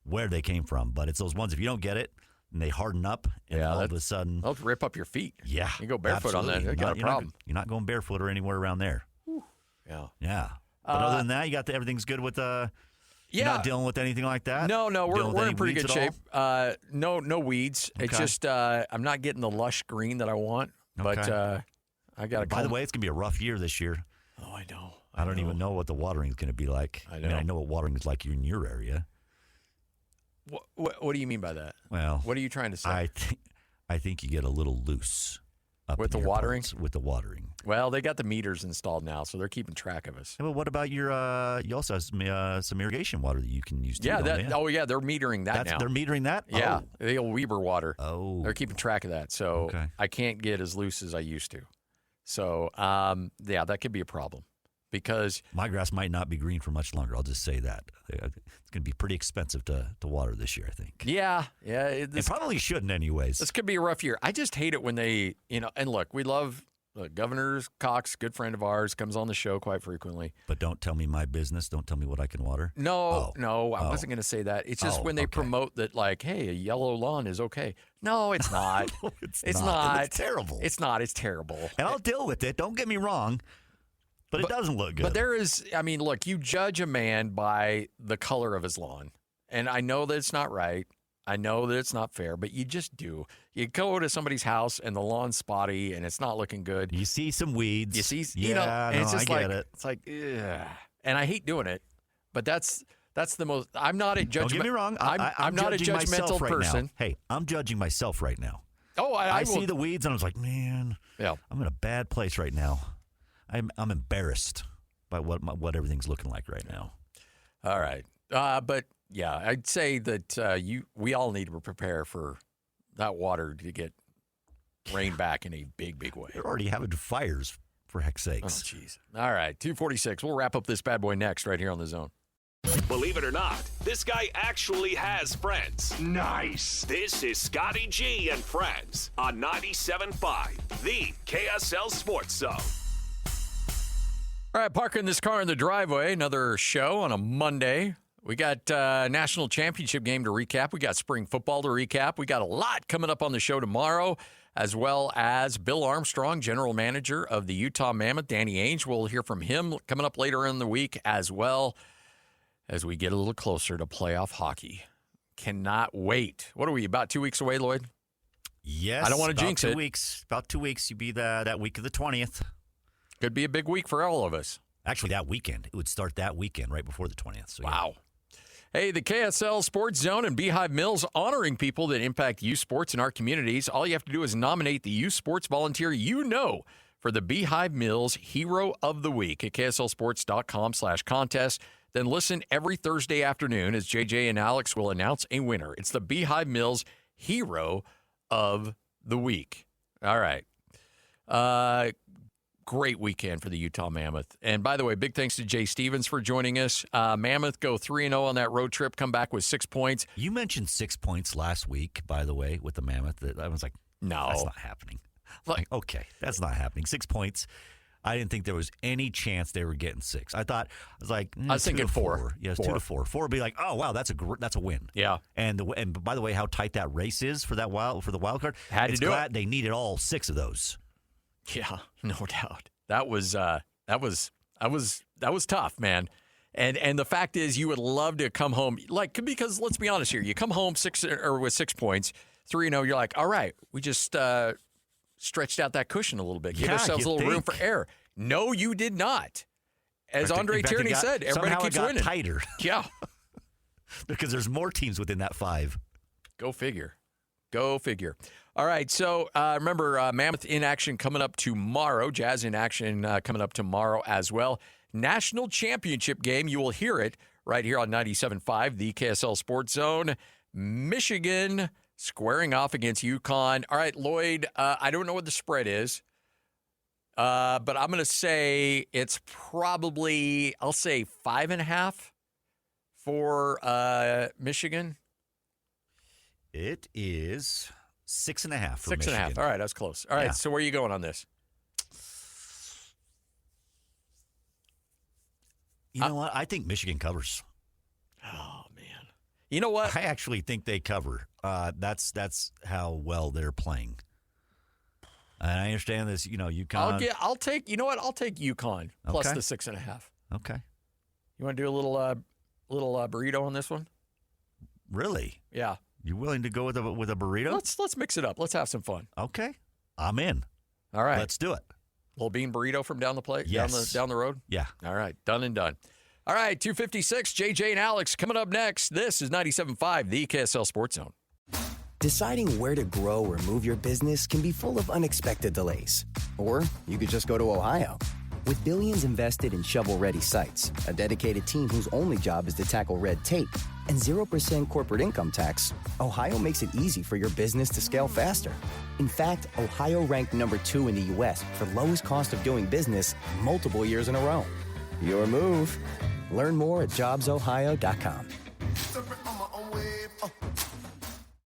where they came from, but it's those ones. If you don't get it. And they harden up, and all of a sudden... They'll rip up your feet. Yeah. You go barefoot on that, you got a problem. You're not going barefoot or anywhere around there. Whew. Yeah. Yeah. But other than that, everything's good with... You're not dealing with anything like that? No, we're in pretty good shape. No weeds. Okay. It's just I'm not getting the lush green that I want, but I got to... By the way, it's going to be a rough year this year. Oh, I know. I don't even know what the watering is going to be like. I know. I know what watering is like in your area. What do you mean by that? Well, what are you trying to say? I think you get a little loose with the watering. With the watering. Well, they got the meters installed now, so they're keeping track of us. Yeah, well, what about your? You also have some irrigation water that you can use. Yeah, they're metering that now. They're metering that. Yeah, the old Weber water. Oh, they're keeping track of that, so I can't get as loose as I used to. So, that could be a problem because my grass might not be green for much longer. I'll just say that. It's going to be pretty expensive to water this year, I think. Yeah. It probably shouldn't anyways. This could be a rough year. I just hate it when they, and look, we love Governor Cox, good friend of ours, comes on the show quite frequently. But don't tell me my business. Don't tell me what I can water. No, I wasn't going to say that. It's just when they promote that, like, hey, a yellow lawn is okay. No, it's not. No, it's not. It's terrible. It's not. It's terrible. And I'll deal with it. Don't get me wrong. But it doesn't look good. But there is, look, you judge a man by the color of his lawn. And I know that it's not right. I know that it's not fair, but you just do. You go to somebody's house and the lawn's spotty and it's not looking good. You see some weeds. You see, and it's just I like, get it. It's like, ugh. And I hate doing it, but that's the most. I'm not a judgmental. Don't get me wrong. I'm not a judgmental person. Now. Hey, I'm judging myself right now. Oh, I see the weeds and I was like, man, I'm in a bad place right now. I'm embarrassed by what everything's looking like right now. All right, but. Yeah, I'd say that we all need to prepare for that water to get rained back in a big, big way. They're already having fires, for heck's sakes. Oh, jeez. All right, 2:46. We'll wrap up this bad boy next right here on The Zone. Believe it or not, this guy actually has friends. Nice. This is Scotty G and Friends on 97.5, the KSL Sports Zone. All right, parking this car in the driveway. Another show on a Monday. We got national championship game to recap. We got spring football to recap. We got a lot coming up on the show tomorrow, as well as Bill Armstrong, general manager of the Utah Mammoth. Danny Ainge, we'll hear from him coming up later in the week, as well as we get a little closer to playoff hockey. Cannot wait. What are we, about 2 weeks away, Lloyd? Yes. I don't want to jinx it. About 2 weeks. You'd be that week of the 20th. Could be a big week for all of us. Actually, that weekend. It would start that weekend right before the 20th. So, wow. Hey, the KSL Sports Zone and Beehive Mills honoring people that impact youth sports in our communities. All you have to do is nominate the youth sports volunteer you know for the Beehive Mills Hero of the Week at KSLSports.com/contest. Then listen every Thursday afternoon as JJ and Alex will announce a winner. It's the Beehive Mills Hero of the Week. All right. Great weekend for the Utah Mammoth. And by the way, big thanks to Jay Stevens for joining us. Mammoth go 3-0 on that road trip, come back with 6 points. You mentioned 6 points last week, by the way, with the Mammoth. I was like, no, that's not happening. Like, okay, that's not happening. 6 points. I didn't think there was any chance they were getting 6. I was thinking 4. Yeah, it's 2-4. 4 would be like, oh wow, that's a win. Yeah. And by the way, how tight that race is for the wild card. They needed all 6 of those. Yeah, no doubt. That was tough, man. And the fact is, you would love to come home, because let's be honest here, you come home with 6 points, 3-0. You're like, all right, we just stretched out that cushion a little bit, give ourselves a little room for error. No, you did not. As Andre Tierney said, everybody keeps winning. Tighter. Yeah, because there's more teams within that 5. Go figure. All right, so remember, Mammoth in action coming up tomorrow. Jazz in action coming up tomorrow as well. National championship game. You will hear it right here on 97.5, the KSL Sports Zone. Michigan squaring off against UConn. All right, Lloyd, I don't know what the spread is, but I'm going to say it's probably, I'll say 5.5 for Michigan. It is 6.5 for 6.5. Michigan. All right, that's close. All right, so where are you going on this? You know what? I think Michigan covers. Oh, man. You know what? I actually think they cover. That's how well they're playing. And I understand this, UConn. I'll take UConn plus the 6.5. Okay. You want to do a little burrito on this one? Really? Yeah. You willing to go with a burrito? Let's mix it up. Let's have some fun. Okay. I'm in. All right. Let's do it. Little bean burrito from down the plate? Yes. Down the road? Yeah. All right. Done and done. All right. 2:56. JJ and Alex coming up next. This is 97.5, the KSL Sports Zone. Deciding where to grow or move your business can be full of unexpected delays. Or you could just go to Ohio, With billions invested in shovel-ready sites, a dedicated team whose only job is to tackle red tape, and 0% corporate income tax, Ohio makes it easy for your business to scale faster. In fact, Ohio ranked number 2 in the U.S. for lowest cost of doing business multiple years in a row. Your move. Learn more at jobsohio.com.